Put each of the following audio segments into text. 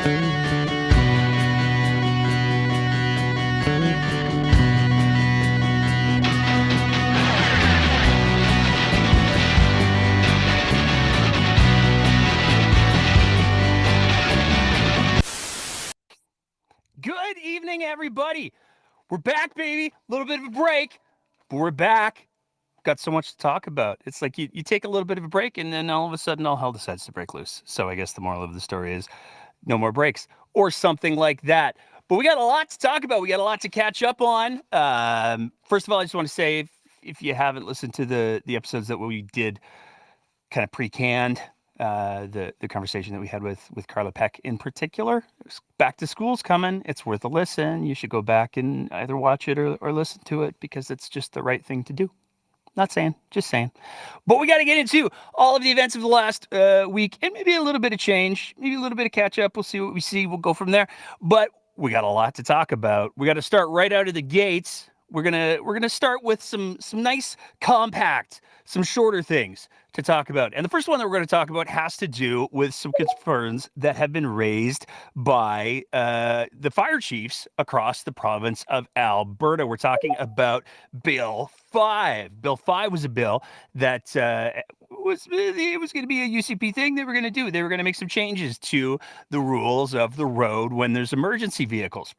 Good evening, everybody. We're back, baby. A little bit of a break, but we're back. Got so much to talk about. It's like you take a little bit of a break, and then all of a sudden, all hell decides to break loose. So I guess the moral of the story is no more breaks or something like that. But we got a lot to talk about. We got a lot to catch up on. First of all, I just want to say, if you haven't listened to the episodes that we did kind of pre-canned, the conversation that we had with Carla Peck in particular. Back to school's coming. It's worth a listen. You should go back and either watch it or listen to it because it's just the right thing to do. Not saying, just saying. But we got to get into all of the events of the last week and maybe a little bit of change, maybe a little bit of catch up. We'll see what we see. We'll go from there. But we got a lot to talk about. We got to start right out of the gates. We're gonna start with some nice compact, some shorter things to talk about. And the first one that we're going to talk about has to do with some concerns that have been raised by the fire chiefs across the province of Alberta. We're talking about Bill 5. Bill 5 was a bill that was going to be a UCP thing they were going to do. They were going to make some changes to the rules of the road when there's emergency vehicles.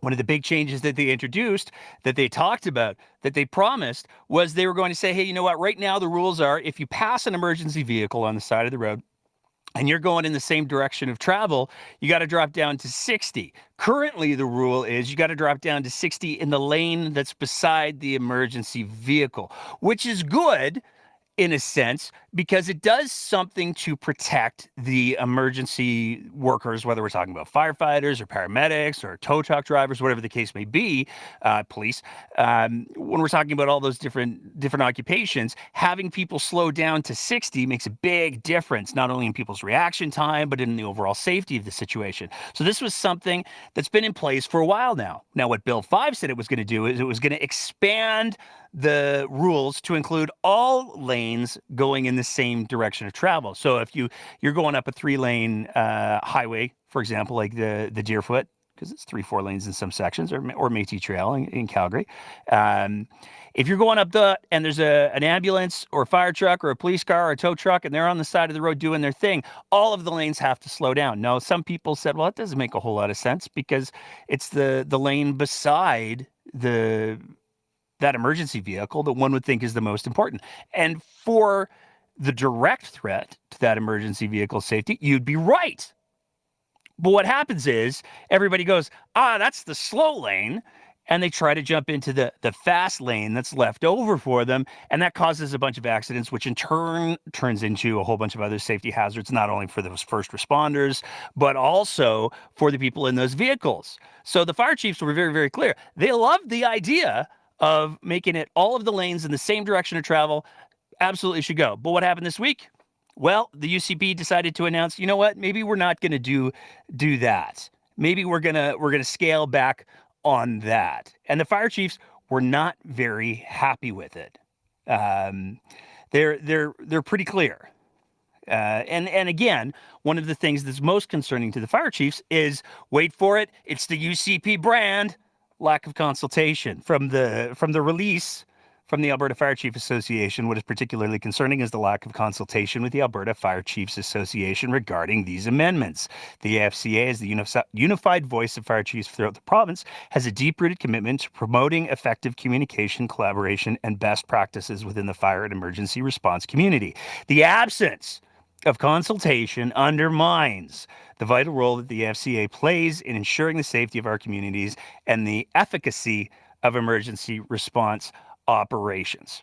One of the big changes that they introduced, that they talked about, that they promised, was they were going to say, hey, you know what? Right now, the rules are if you pass an emergency vehicle on the side of the road and you're going in the same direction of travel, you got to drop down to 60. Currently, the rule is you got to drop down to 60 in the lane that's beside the emergency vehicle, which is good in a sense, because it does something to protect the emergency workers, whether we're talking about firefighters or paramedics or tow truck drivers, whatever the case may be, police. When we're talking about all those different occupations, having people slow down to 60 makes a big difference, not only in people's reaction time, but in the overall safety of the situation. So this was something that's been in place for a while now. Now, what Bill 5 said it was going to do is it was going to expand the rules to include all lanes going in the same direction of travel. So if you're going up a 3-lane highway, for example, like the Deerfoot, because it's 3-4 lanes in some sections, or Métis Trail in Calgary. If you're going up and there's an ambulance or a fire truck or a police car or a tow truck and they're on the side of the road doing their thing, all of the lanes have to slow down. Now, some people said, well, it doesn't make a whole lot of sense because it's the lane beside that emergency vehicle that one would think is the most important. And for the direct threat to that emergency vehicle safety, you'd be right. But what happens is everybody goes, that's the slow lane. And they try to jump into the fast lane that's left over for them. And that causes a bunch of accidents, which in turn turns into a whole bunch of other safety hazards, not only for those first responders, but also for the people in those vehicles. So the fire chiefs were very, very clear. They loved the idea of making it all of the lanes in the same direction of travel. Absolutely should go. But what happened this week? Well, the UCP decided to announce, you know what? Maybe we're not going to do that. Maybe we're gonna scale back on that. And the fire chiefs were not very happy with it. They're pretty clear. And again, one of the things that's most concerning to the fire chiefs is, wait for it, it's the UCP brand. Lack of consultation from the release from the Alberta Fire Chief Association. What is particularly concerning is the lack of consultation with the Alberta Fire Chiefs Association regarding these amendments. The AFCA, as the unified voice of fire chiefs throughout the province, has a deep-rooted commitment to promoting effective communication, collaboration, and best practices within the fire and emergency response community. The absence of consultation undermines the vital role that the FCA plays in ensuring the safety of our communities and the efficacy of emergency response operations.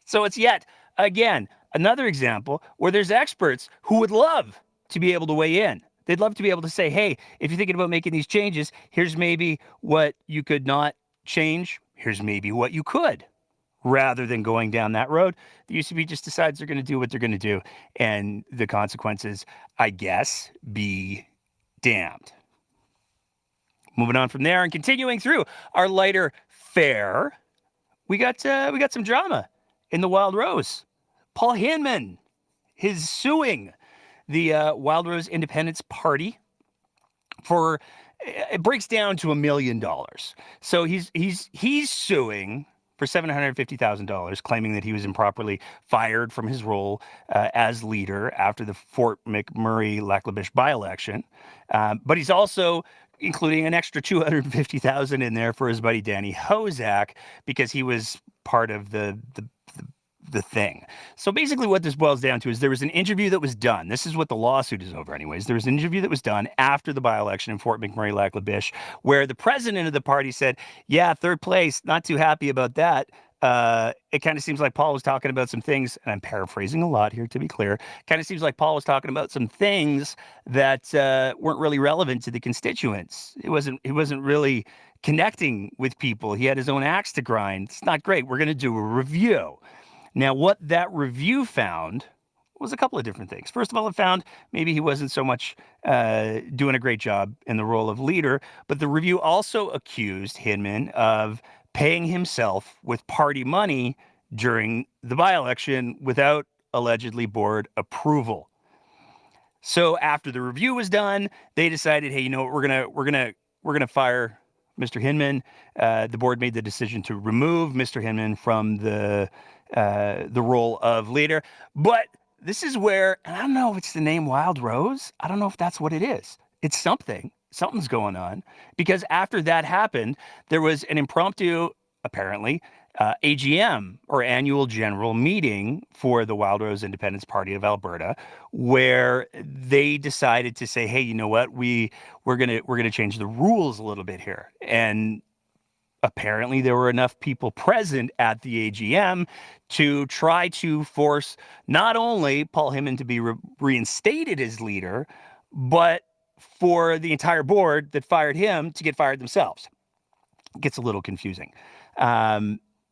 So it's yet, again, another example where there's experts who would love to be able to weigh in. They'd love to be able to say, hey, if you're thinking about making these changes, here's maybe what you could not change. Here's maybe what you could. Rather than going down that road, the UCP just decides they're going to do what they're going to do. And the consequences, I guess, be damned. Moving on from there and continuing through our lighter fare, we got some drama in the Wild Rose. Paul Hinman is suing the Wild Rose Independence Party for it breaks down to $1 million. So he's suing for $750,000, claiming that he was improperly fired from his role as leader after the Fort McMurray-Lac-La-Biche by-election. But he's also including an extra $250,000 in there for his buddy Danny Hozak because he was part of the thing. So basically what this boils down to is there was an interview that was done. This is what the lawsuit is over anyways. There was an interview that was done after the by-election in Fort McMurray-Lac-La-Biche where the president of the party said, yeah, third place, not too happy about that. It kind of seems like Paul was talking about some things, and I'm paraphrasing a lot here to be clear. Kind of seems like Paul was talking about some things that weren't really relevant to the constituents. He wasn't really connecting with people. He had his own axe to grind. It's not great. We're going to do a review. Now, what that review found was a couple of different things. First of all, it found maybe he wasn't so much doing a great job in the role of leader, but the review also accused Hinman of paying himself with party money during the by-election without allegedly board approval. So after the review was done, they decided, hey, you know what, we're gonna fire Mr. Hinman. The board made the decision to remove Mr. Hinman from the role of leader. But this is where, and I don't know if it's the name Wild Rose. I don't know if that's what it is. It's something. Something's going on. Because after that happened, there was an impromptu, apparently, AGM, or annual general meeting for the Wild Rose Independence Party of Alberta, where they decided to say, hey, you know what, we're gonna change the rules a little bit here. And apparently there were enough people present at the AGM to try to force not only Paul Hinman to be reinstated as leader, but for the entire board that fired him to get fired themselves. It gets a little confusing.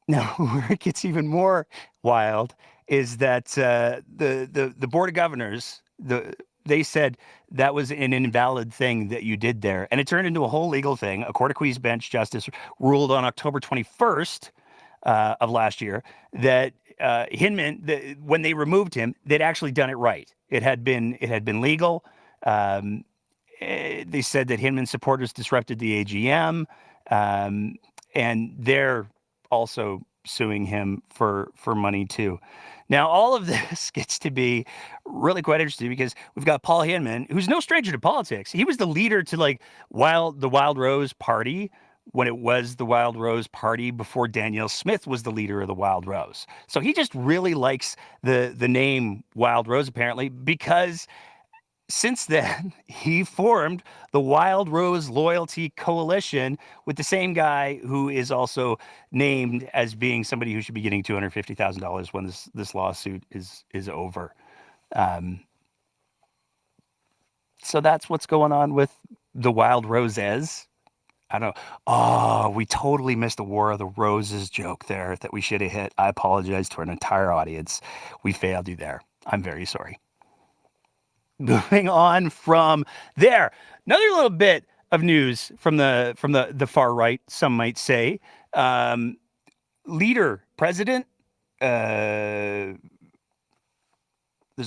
Now, where it gets even more wild is that the board of governors, they said that was an invalid thing that you did there. And it turned into a whole legal thing. A Court of Queen's Bench justice ruled on October 21st of last year that Hinman, when they removed him, they'd actually done it right. It had been legal. They said that Hinman supporters disrupted the AGM, and they're also suing him for money too. Now, all of this gets to be really quite interesting because we've got Paul Hinman, who's no stranger to politics. He was the leader to the Wild Rose Party when it was the Wild Rose Party before Danielle Smith was the leader of the Wild Rose. So he just really likes the name Wild Rose, apparently, because since then, he formed the Wild Rose Loyalty Coalition with the same guy who is also named as being somebody who should be getting $250,000 when this lawsuit is over. So that's what's going on with the Wild Roses. I don't know. Oh, we totally missed the War of the Roses joke there that we should have hit. I apologize to our entire audience. We failed you there. I'm very sorry. Moving on from there, another little bit of news from the far right, some might say. President, there's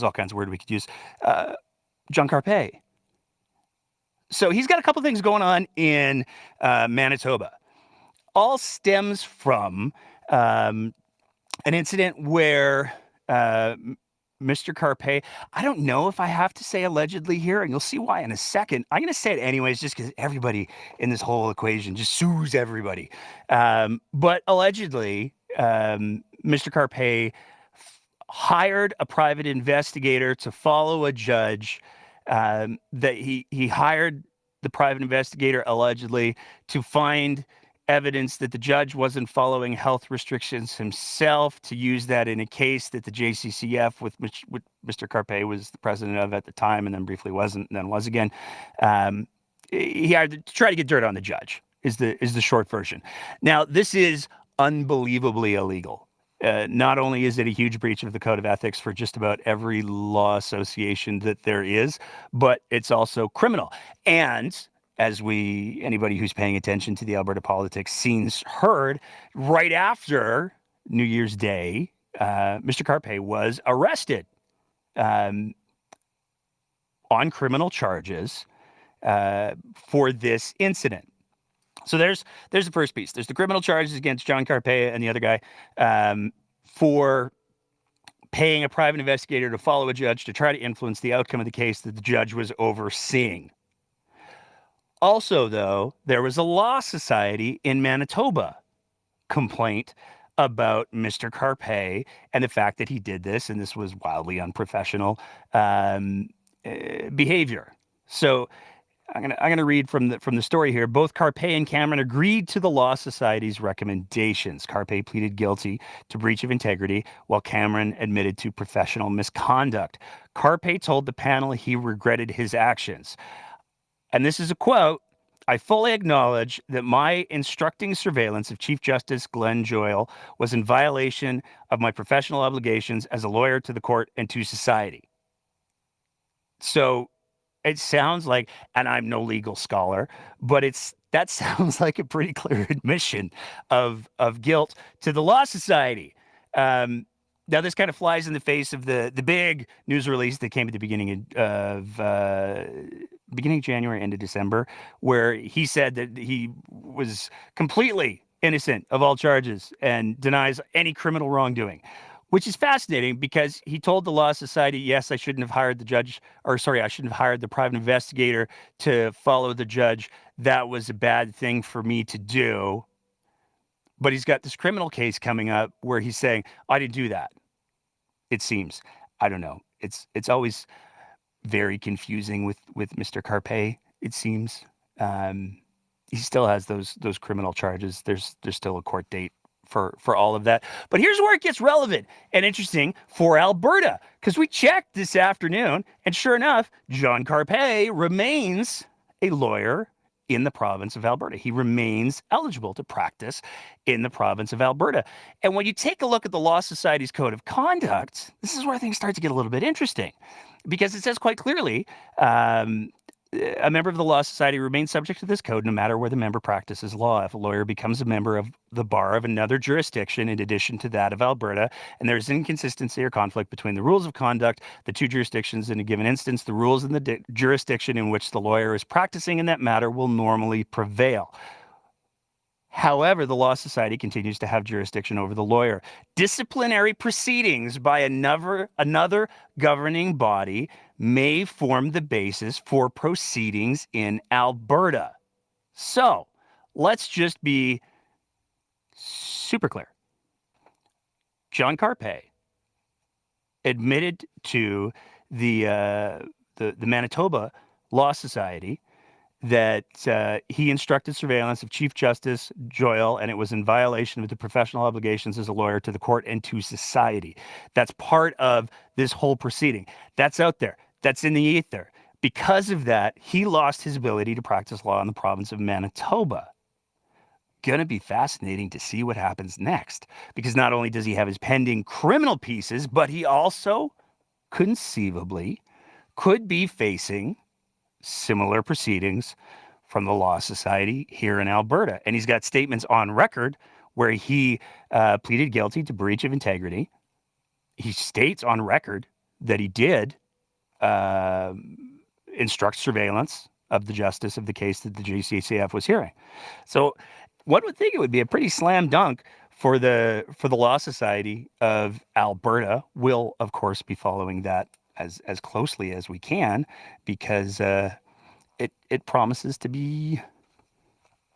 all kinds of words we could use. John Carpe. So he's got a couple things going on in Manitoba. All stems from an incident where Mr. Carpe, I don't know if I have to say allegedly here, and you'll see why in a second. I'm going to say it anyways, just because everybody in this whole equation just sues everybody. But allegedly, Mr. Carpe hired a private investigator to follow a judge. That he hired the private investigator allegedly to find evidence that the judge wasn't following health restrictions himself, to use that in a case that the JCCF, which Mr. Carpe was the president of at the time and then briefly wasn't and then was again, he hired to try to get dirt on the judge is the short version. Now, this is unbelievably illegal. Not only is it a huge breach of the code of ethics for just about every law association that there is, but it's also criminal. And as anybody who's paying attention to the Alberta politics scenes heard, right after New Year's Day, Mr. Carpe was arrested on criminal charges for this incident. So there's the first piece. There's the criminal charges against John Carpea and the other guy for paying a private investigator to follow a judge to try to influence the outcome of the case that the judge was overseeing. Also, though, there was a Law Society in Manitoba complaint about Mr. Carpay and the fact that he did this, and this was wildly unprofessional behavior. So I'm gonna read from the story here. Both Carpay and Cameron agreed to the Law Society's recommendations. Carpay pleaded guilty to breach of integrity, while Cameron admitted to professional misconduct. Carpay told the panel he regretted his actions. And this is a quote: "I fully acknowledge that my instructing surveillance of Chief Justice Glenn Joyal was in violation of my professional obligations as a lawyer to the court and to society." So it sounds like, and I'm no legal scholar, but that sounds like a pretty clear admission of guilt to the Law Society. Now, this kind of flies in the face of the big news release that came at the beginning of January, end of December, where he said that he was completely innocent of all charges and denies any criminal wrongdoing, which is fascinating because he told the Law Society, yes, I shouldn't have hired the judge, or sorry, I shouldn't have hired the private investigator to follow the judge. That was a bad thing for me to do. But he's got this criminal case coming up where he's saying, I didn't do that. It seems. I don't know. It's always very confusing with Mr. Carpay, it seems. He still has those criminal charges. There's still a court date for all of that. But here's where it gets relevant and interesting for Alberta, because we checked this afternoon, and sure enough, John Carpay remains a lawyer in the province of Alberta. He remains eligible to practice in the province of Alberta. And when you take a look at the Law Society's Code of Conduct, this is where things start to get a little bit interesting, because it says quite clearly, a member of the Law Society remains subject to this code no matter where the member practices law. If a lawyer becomes a member of the bar of another jurisdiction in addition to that of Alberta, and there's inconsistency or conflict between the rules of conduct, the two jurisdictions in a given instance, the rules in the jurisdiction in which the lawyer is practicing in that matter will normally prevail. However, the Law Society continues to have jurisdiction over the lawyer. Disciplinary proceedings by another governing body may form the basis for proceedings in Alberta. So let's just be super clear. John Carpay admitted to the Manitoba Law Society that he instructed surveillance of Chief Justice Joyal, and it was in violation of the professional obligations as a lawyer to the court and to society. That's part of this whole proceeding. That's out there. That's in the ether. Because of that, he lost his ability to practice law in the province of Manitoba. Going to be fascinating to see what happens next, because not only does he have his pending criminal pieces, but he also conceivably could be facing similar proceedings from the Law Society here in Alberta. And he's got statements on record where he pleaded guilty to breach of integrity. He states on record that he did instruct surveillance of the justice of the case that the JCCF was hearing. So one would think it would be a pretty slam dunk for the Law Society of Alberta. We'll, of course, be following that as closely as we can, because it promises to be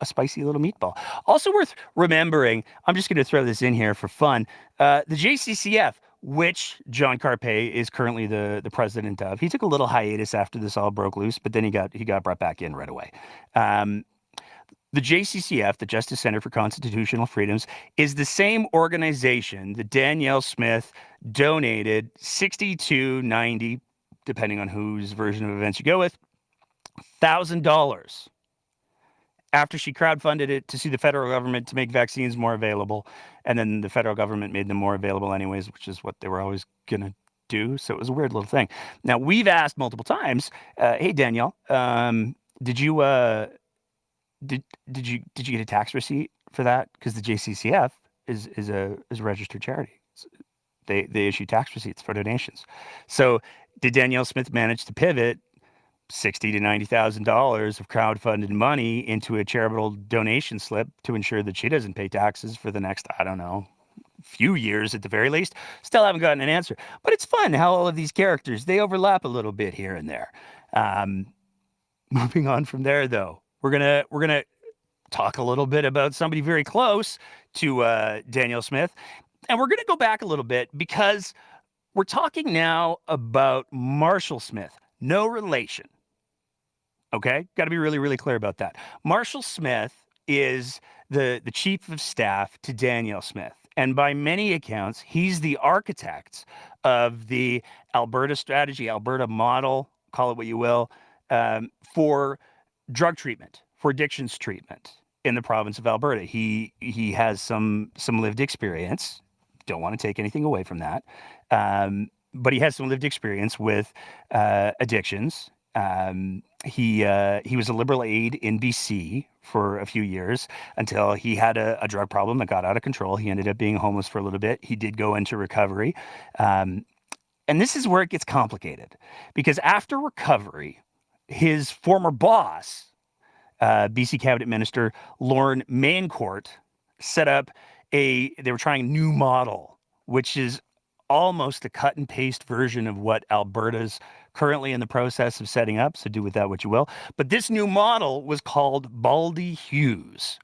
a spicy little meatball. Also worth remembering, I'm just going to throw this in here for fun, the JCCF, which John Carpay is currently the president of. He took a little hiatus after this all broke loose, but then he got brought back in right away. The JCCF, the Justice Center for Constitutional Freedoms, is the same organization that Danielle Smith donated $62.90, depending on whose version of events you go with, $1,000 after she crowdfunded it to sue the federal government to make vaccines more available. And then the federal government made them more available anyways, which is what they were always going to do. So it was a weird little thing. Now, we've asked multiple times, hey, Danielle, did you get a tax receipt for that? Because the JCCF is a registered charity. They issue tax receipts for donations. So did Danielle Smith manage to pivot $60,000 to $90,000 of crowdfunded money into a charitable donation slip to ensure that she doesn't pay taxes for the next, I don't know, few years at the very least. Still haven't gotten an answer. But it's fun how all of these characters, they overlap a little bit here and there. Moving on from there, though, we're gonna talk a little bit about somebody very close to Danielle Smith, and we're gonna go back a little bit because we're talking now about Marshall Smith, no relation. Okay, got to be really, really clear about that. Marshall Smith is the chief of staff to Danielle Smith, and by many accounts, he's the architect of the Alberta strategy, Alberta model, call it what you will, for drug treatment, for addictions treatment in the province of Alberta. He has some lived experience. Don't want to take anything away from that, but he has some lived experience with addictions. He was a Liberal aide in BC for a few years until he had a drug problem that got out of control. He ended up being homeless for a little bit. He did go into recovery. And this is where it gets complicated because after recovery, his former boss, BC Cabinet Minister Lorne Maincourt, set up they were trying a new model, which is almost a cut and paste version of what Alberta's currently in the process of setting up. So do with that what you will. But this new model was called Baldy Hughes.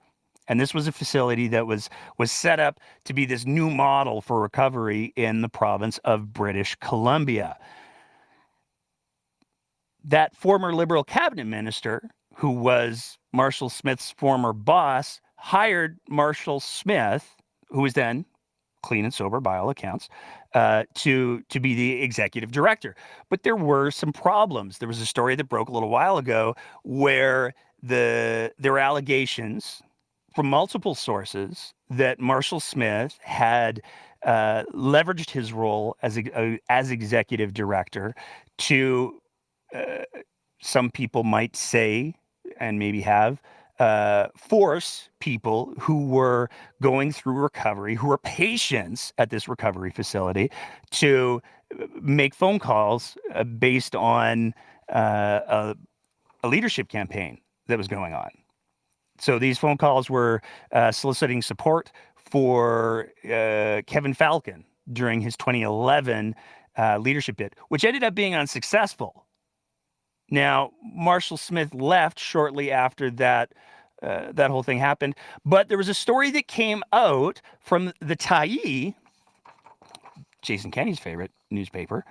And this was a facility that was set up to be this new model for recovery in the province of British Columbia. That former Liberal cabinet minister, who was Marshall Smith's former boss, hired Marshall Smith, who was then clean and sober by all accounts, to be the executive director. But there were some problems. There was a story that broke a little while ago where there were allegations from multiple sources that Marshall Smith had leveraged his role as executive director to, some people might say, and maybe have, force people who were going through recovery, who were patients at this recovery facility, to make phone calls based on a leadership campaign that was going on. So these phone calls were soliciting support for Kevin Falcon during his 2011 leadership bid, which ended up being unsuccessful. Now, Marshall Smith left shortly after that whole thing happened, but there was a story that came out from the Tyee, Jason Kenney's favorite newspaper.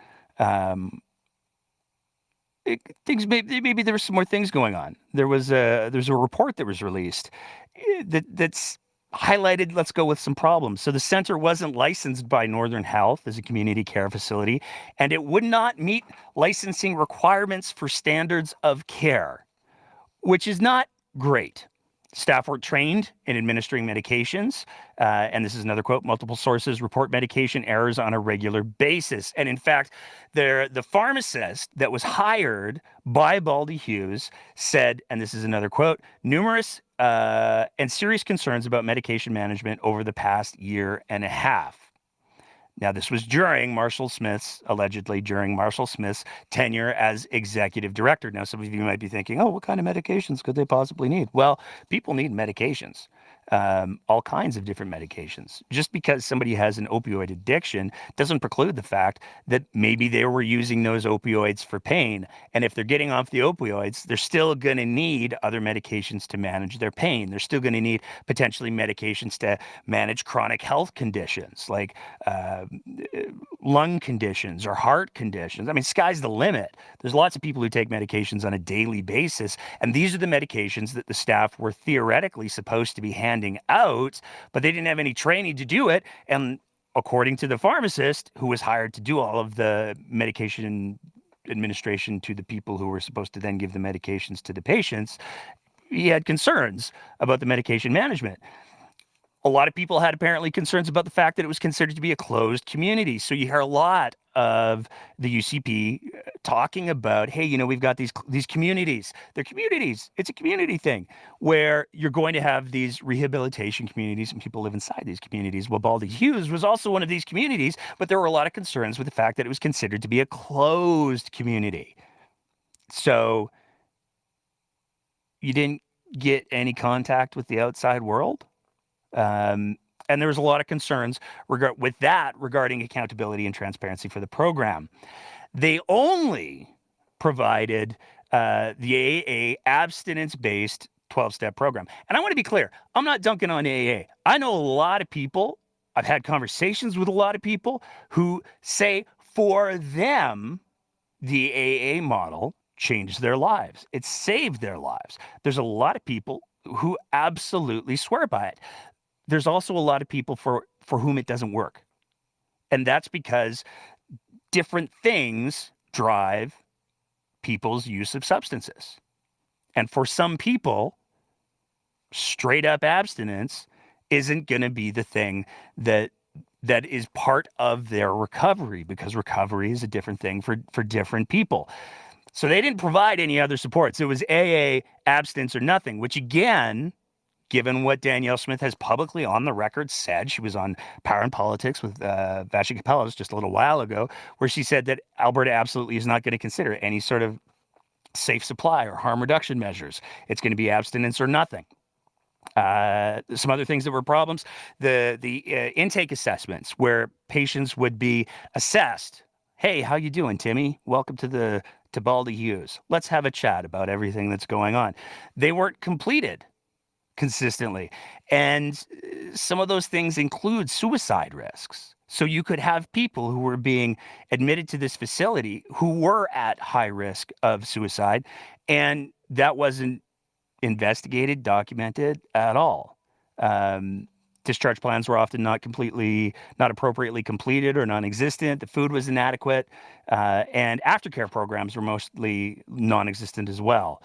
Maybe there were some more things going on. There's a report that was released that's highlighted, let's go with some problems. So the center wasn't licensed by Northern Health as a community care facility, and it would not meet licensing requirements for standards of care, which is not great. Staff were trained in administering medications, and this is another quote, multiple sources report medication errors on a regular basis. And in fact, the pharmacist that was hired by Baldy Hughes said, and this is another quote, numerous and serious concerns about medication management over the past year and a half. Now, this was allegedly during Marshall Smith's tenure as executive director. Now, some of you might be thinking, oh, what kind of medications could they possibly need? Well, people need medications, all kinds of different medications. Just because somebody has an opioid addiction doesn't preclude the fact that maybe they were using those opioids for pain. And if they're getting off the opioids, they're still going to need other medications to manage their pain. They're still going to need potentially medications to manage chronic health conditions like lung conditions or heart conditions. I mean, sky's the limit. There's lots of people who take medications on a daily basis, and these are the medications that the staff were theoretically supposed to be handing out, but they didn't have any training to do it. And according to the pharmacist who was hired to do all of the medication administration to the people who were supposed to then give the medications to the patients, he had concerns about the medication management. A lot of people had apparently concerns about the fact that it was considered to be a closed community. So you hear a lot of the UCP talking about, hey, we've got these communities. They're communities. It's a community thing where you're going to have these rehabilitation communities and people live inside these communities. Well, Baldy Hughes was also one of these communities, but there were a lot of concerns with the fact that it was considered to be a closed community. So you didn't get any contact with the outside world. And there was a lot of concerns with that regarding accountability and transparency for the program. They only provided the AA abstinence-based 12-step program. And I want to be clear, I'm not dunking on AA. I know a lot of people, I've had conversations with a lot of people who say for them, the AA model changed their lives. It saved their lives. There's a lot of people who absolutely swear by it. There's also a lot of people for whom it doesn't work. And that's because different things drive people's use of substances. And for some people, straight up abstinence isn't going to be the thing that is part of their recovery, because recovery is a different thing for different people. So they didn't provide any other supports. It was AA, abstinence or nothing, which again, given what Danielle Smith has publicly on the record said, she was on Power and Politics with Vashi Capellas just a little while ago, where she said that Alberta absolutely is not going to consider any sort of safe supply or harm reduction measures. It's going to be abstinence or nothing. Some other things that were problems, the intake assessments where patients would be assessed. Hey, how you doing, Timmy? Welcome to Baldy Hughes. Let's have a chat about everything that's going on. They weren't completed consistently. And some of those things include suicide risks. So you could have people who were being admitted to this facility who were at high risk of suicide, and that wasn't investigated, documented at all. Discharge plans were often not appropriately completed or non-existent. The food was inadequate, and aftercare programs were mostly non-existent as well.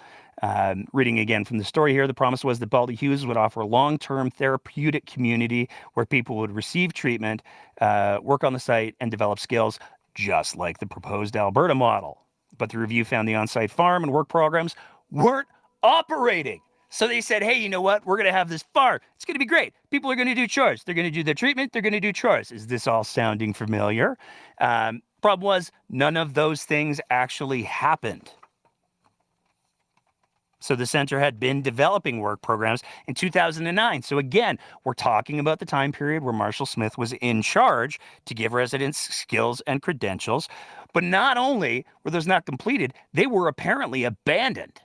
Reading again from the story here, the promise was that Baldy Hughes would offer a long-term therapeutic community where people would receive treatment, work on the site, and develop skills, just like the proposed Alberta model. But the review found the on-site farm and work programs weren't operating. So they said, hey, you know what? We're going to have this farm. It's going to be great. People are going to do chores. They're going to do their treatment. They're going to do chores. Is this all sounding familiar? Problem was, none of those things actually happened. So the center had been developing work programs in 2009. So again, we're talking about the time period where Marshall Smith was in charge to give residents skills and credentials. But not only were those not completed, they were apparently abandoned.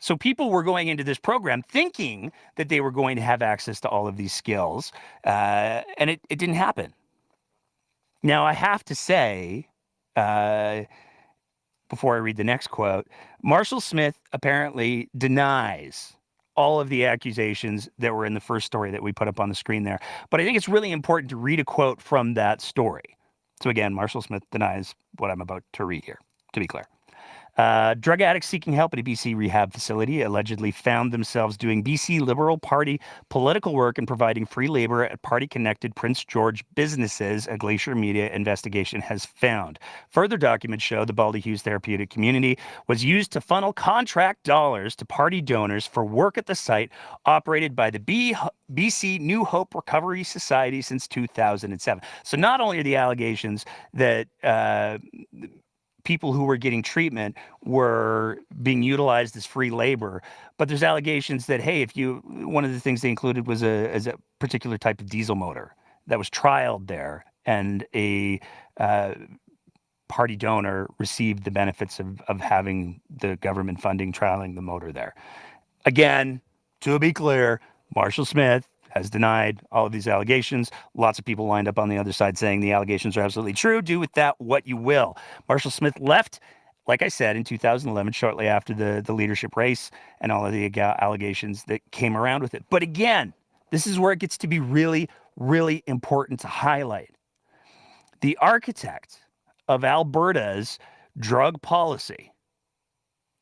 So people were going into this program thinking that they were going to have access to all of these skills, and it didn't happen. Now, I have to say, before I read the next quote, Marshall Smith apparently denies all of the accusations that were in the first story that we put up on the screen there. But I think it's really important to read a quote from that story. So again, Marshall Smith denies what I'm about to read here, to be clear. Drug addicts seeking help at a BC rehab facility allegedly found themselves doing BC Liberal Party political work and providing free labor at party-connected Prince George businesses, a Glacier Media investigation has found. Further documents show the Baldy Hughes Therapeutic Community was used to funnel contract dollars to party donors for work at the site operated by the BC New Hope Recovery Society since 2007. So not only are the allegations that people who were getting treatment were being utilized as free labor, but there's allegations that, hey, one of the things they included was a particular type of diesel motor that was trialed there, and a party donor received the benefits of having the government funding trialing the motor there. Again, to be clear, Marshall Smith has denied all of these allegations. Lots of people lined up on the other side saying the allegations are absolutely true. Do with that what you will. Marshall Smith left, like I said, in 2011, shortly after the leadership race and all of the allegations that came around with it. But again, this is where it gets to be really, really important to highlight. The architect of Alberta's drug policy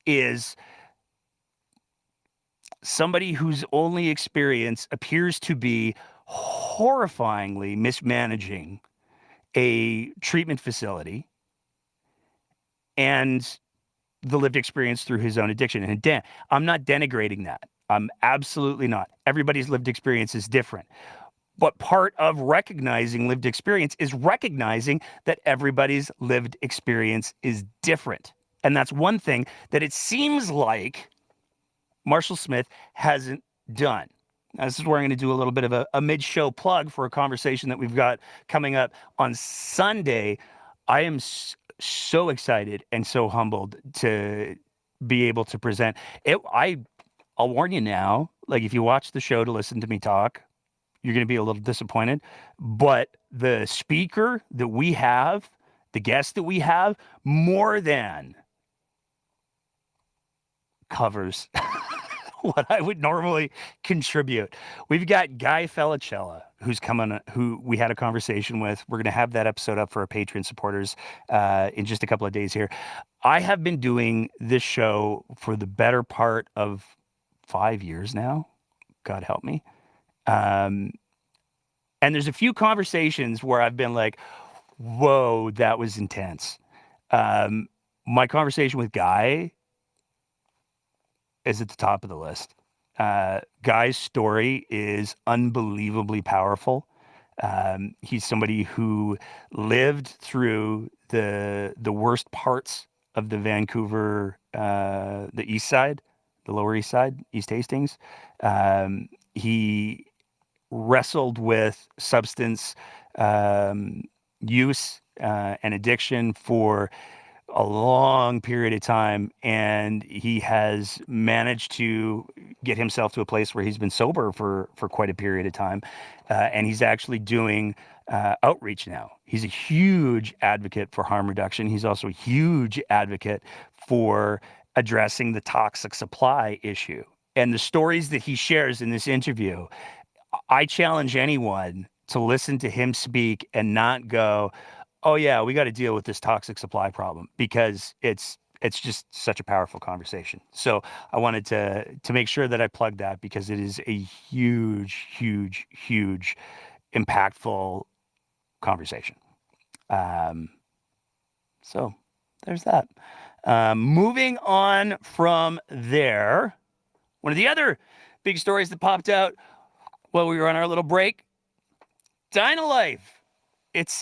is somebody whose only experience appears to be horrifyingly mismanaging a treatment facility and the lived experience through his own addiction. And Dan, I'm not denigrating that. I'm absolutely not. Everybody's lived experience is different. But part of recognizing lived experience is recognizing that everybody's lived experience is different. And that's one thing that it seems like Marshall Smith hasn't done. Now, this is where I'm going to do a little bit of a mid-show plug for a conversation that we've got coming up on Sunday. I am so excited and so humbled to be able to present it. I'll warn you now, like if you watch the show to listen to me talk, you're going to be a little disappointed. But the speaker that we have, the guest that we have, more than covers what I would normally contribute. We've got Guy Felicella, who's coming, who we had a conversation with. We're going to have that episode up for our Patreon supporters in just a couple of days here. I have been doing this show for the better part of 5 years now. God help me. And there's a few conversations where I've been like, whoa, that was intense. My conversation with Guy is at the top of the list. Guy's story is unbelievably powerful. He's somebody who lived through the worst parts of the Vancouver, the east side, the Lower East Side, East Hastings. He wrestled with substance use and addiction for a long period of time, and he has managed to get himself to a place where he's been sober for quite a period of time, and he's actually doing outreach now. He's a huge advocate for harm reduction. He's also a huge advocate for addressing the toxic supply issue. And the stories that he shares in this interview, I challenge anyone to listen to him speak and not go, oh yeah, we got to deal with this toxic supply problem, because it's just such a powerful conversation. So I wanted to make sure that I plugged that, because it is a huge, huge, huge, impactful conversation. So there's that. Moving on from there, one of the other big stories that popped out while we were on our little break, Dynalife. It's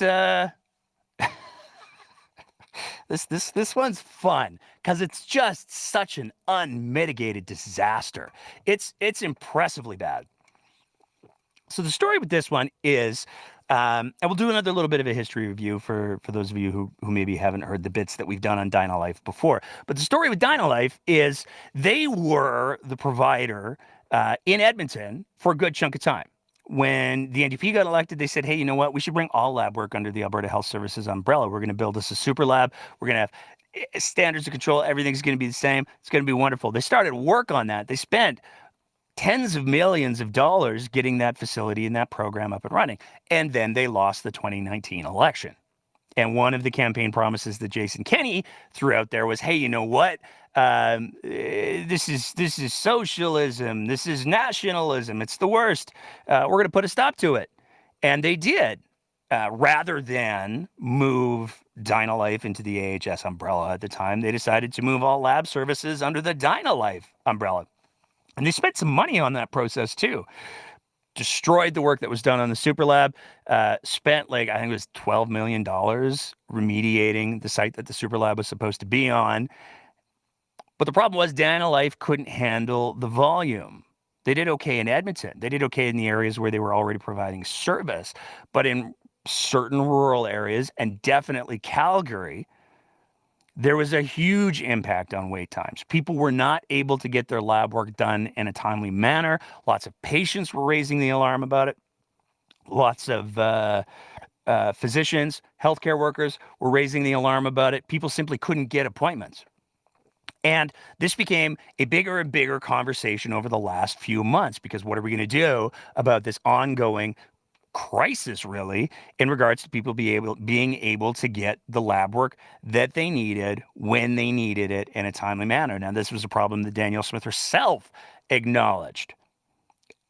this one's fun because it's just such an unmitigated disaster. It's impressively bad. So the story with this one is, and we'll do another little bit of a history review for those of you who maybe haven't heard the bits that we've done on Dynalife before. But the story with Dynalife is they were the provider in Edmonton for a good chunk of time. When the NDP got elected, they said, hey, you know what? We should bring all lab work under the Alberta Health Services umbrella. We're going to build us a super lab. We're going to have standards of control. Everything's going to be the same. It's going to be wonderful. They started work on that. They spent tens of millions of dollars getting that facility and that program up and running. And then they lost the 2019 election. And one of the campaign promises that Jason Kenney threw out there was, hey, you know what? This is socialism. This is nationalism. It's the worst. We're going to put a stop to it. And they did. Rather than move Dynalife into the AHS umbrella at the time, they decided to move all lab services under the Dynalife umbrella. And they spent some money on that process too. Destroyed the work that was done on the super lab, spent I think it was $12 million remediating the site that the super lab was supposed to be on. But the problem was Dynalife couldn't handle the volume. They did okay in Edmonton. They did okay in the areas where they were already providing service. But in certain rural areas, and definitely Calgary, there was a huge impact on wait times. People were not able to get their lab work done in a timely manner. Lots of patients were raising the alarm about it. Lots of physicians, healthcare workers were raising the alarm about it. People simply couldn't get appointments. And this became a bigger and bigger conversation over the last few months, because what are we going to do about this ongoing crisis, really, in regards to people being able to get the lab work that they needed when they needed it in a timely manner. Now, this was a problem that Danielle Smith herself acknowledged.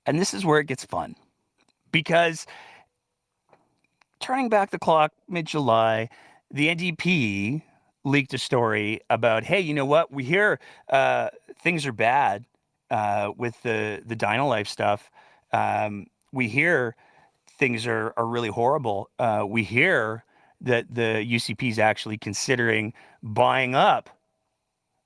And this is where it gets fun, because turning back the clock mid-July, the NDP leaked a story about, hey, you know what? We hear things are bad with the Dynalife stuff. We hear things are really horrible. We hear that the UCP is actually considering buying up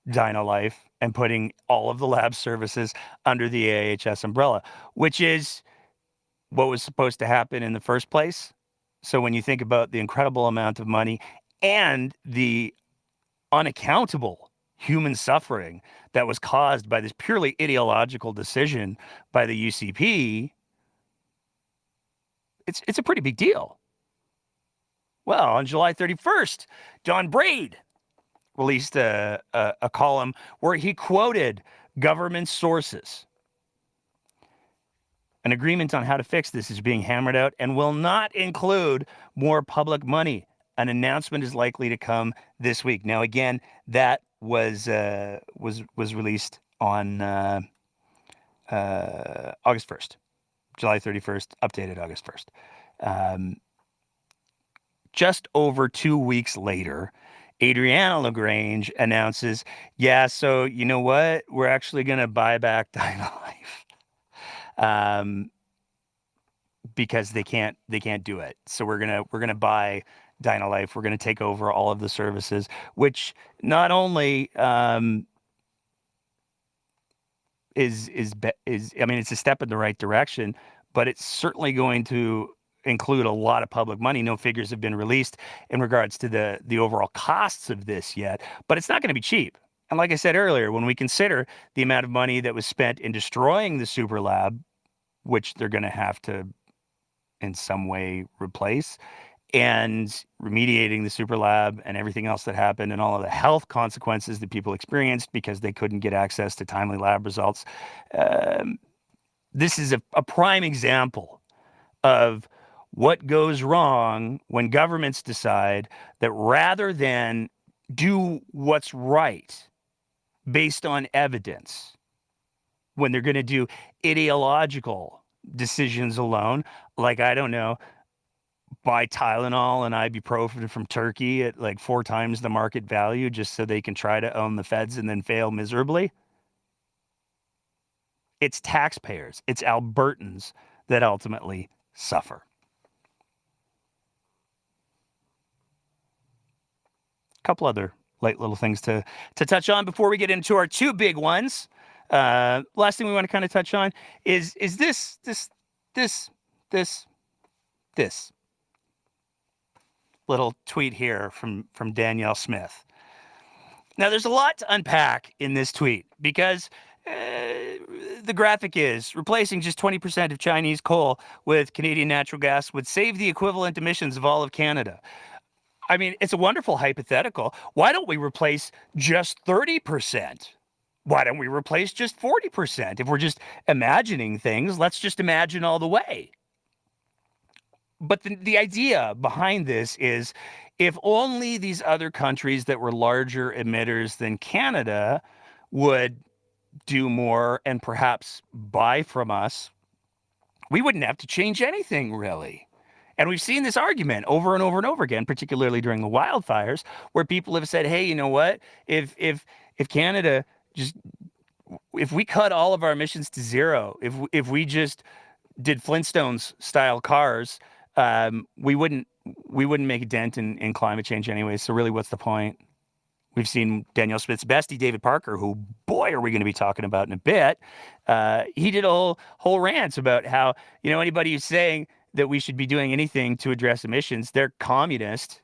DynaLife and putting all of the lab services under the AHS umbrella, which is what was supposed to happen in the first place. So when you think about the incredible amount of money and the unaccountable human suffering that was caused by this purely ideological decision by the UCP, it's a pretty big deal. Well, on July 31st, Don Braid released a column where he quoted government sources. An agreement on how to fix this is being hammered out and will not include more public money. An announcement is likely to come this week. Now, again, that was released on August 1st, July 31st, updated August 1st. Just over 2 weeks later, Adriana LaGrange announces, yeah, so you know what? We're actually going to buy back DynaLife. Because they can't do it. So we're gonna buy DynaLife. We're gonna take over all of the services, which not only is I mean, it's a step in the right direction, but it's certainly going to include a lot of public money. No figures have been released in regards to the overall costs of this yet, but it's not going to be cheap. And like I said earlier, when we consider the amount of money that was spent in destroying the super lab, which they're going to have to in some way replace, and remediating the super lab and everything else that happened and all of the health consequences that people experienced because they couldn't get access to timely lab results. This is a prime example of what goes wrong when governments decide that rather than do what's right based on evidence, when they're going to do ideological decisions alone, like, I don't know, buy Tylenol and ibuprofen from Turkey at like 4 times the market value just so they can try to own the feds and then fail miserably. It's taxpayers, it's Albertans that ultimately suffer. A couple other light little things to touch on before we get into our 2 big ones. Last thing we want to kind of touch on is this little tweet here from Danielle Smith. Now, there's a lot to unpack in this tweet because the graphic is replacing just 20% of Chinese coal with Canadian natural gas would save the equivalent emissions of all of Canada. I mean, it's a wonderful hypothetical. Why don't we replace just 30%? Why don't we replace just 40%? If we're just imagining things, let's just imagine all the way. But the idea behind this is if only these other countries that were larger emitters than Canada would do more and perhaps buy from us, we wouldn't have to change anything, really. And we've seen this argument over and over and over again, particularly during the wildfires, where people have said, hey, you know what? If Canada just, if we cut all of our emissions to zero, if we just did Flintstones style cars, we wouldn't make a dent in climate change anyway. So really, what's the point? We've seen Danielle Smith's bestie, David Parker, who, boy, are we going to be talking about in a bit. He did a whole rant about how, you know, anybody who's saying that we should be doing anything to address emissions, they're communist.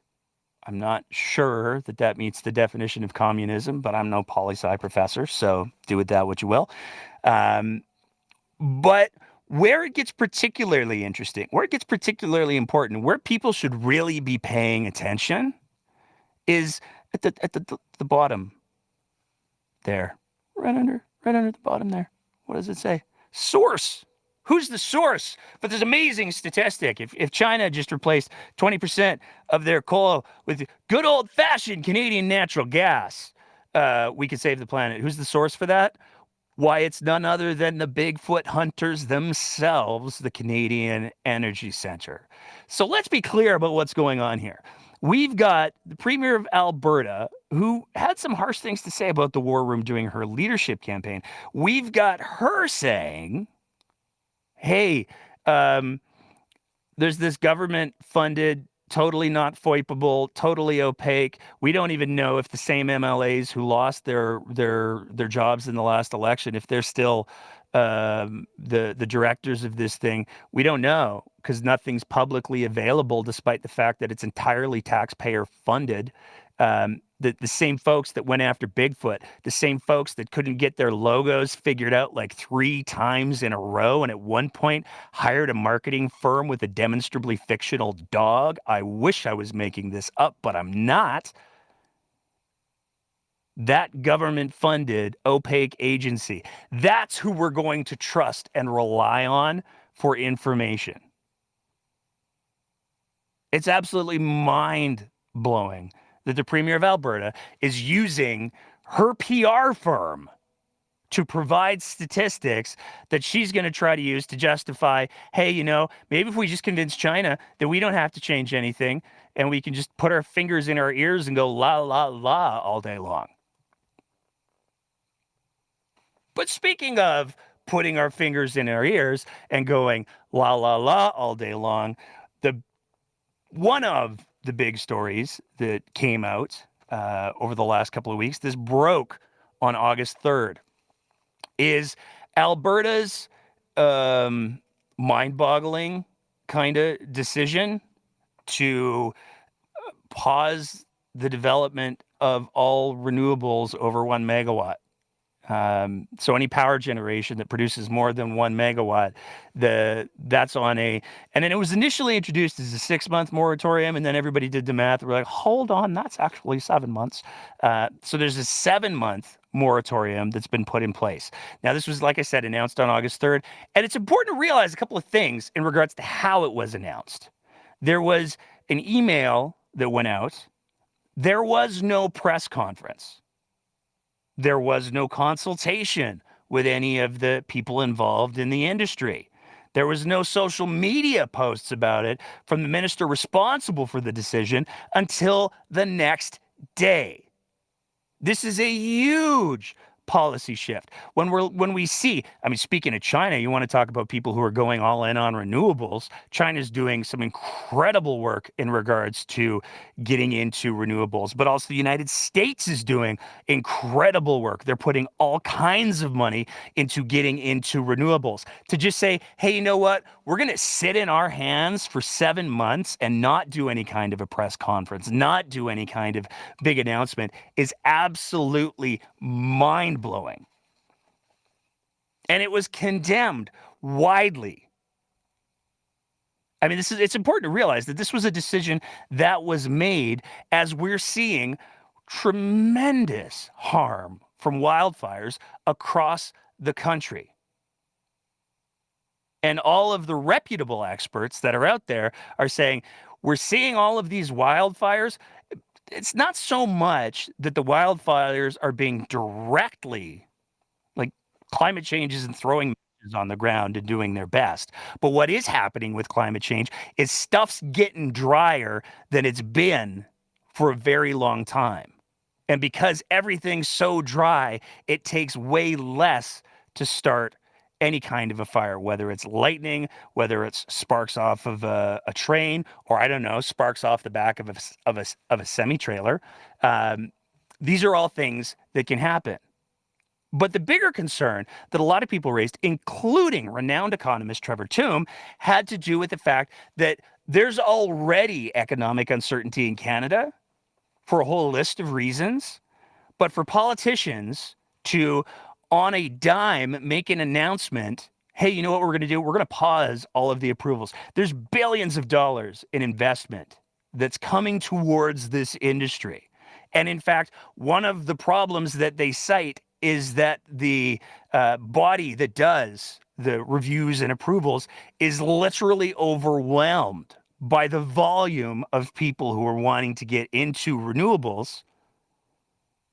I'm not sure that meets the definition of communism, but I'm no poli-sci professor, so do with that what you will. But where it gets particularly interesting, where it gets particularly important, where people should really be paying attention is at the bottom there, right under the bottom there. What does it say? Source. Who's the source for this amazing statistic? If China just replaced 20% of their coal with good old-fashioned Canadian natural gas, we could save the planet. Who's the source for that? Why, it's none other than the Bigfoot hunters themselves, the Canadian Energy Centre. So let's be clear about what's going on here. We've got the Premier of Alberta, who had some harsh things to say about the War Room during her leadership campaign. We've got her saying, hey, there's this government-funded totally not FOIPable, totally opaque. We don't even know if the same MLAs who lost their jobs in the last election, if they're still the directors of this thing. We don't know because nothing's publicly available, despite the fact that it's entirely taxpayer funded. The same folks that went after Bigfoot, the same folks that couldn't get their logos figured out like 3 times in a row, and at one point hired a marketing firm with a demonstrably fictional dog. I wish I was making this up, but I'm not. That government-funded, opaque agency, that's who we're going to trust and rely on for information. It's absolutely mind-blowing that the Premier of Alberta is using her PR firm to provide statistics that she's going to try to use to justify, hey, maybe if we just convince China that we don't have to change anything and we can just put our fingers in our ears and go la, la, la all day long. But speaking of putting our fingers in our ears and going la, la, la all day long, one of the big stories that came out over the last couple of weeks, this broke on August 3rd, is Alberta's mind-boggling kind of decision to pause the development of all renewables over 1 megawatt. So any power generation that produces more than 1 megawatt, that's on and then it was initially introduced as a 6-month moratorium, and then everybody did the math. We're like, hold on, that's actually 7 months. So there's a 7-month moratorium that's been put in place. Now, this was, like I said, announced on August 3rd, and it's important to realize a couple of things in regards to how it was announced. There was an email that went out. There was no press conference. There was no consultation with any of the people involved in the industry. There was no social media posts about it from the minister responsible for the decision until the next day. This is a huge policy shift. When we see, speaking of China, you want to talk about people who are going all in on renewables. China's doing some incredible work in regards to getting into renewables, but also the United States is doing incredible work. They're putting all kinds of money into getting into renewables. To just say, hey, you know what? We're going to sit in our hands for 7 months and not do any kind of a press conference, not do any kind of big announcement is absolutely mind-blowing. And it was condemned widely. It's important to realize that this was a decision that was made as we're seeing tremendous harm from wildfires across the country. And all of the reputable experts that are out there are saying, we're seeing all of these wildfires. It's not so much that the wildfires are being directly, like climate change isn't throwing matches on the ground and doing their best. But what is happening with climate change is stuff's getting drier than it's been for a very long time. And because everything's so dry, it takes way less to start any kind of a fire, whether it's lightning, whether it's sparks off of a train, or I don't know, sparks off the back of a semi-trailer. These are all things that can happen. But the bigger concern that a lot of people raised, including renowned economist Trevor Tombe, had to do with the fact that there's already economic uncertainty in Canada for a whole list of reasons. But for politicians to, on a dime, make an announcement, hey, you know what we're going to do? We're going to pause all of the approvals. There's billions of dollars in investment that's coming towards this industry. And in fact, one of the problems that they cite is that the body that does the reviews and approvals is literally overwhelmed by the volume of people who are wanting to get into renewables.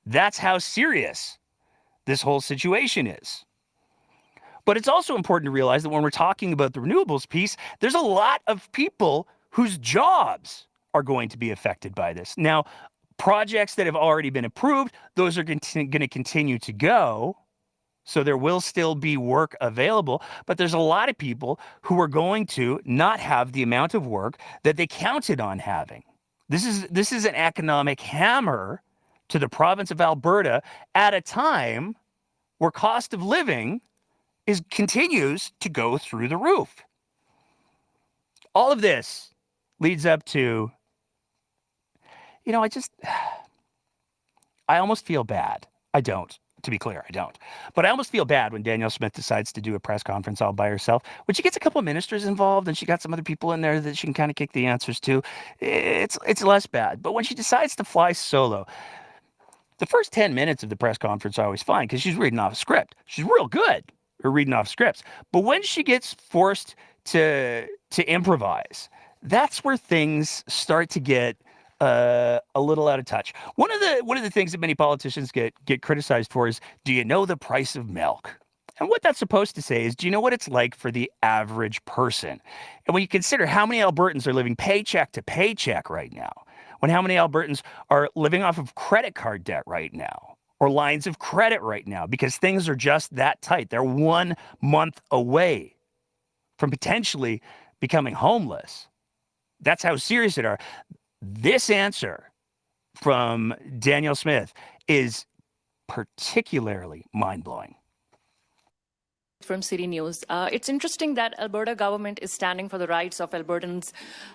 That's how serious this whole situation is. But it's also important to realize that when we're talking about the renewables piece, there's a lot of people whose jobs are going to be affected by this. Now, projects that have already been approved, those are going to continue to go. So there will still be work available, but there's a lot of people who are going to not have the amount of work that they counted on having. This is an economic hammer to the province of Alberta at a time where cost of living continues to go through the roof. All of this leads up to, I almost feel bad. I don't. To be clear, I don't. But I almost feel bad when Danielle Smith decides to do a press conference all by herself. When she gets a couple of ministers involved and she got some other people in there that she can kind of kick the answers to, it's less bad. But when she decides to fly solo, the first 10 minutes of the press conference are always fine because she's reading off a script. She's real good at reading off scripts. But when she gets forced to improvise, that's where things start to get a little out of touch. One of the things that many politicians get criticized for is, do you know the price of milk? And what that's supposed to say is, do you know what it's like for the average person? And when you consider how many Albertans are living paycheck to paycheck right now, when how many Albertans are living off of credit card debt right now, or lines of credit right now, because things are just that tight. They're 1 month away from potentially becoming homeless. That's how serious it are. This answer from Danielle Smith is particularly mind-blowing. From City News. It's interesting that Alberta government is standing for the rights of Albertans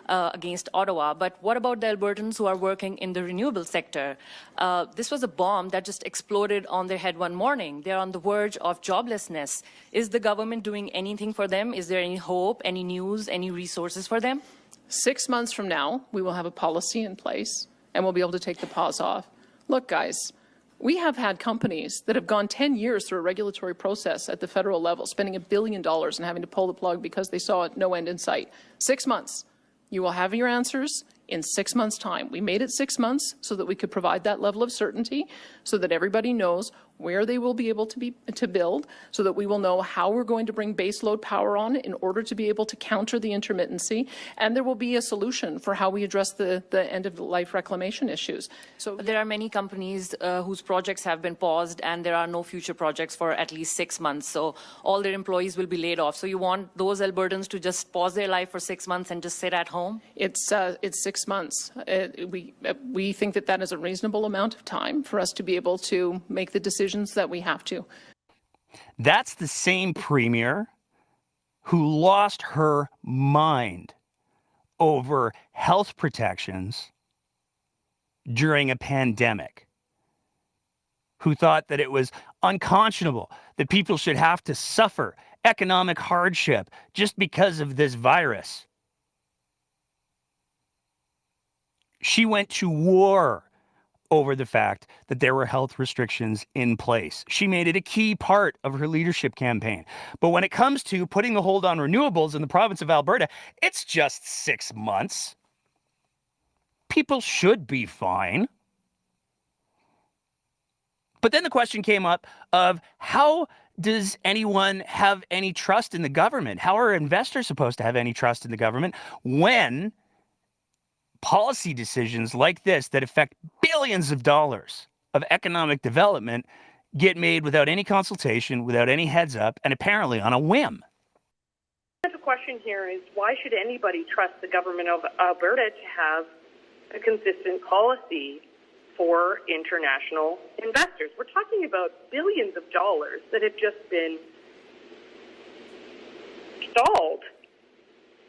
against Ottawa, but what about the Albertans who are working in the renewable sector? This was a bomb that just exploded on their head one morning. They're on the verge of joblessness. Is the government doing anything for them? Is there any hope, any news, any resources for them? 6 months from now, we will have a policy in place and we'll be able to take the pause off. Look, guys, we have had companies that have gone 10 years through a regulatory process at the federal level, spending $1 billion and having to pull the plug because they saw no end in sight. 6 months. You will have your answers in 6 months' time. We made it 6 months so that we could provide that level of certainty, so that everybody knows where they will be able to build, so that we will know how we're going to bring baseload power on in order to be able to counter the intermittency, and there will be a solution for how we address the end-of-life reclamation issues. So there are many companies whose projects have been paused, and there are no future projects for at least 6 months. So all their employees will be laid off. So you want those Albertans to just pause their life for 6 months and just sit at home? It's 6 months. We think that is a reasonable amount of time for us to be able to make the decisions that we have to. That's the same premier who lost her mind over health protections during a pandemic, who thought that it was unconscionable that people should have to suffer economic hardship just because of this virus. She went to war over the fact that there were health restrictions in place. She made it a key part of her leadership campaign. But when it comes to putting the hold on renewables in the province of Alberta, it's just 6 months. People should be fine. But then the question came up of, how does anyone have any trust in the government? How are investors supposed to have any trust in the government when policy decisions like this that affect billions of dollars of economic development get made without any consultation, without any heads up, and apparently on a whim? The question here is, why should anybody trust the government of Alberta to have a consistent policy for international investors? We're talking about billions of dollars that have just been stalled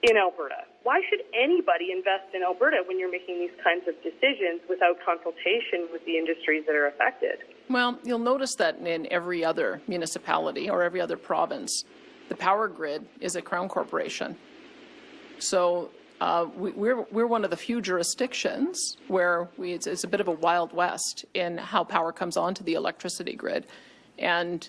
in Alberta. Why should anybody invest in Alberta when you're making these kinds of decisions without consultation with the industries that are affected? Well, you'll notice that in every other municipality or every other province, the power grid is a Crown corporation. So we're one of the few jurisdictions where it's a bit of a Wild West in how power comes onto the electricity grid. And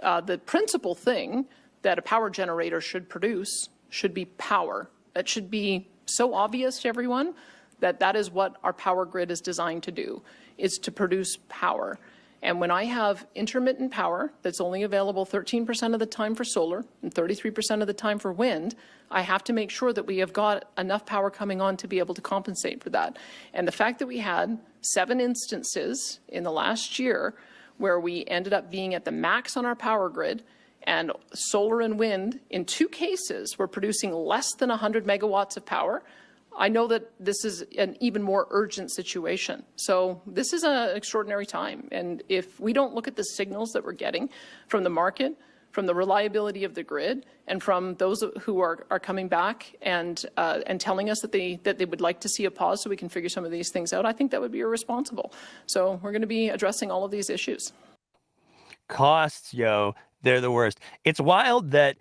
the principal thing that a power generator should produce should be power. That should be so obvious to everyone that that is what our power grid is designed to do, is to produce power. And when I have intermittent power that's only available 13% of the time for solar and 33% of the time for wind, I have to make sure that we have got enough power coming on to be able to compensate for that. And the fact that we had 7 instances in the last year where we ended up being at the max on our power grid, and solar and wind, in 2 cases, were producing less than 100 megawatts of power. I know that this is an even more urgent situation. So this is an extraordinary time. And if we don't look at the signals that we're getting from the market, from the reliability of the grid, and from those who are coming back and telling us that they would like to see a pause so we can figure some of these things out, I think that would be irresponsible. So we're going to be addressing all of these issues. Costs, they're the worst. It's wild that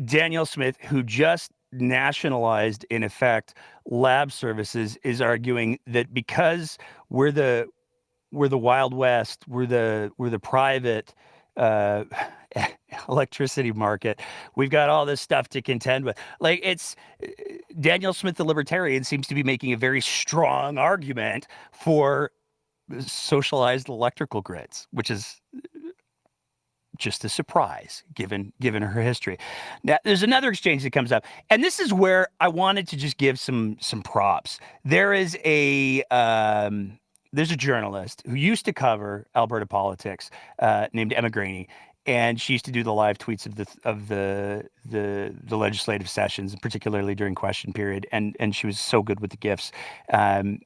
Danielle Smith, who just nationalized, in effect, lab services, is arguing that because we're the Wild West, we're the private electricity market, we've got all this stuff to contend with. Like, it's Danielle Smith, the libertarian, seems to be making a very strong argument for socialized electrical grids, which is just a surprise given her history. Now, there's another exchange that comes up, and this is where I wanted to just give some props. There's a journalist who used to cover Alberta politics, named Emma Graney, and she used to do the live tweets of the legislative sessions, particularly during question period, and she was so good with the gifs. But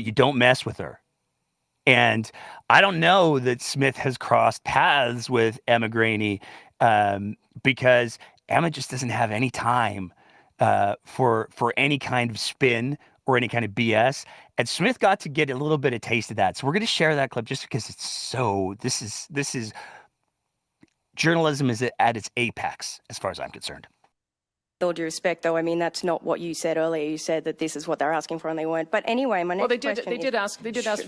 you don't mess with her. And I don't know that Smith has crossed paths with Emma Graney, because Emma just doesn't have any time for any kind of spin or any kind of BS. And Smith got to get a little bit of taste of that. So we're going to share that clip just because it's so, this is journalism is at its apex as far as I'm concerned. With all due respect, though, I mean, that's not what you said earlier. You said that this is what they're asking for, and they weren't. But anyway, my next question they did ask for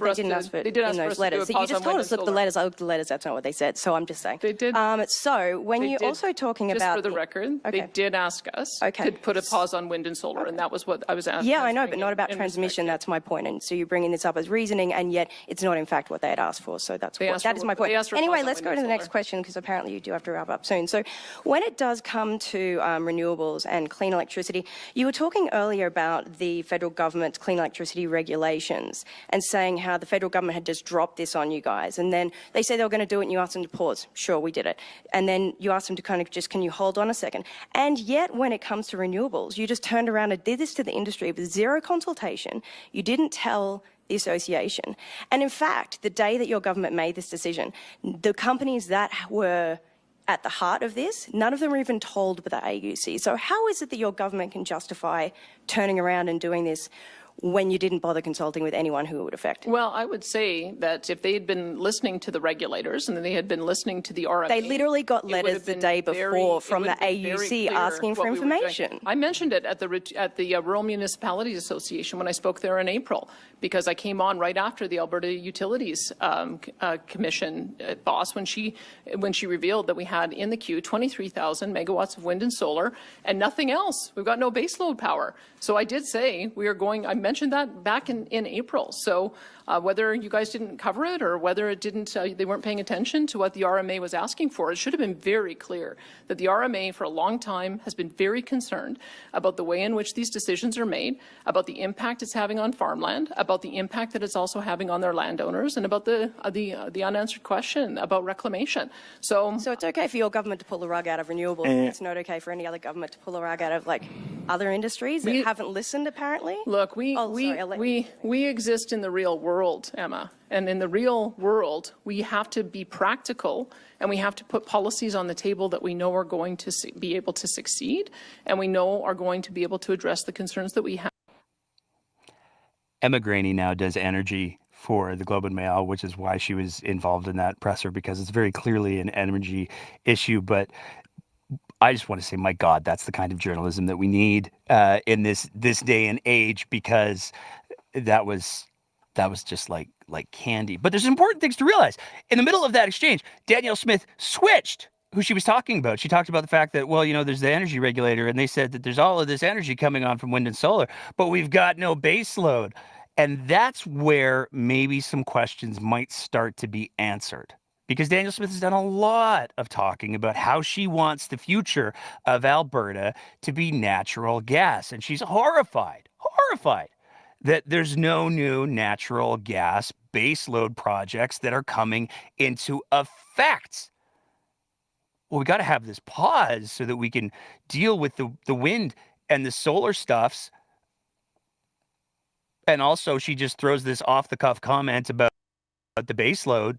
us to do a letters. pause You just on told wind us, and look, the solar. letters, I looked at the letters, that's not what they said. So I'm just saying. They did. So when They you're did. also talking Just about... for the record, Okay. they did ask us Okay. to put a pause on wind and solar, and that was what I was asking. Yeah, I know, but not about transmission. That's my point. And so you're bringing this up as reasoning, and yet it's not, in fact, what they had asked for. So that is my point. Anyway, let's go to the next question, because apparently you do have to wrap up soon. So when it does come to renewables and clean electricity, you were talking earlier about the federal government's clean electricity regulations and saying how the federal government had just dropped this on you guys. And then they say they were going to do it and you asked them to pause. Sure, we did it. And then you asked them to kind of just, can you hold on a second? And yet when it comes to renewables, you just turned around and did this to the industry with zero consultation. You didn't tell the association. And in fact, the day that your government made this decision, the companies that were at the heart of this, none of them were even told by the AUC. So how is it that your government can justify turning around and doing this when you didn't bother consulting with anyone who it would affect? Well, I would say that if they had been listening to the regulators and they had been listening to the RFA... They literally got letters the day before from the AUC asking for information. I mentioned it at the Rural Municipalities Association when I spoke there in April, because I came on right after the Alberta Utilities Commission boss when she revealed that we had in the queue 23,000 megawatts of wind and solar and nothing else. We've got no baseload power. So I did say we are going... I mentioned that back in April. So whether you guys didn't cover it or whether it didn't, they weren't paying attention to what the RMA was asking for, it should have been very clear that the RMA for a long time has been very concerned about the way in which these decisions are made, about the impact it's having on farmland, about the impact that it's also having on their landowners, and about the unanswered question about reclamation. So it's okay for your government to pull the rug out of renewables, and it's not okay for any other government to pull the rug out of other industries that haven't listened, apparently? Look, we exist in the real world, Emma. And in the real world, we have to be practical and we have to put policies on the table that we know are going to be able to succeed and we know are going to be able to address the concerns that we have. Emma Graney now does energy for the Globe and Mail, which is why she was involved in that presser, because it's very clearly an energy issue. But I just want to say, my God, that's the kind of journalism that we need in this day and age, because that was just like candy. But there's important things to realize. In the middle of that exchange, Danielle Smith switched who she was talking about. She talked about the fact that, well, there's the energy regulator, and they said that there's all of this energy coming on from wind and solar, but we've got no base load. And that's where maybe some questions might start to be answered. Because Danielle Smith has done a lot of talking about how she wants the future of Alberta to be natural gas. And she's horrified that there's no new natural gas baseload projects that are coming into effect. Well, we got to have this pause so that we can deal with the wind and the solar stuffs. And also, she just throws this off-the-cuff comment about the baseload,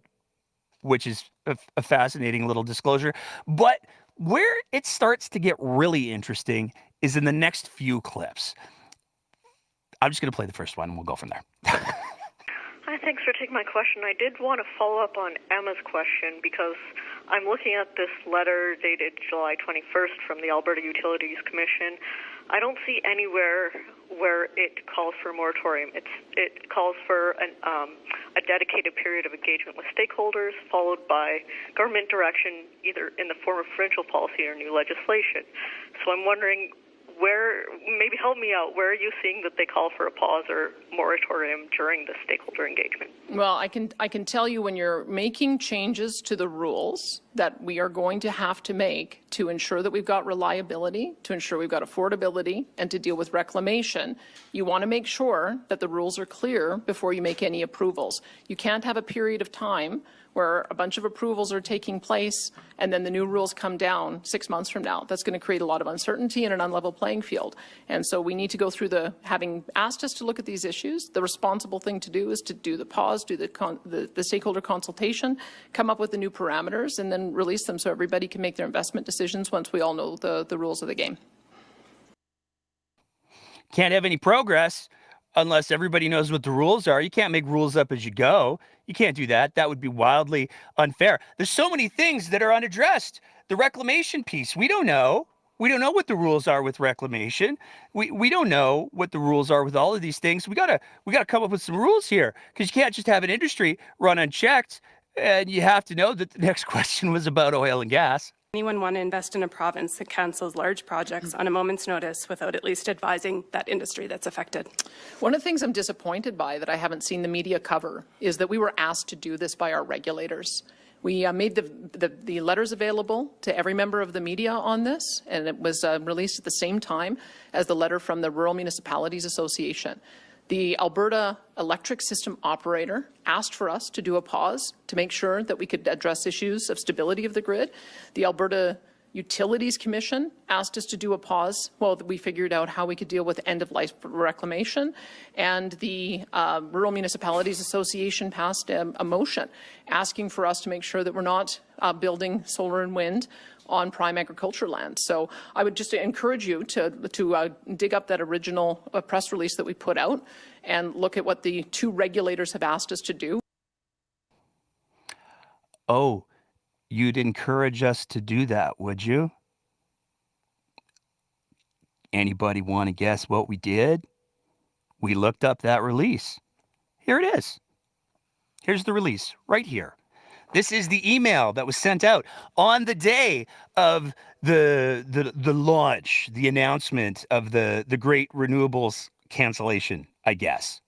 which is a fascinating little disclosure. But where it starts to get really interesting is in the next few clips. I'm just going to play the first one, and we'll go from there. Hi, thanks for taking my question. I did want to follow up on Emma's question because I'm looking at this letter dated July 21st from the Alberta Utilities Commission. I don't see anywhere where it calls for a moratorium. It calls for a dedicated period of engagement with stakeholders, followed by government direction, either in the form of provincial policy or new legislation. So I'm wondering, maybe help me out, where are you seeing that they call for a pause or moratorium during the stakeholder engagement? Well, I can tell you, when you're making changes to the rules that we are going to have to make to ensure that we've got reliability, to ensure we've got affordability, and to deal with reclamation, you want to make sure that the rules are clear before you make any approvals. You can't have a period of time where a bunch of approvals are taking place and then the new rules come down 6 months from now. That's going to create a lot of uncertainty and an unlevel playing field. And so we need to go through having asked us to look at these issues, the responsible thing to do is to do the pause, do the stakeholder consultation, come up with the new parameters, and then release them so everybody can make their investment decisions once we all know the rules of the game. Can't have any progress unless everybody knows what the rules are. You can't make rules up as you go. You can't do that. That would be wildly unfair. There's so many things that are unaddressed. The reclamation piece, we don't know. We don't know what the rules are with reclamation. We don't know what the rules are with all of these things. We gotta come up with some rules here, because you can't just have an industry run unchecked. And you have to know that the next question was about oil and gas. Anyone want to invest in a province that cancels large projects on a moment's notice without at least advising that industry that's affected? One of the things I'm disappointed by that I haven't seen the media cover is that we were asked to do this by our regulators. We made the letters available to every member of the media on this, and it was released at the same time as the letter from the Rural Municipalities Association. The Alberta Electric System Operator asked for us to do a pause to make sure that we could address issues of stability of the grid. The Alberta Utilities Commission asked us to do a pause while we figured out how we could deal with end-of-life reclamation. And the Rural Municipalities Association passed a motion asking for us to make sure that we're not building solar and wind on prime agriculture land. So I would just encourage you to dig up that original press release that we put out and look at what the two regulators have asked us to do. Oh, you'd encourage us to do that, would you? Anybody want to guess what we did? We looked up that release. Here it is. Here's the release right here. This is the email that was sent out on the day of the launch, the announcement of the great renewables cancellation, I guess.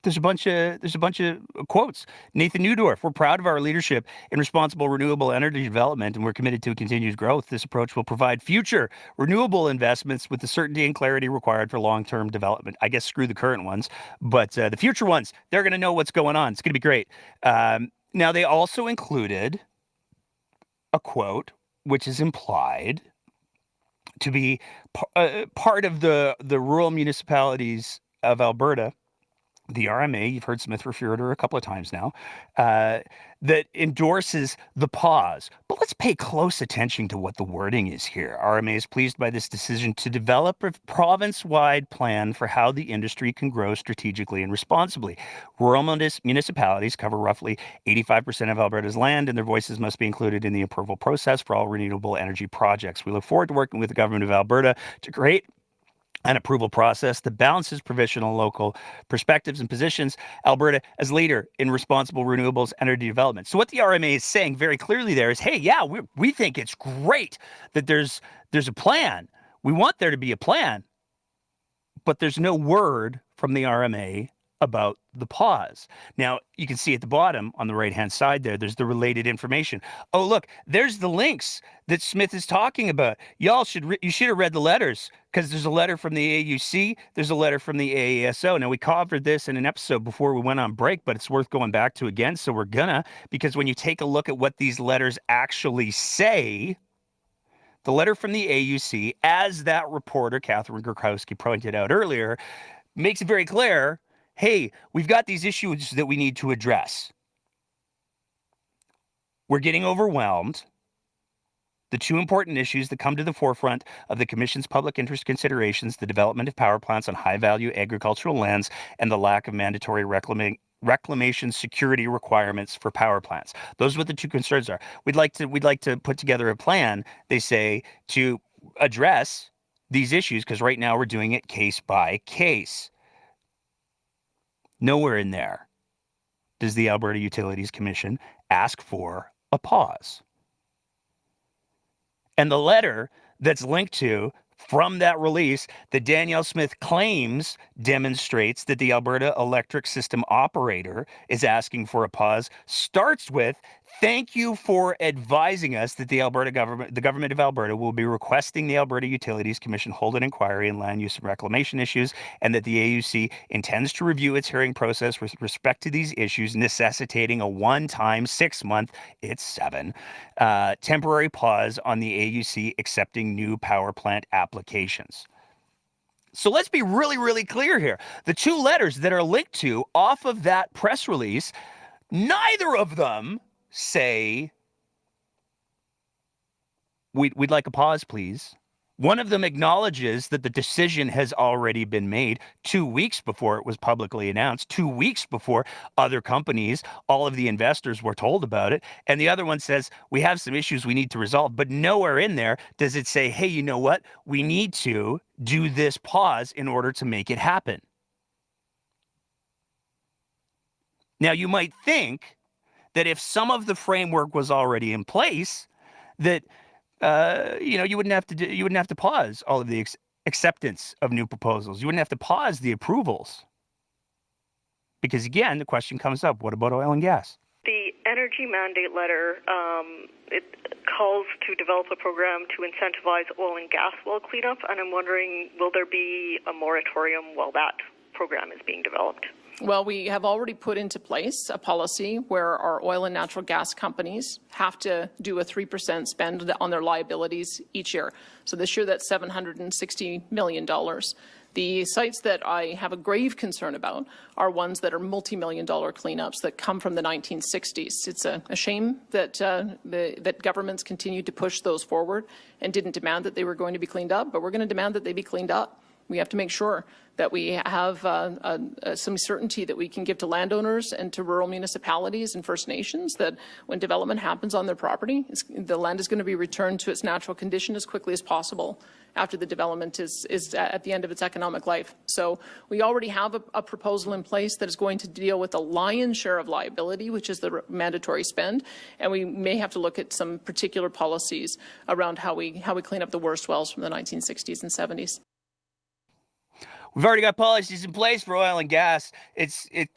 There's a bunch of quotes. Nathan Neudorf: "We're proud of our leadership in responsible renewable energy development, and we're committed to continued growth. This approach will provide future renewable investments with the certainty and clarity required for long-term development." I guess screw the current ones, but the future ones, they're going to know what's going on. It's going to be great. Now, they also included a quote which is implied to be part of the rural municipalities of Alberta, the RMA, you've heard Smith refer to her a couple of times now, that endorses the pause. But let's pay close attention to what the wording is here. RMA is pleased by this decision to develop a province-wide plan for how the industry can grow strategically and responsibly. Rural municipalities cover roughly 85% of Alberta's land, and their voices must be included in the approval process for all renewable energy projects. We look forward to working with the government of Alberta to create an approval process that balances provincial and local perspectives and positions Alberta as leader in responsible renewables energy development. So what the RMA is saying very clearly there is, hey, yeah, we think it's great that there's a plan. We want there to be a plan, but there's no word from the RMA about the pause. Now, you can see at the bottom on the right-hand side there's the related information. Oh, look, there's the links that Smith is talking about. You should have read the letters, because there's a letter from the AUC, there's a letter from the AASO. Now, we covered this in an episode before we went on break, but it's worth going back to again, so we're gonna, because when you take a look at what these letters actually say, the letter from the AUC, as that reporter, Catherine Gurkowski, pointed out earlier, makes it very clear, hey, we've got these issues that we need to address. We're getting overwhelmed. The two important issues that come to the forefront of the Commission's public interest considerations, the development of power plants on high-value agricultural lands and the lack of mandatory reclamation security requirements for power plants. Those are what the two concerns are. We'd like to put together a plan, they say, to address these issues, because right now we're doing it case by case. Nowhere in there does the Alberta Utilities Commission ask for a pause. And the letter that's linked to from that release that Danielle Smith claims demonstrates that the Alberta Electric System Operator is asking for a pause starts with, thank you for advising us that the government of Alberta will be requesting the Alberta Utilities Commission hold an inquiry in land use and reclamation issues, and that the AUC intends to review its hearing process with respect to these issues, necessitating a one-time 6-month, it's 7, temporary pause on the AUC accepting new power plant applications. So let's be really, really clear here. The two letters that are linked to off of that press release, neither of them say, we'd like a pause, please. One of them acknowledges that the decision has already been made 2 weeks before it was publicly announced, 2 weeks before other companies, all of the investors were told about it. And the other one says, we have some issues we need to resolve. But nowhere in there does it say, hey, you know what? We need to do this pause in order to make it happen. Now, you might think that if some of the framework was already in place, that you wouldn't have to pause all of the acceptance of new proposals. You wouldn't have to pause the approvals, because again, the question comes up: what about oil and gas? The energy mandate letter it calls to develop a program to incentivize oil and gas well cleanup, and I'm wondering, will there be a moratorium while that program is being developed? Well, we have already put into place a policy where our oil and natural gas companies have to do a 3% spend on their liabilities each year. So this year, that's $760 million. The sites that I have a grave concern about are ones that are multi-million-dollar cleanups that come from the 1960s. It's a shame that that governments continued to push those forward and didn't demand that they were going to be cleaned up, but we're going to demand that they be cleaned up. We have to make sure that we have some certainty that we can give to landowners and to rural municipalities and First Nations that when development happens on their property, the land is going to be returned to its natural condition as quickly as possible after the development is at the end of its economic life. So we already have a proposal in place that is going to deal with the lion's share of liability, which is the mandatory spend, and we may have to look at some particular policies around how we clean up the worst wells from the 1960s and 70s. We've already got policies in place for oil and gas.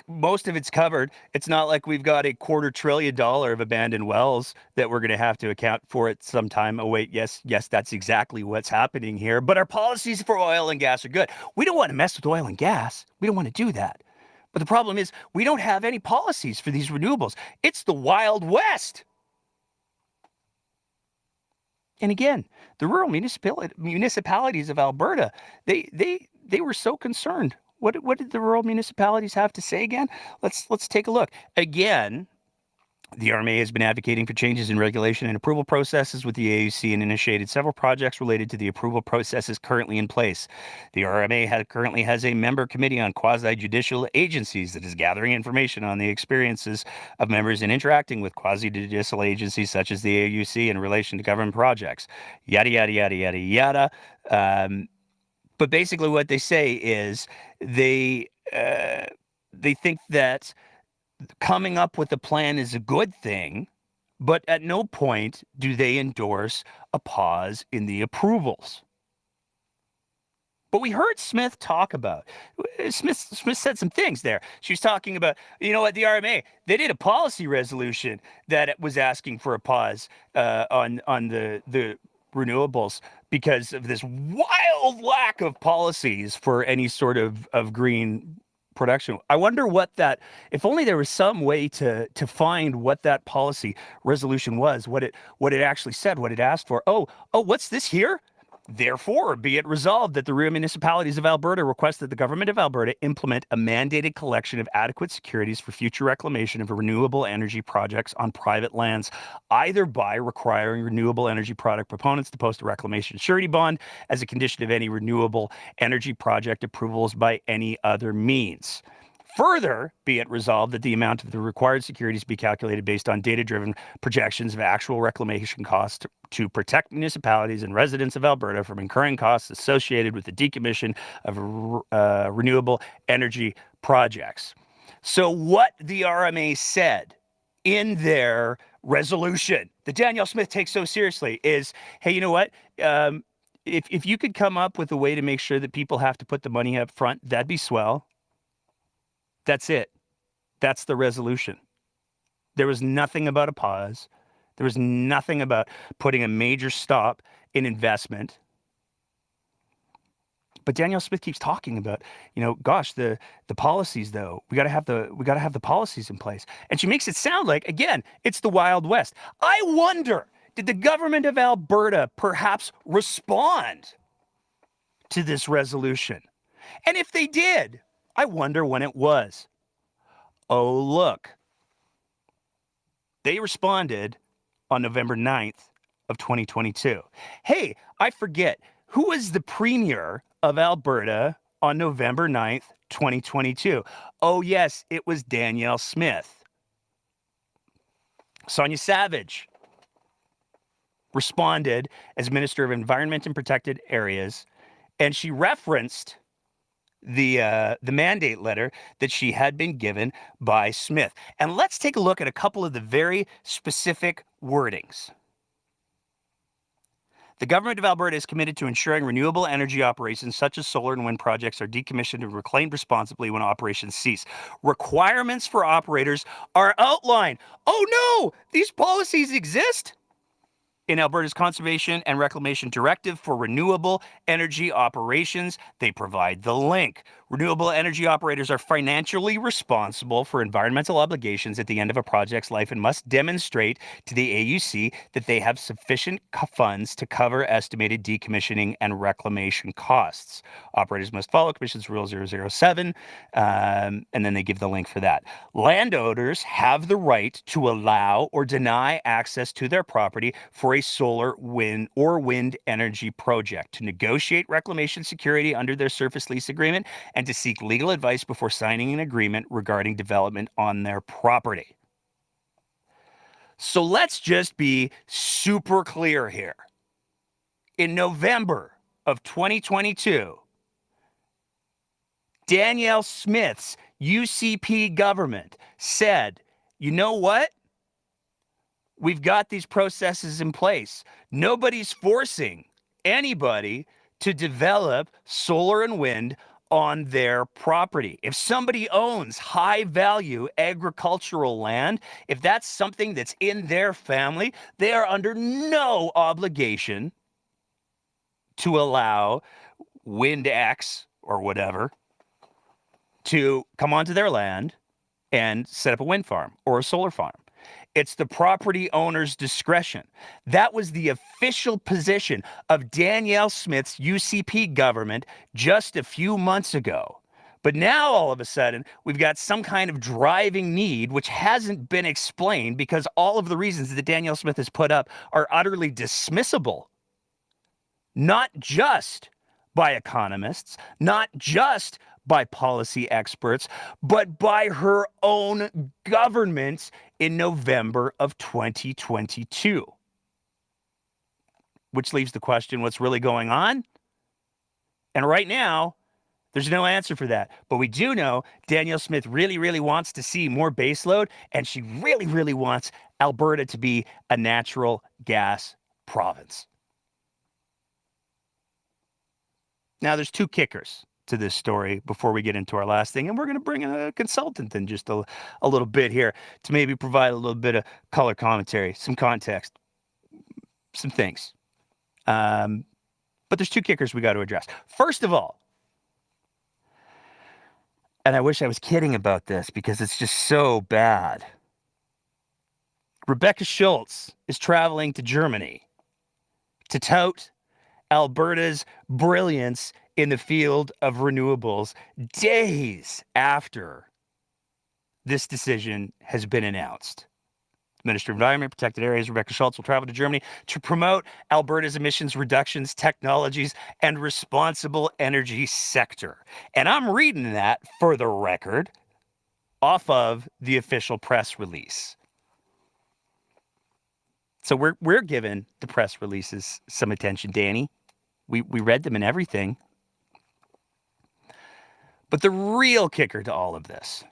Most of it's covered. It's not like we've got $250 billion of abandoned wells that we're going to have to account for at some time. Oh, wait, yes, that's exactly what's happening here. But our policies for oil and gas are good. We don't want to mess with oil and gas. We don't want to do that. But the problem is we don't have any policies for these renewables. It's the Wild West. And again, the rural municipalities of Alberta, they were so concerned. What did the rural municipalities have to say again? Let's take a look. Again, the RMA has been advocating for changes in regulation and approval processes with the AUC and initiated several projects related to the approval processes currently in place. The RMA currently has a member committee on quasi-judicial agencies that is gathering information on the experiences of members in interacting with quasi-judicial agencies such as the AUC in relation to government projects. Yada, yada, yada, yada, yada. But basically what they say is they think that coming up with a plan is a good thing, but at no point do they endorse a pause in the approvals. But we heard Smith talk about, Smith said some things there. She was talking about, you know what, the RMA, they did a policy resolution that was asking for a pause on the renewables because of this wild lack of policies for any sort of green production. I wonder what that, if only there was some way to find what that policy resolution was, what it actually said, what it asked for. Oh, what's this here? Therefore, be it resolved that the rural municipalities of Alberta request that the government of Alberta implement a mandated collection of adequate securities for future reclamation of renewable energy projects on private lands, either by requiring renewable energy product proponents to post a reclamation surety bond as a condition of any renewable energy project approvals by any other means. Further, be it resolved that the amount of the required securities be calculated based on data-driven projections of actual reclamation costs to protect municipalities and residents of Alberta from incurring costs associated with the decommission of renewable energy projects. So what the RMA said in their resolution that Danielle Smith takes so seriously is, hey, you know what? If you could come up with a way to make sure that people have to put the money up front, that'd be swell. That's it. That's the resolution. There was nothing about a pause. There was nothing about putting a major stop in investment. But Danielle Smith keeps talking about, gosh, the policies though. We got to have the policies in place. And she makes it sound like, again, it's the Wild West. I wonder, did the government of Alberta perhaps respond to this resolution? And if they did, I wonder when it was. Oh, look. They responded on November 9th of 2022. Hey, I forget, who was the premier of Alberta on November 9th, 2022? Oh, yes, it was Danielle Smith. Sonia Savage responded as Minister of Environment and Protected Areas, and she referenced the mandate letter that she had been given by Smith. And let's take a look at a couple of the very specific wordings. The government of Alberta is committed to ensuring renewable energy operations such as solar and wind projects are decommissioned and reclaimed responsibly when operations cease. Requirements for operators are outlined. Oh no, these policies exist in Alberta's Conservation and Reclamation Directive for renewable energy operations. They provide the link. Renewable energy operators are financially responsible for environmental obligations at the end of a project's life and must demonstrate to the AUC that they have sufficient funds to cover estimated decommissioning and reclamation costs. Operators must follow Commission's Rule 007, and then they give the link for that. Landowners have the right to allow or deny access to their property for a solar, wind, or wind energy project, to negotiate reclamation security under their surface lease agreement, and to seek legal advice before signing an agreement regarding development on their property. So let's just be super clear here. In November of 2022, Danielle Smith's UCP government said, you know what? We've got these processes in place. Nobody's forcing anybody to develop solar and wind on their property. If somebody owns high value agricultural land, if that's something that's in their family, they are under no obligation to allow Wind X or whatever to come onto their land and set up a wind farm or a solar farm. It's the property owner's discretion. That was the official position of Danielle Smith's UCP government just a few months ago. But now, all of a sudden, we've got some kind of driving need, which hasn't been explained because all of the reasons that Danielle Smith has put up are utterly dismissible. Not just by economists, not just by policy experts, but by her own government in November of 2022. Which leaves the question, what's really going on? And right now, there's no answer for that. But we do know Danielle Smith really, really wants to see more baseload, and she really, really wants Alberta to be a natural gas province. Now, there's two kickers to this story before we get into our last thing, and we're going to bring in a consultant in just a little bit here to maybe provide a little bit of color commentary, some context, some things. But there's two kickers we got to address. First of all, and I wish I was kidding about this because it's just so bad. Rebecca Schultz is traveling to Germany to tout Alberta's brilliance in the field of renewables days after this decision has been announced. Minister of Environment, Protected Areas, Rebecca Schultz will travel to Germany to promote Alberta's emissions reductions, technologies, and responsible energy sector. And I'm reading that, for the record, off of the official press release. So we're giving the press releases some attention, Danny. We read them and everything. But the real kicker to all of this,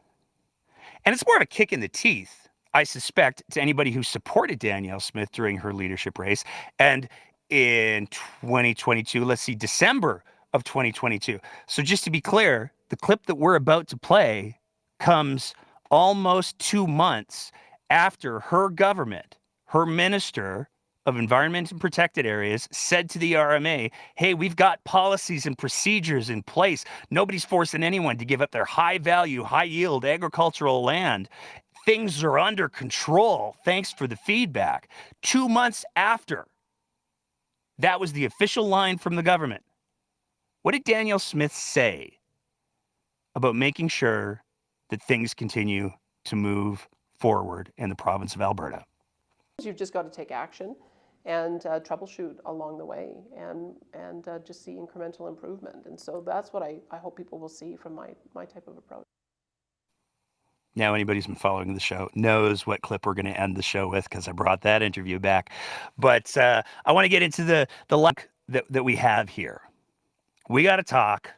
and it's more of a kick in the teeth, I suspect, to anybody who supported Danielle Smith during her leadership race. And in 2022, let's see, December of 2022. So just to be clear, the clip that we're about to play comes almost 2 months after her government, her minister of Environment and Protected Areas, said to the RMA, hey, we've got policies and procedures in place. Nobody's forcing anyone to give up their high value, high yield agricultural land. Things are under control. Thanks for the feedback. 2 months after, that was the official line from the government. What did Danielle Smith say about making sure that things continue to move forward in the province of Alberta? You've just got to take action and troubleshoot along the way and just see incremental improvement. And so that's what I hope people will see from my type of approach. Now, anybody who's been following the show knows what clip we're going to end the show with because I brought that interview back. But I want to get into the luck that we have here. We got to talk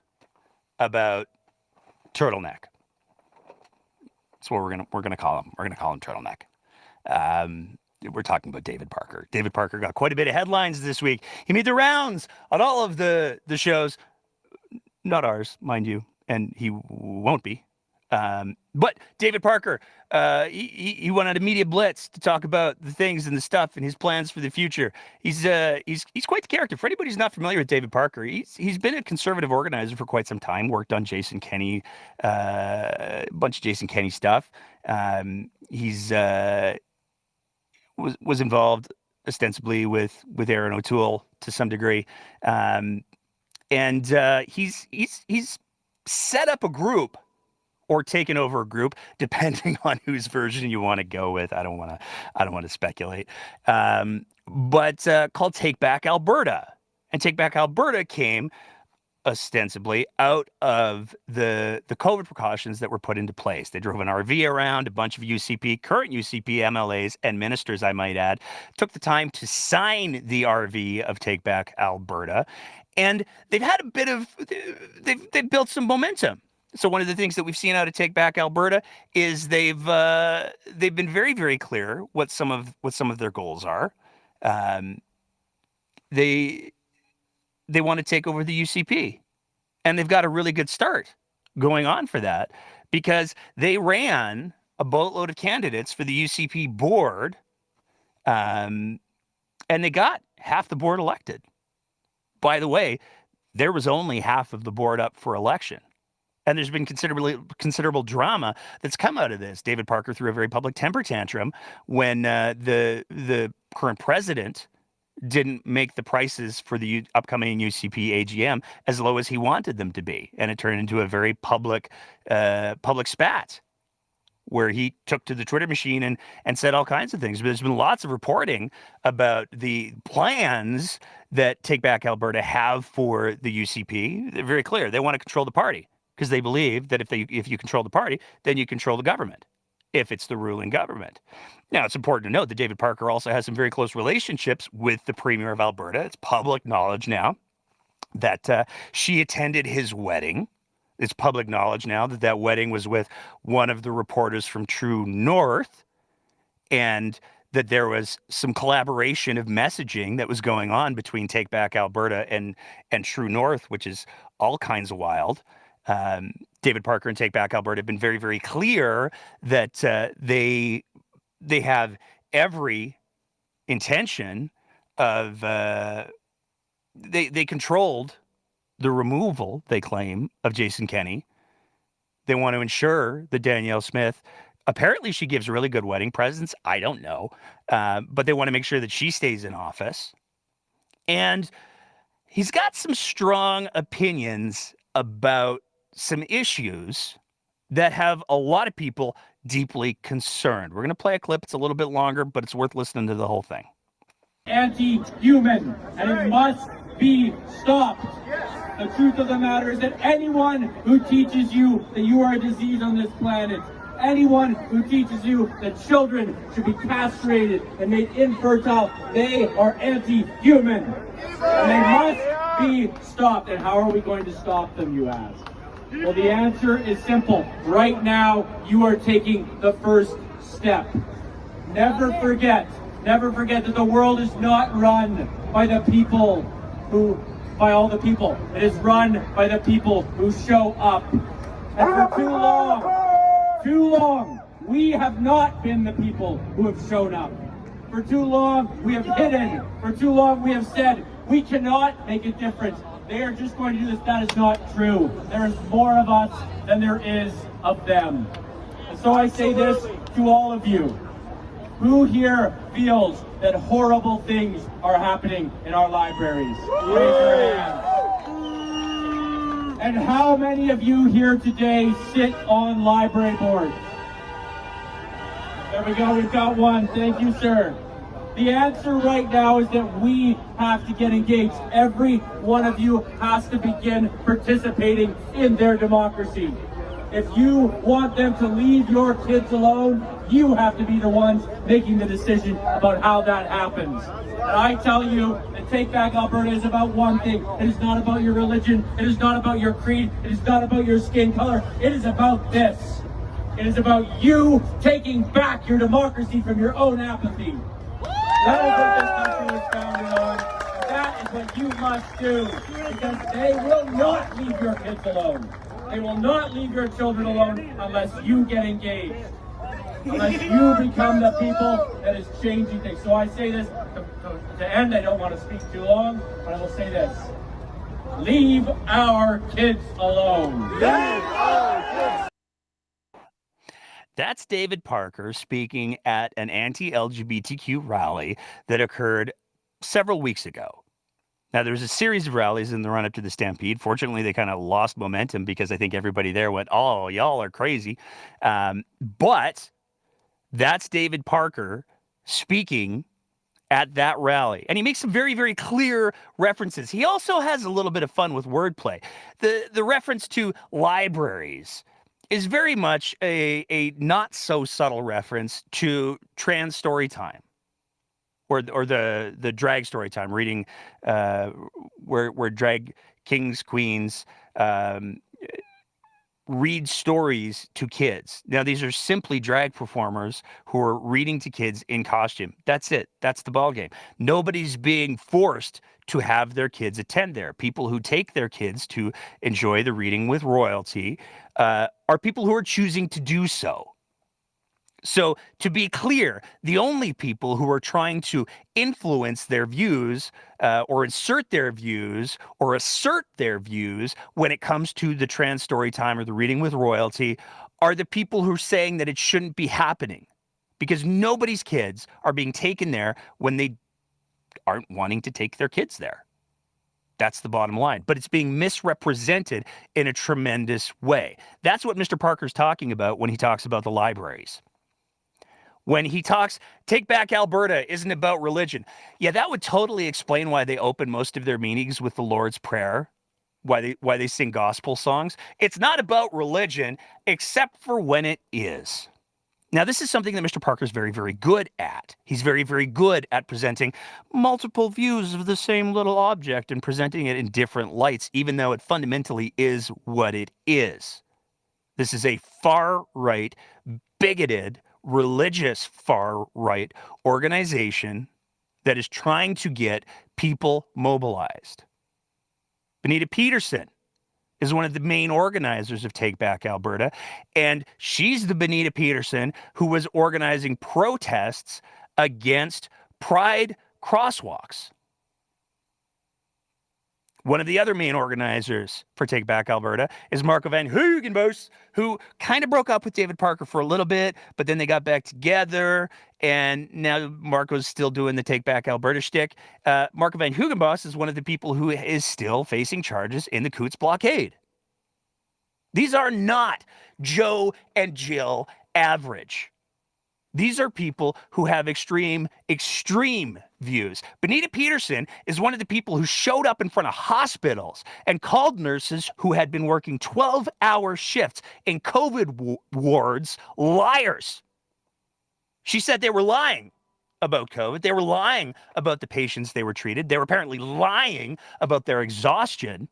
about Turtleneck. That's what we're gonna call him. We're gonna call him Turtleneck. We're talking about David Parker. David Parker got quite a bit of headlines this week. He made the rounds on all of the shows, not ours, mind you, and he won't be. But David Parker, he went on a media blitz to talk about the things and the stuff and his plans for the future. He's quite the character. For anybody who's not familiar with David Parker, he's been a conservative organizer for quite some time. Worked on Jason Kenney, a bunch of Jason Kenney stuff. He's was involved ostensibly with Aaron O'Toole to some degree, and he's set up a group, or taken over a group, depending on whose version you want to go with. I don't want to speculate. But called Take Back Alberta. And Take Back Alberta came ostensibly out of the COVID precautions that were put into place. They drove an RV around. A bunch of current UCP MLAs and ministers, I might add, took the time to sign the RV of Take Back Alberta. And they've had a bit of, they've built some momentum. So one of the things that we've seen out of Take Back Alberta is they've been very, very clear what some of their goals are. They want to take over the UCP, and they've got a really good start going on for that because they ran a boatload of candidates for the UCP board, and they got half the board elected. By the way, there was only half of the board up for election. And there's been considerable drama that's come out of this. David Parker threw a very public temper tantrum when the current president didn't make the prices for the upcoming UCP AGM as low as he wanted them to be, and it turned into a very public spat where he took to the Twitter machine and said all kinds of things. But there's been lots of reporting about the plans that Take Back Alberta have for the UCP. They're very clear. They want to control the party, because they believe that if you control the party, then you control the government, if it's the ruling government. Now, it's important to note that David Parker also has some very close relationships with the Premier of Alberta. It's public knowledge now that she attended his wedding. It's public knowledge now that that wedding was with one of the reporters from True North, and that there was some collaboration of messaging that was going on between Take Back Alberta and True North, which is all kinds of wild. David Parker and Take Back Alberta have been very, very clear that they have every intention of they controlled the removal, they claim, of Jason Kenney. They want to ensure that Danielle Smith, apparently she gives really good wedding presents. I don't know. But they want to make sure that she stays in office. And he's got some strong opinions about some issues that have a lot of people deeply concerned. We're going to play a clip. It's a little bit longer, but it's worth listening to the whole thing. Anti-human, and it must be stopped. The truth of the matter is that anyone who teaches you that you are a disease on this planet, anyone who teaches you that children should be castrated and made infertile, they are anti-human. And they must be stopped. And how are we going to stop them, you ask? Well, the answer is simple. Right now, you are taking the first step. Never forget that the world is not run by the people by all the people. It is run by the people who show up. And for too long, we have not been the people who have shown up. For too long, we have hidden. For too long, we have said, we cannot make a difference. They are just going to do this. That is not true. There is more of us than there is of them. And so I say this to all of you. Who here feels that horrible things are happening in our libraries? Raise your hand. And how many of you here today sit on library boards? There we go, we've got one. Thank you, sir. The answer right now is that we have to get engaged. Every one of you has to begin participating in their democracy. If you want them to leave your kids alone, you have to be the ones making the decision about how that happens. And I tell you that Take Back Alberta is about one thing. It is not about your religion. It is not about your creed. It is not about your skin color. It is about this. It is about you taking back your democracy from your own apathy. That is what this country was founded on. That is what you must do, because they will not leave your kids alone. They will not leave your children alone unless you get engaged. Unless you become the people that is changing things. So I say this to end. I don't want to speak too long, but I will say this. Leave our kids alone. Leave our kids. That's David Parker speaking at an anti-LGBTQ rally that occurred several weeks ago. Now, there was a series of rallies in the run-up to the Stampede. Fortunately, they kind of lost momentum because I think everybody there went, oh, y'all are crazy. But that's David Parker speaking at that rally. And he makes some very, very clear references. He also has a little bit of fun with wordplay. The reference to libraries is very much a not so subtle reference to trans story time, or the drag story time, reading where drag kings, queens read stories to kids. Now, these are simply drag performers who are reading to kids in costume. That's it. That's the ballgame. Nobody's being forced to have their kids attend there. People who take their kids to enjoy the reading with royalty are people who are choosing to do so. So, to be clear, the only people who are trying to influence their views or insert their views or assert their views when it comes to the trans story time or the reading with royalty are the people who are saying that it shouldn't be happening, because nobody's kids are being taken there when they aren't wanting to take their kids there. That's the bottom line. But it's being misrepresented in a tremendous way. That's what Mr. Parker's talking about when he talks about the libraries. When he talks, Take Back Alberta isn't about religion. Yeah, that would totally explain why they open most of their meetings with the Lord's Prayer, why they sing gospel songs. It's not about religion, except for when it is. Now, this is something that Mr. Parker is very, very good at. He's very, very good at presenting multiple views of the same little object and presenting it in different lights, even though it fundamentally is what it is. This is a far-right, bigoted, religious far-right organization that is trying to get people mobilized. Benita Peterson is one of the main organizers of Take Back Alberta, and she's the Benita Peterson who was organizing protests against Pride crosswalks. One of the other main organizers for Take Back Alberta is Marco Van Hugenbos, who kind of broke up with David Parker for a little bit, but then they got back together, and now Marco's still doing the Take Back Alberta shtick. Marco Van Hugenbos is one of the people who is still facing charges in the Coutts blockade. These are not Joe and Jill average. These are people who have extreme views. Benita Peterson is one of the people who showed up in front of hospitals and called nurses who had been working 12-hour shifts in COVID wards liars. She said they were lying about COVID. They were lying about the patients they were treated. They were apparently lying about their exhaustion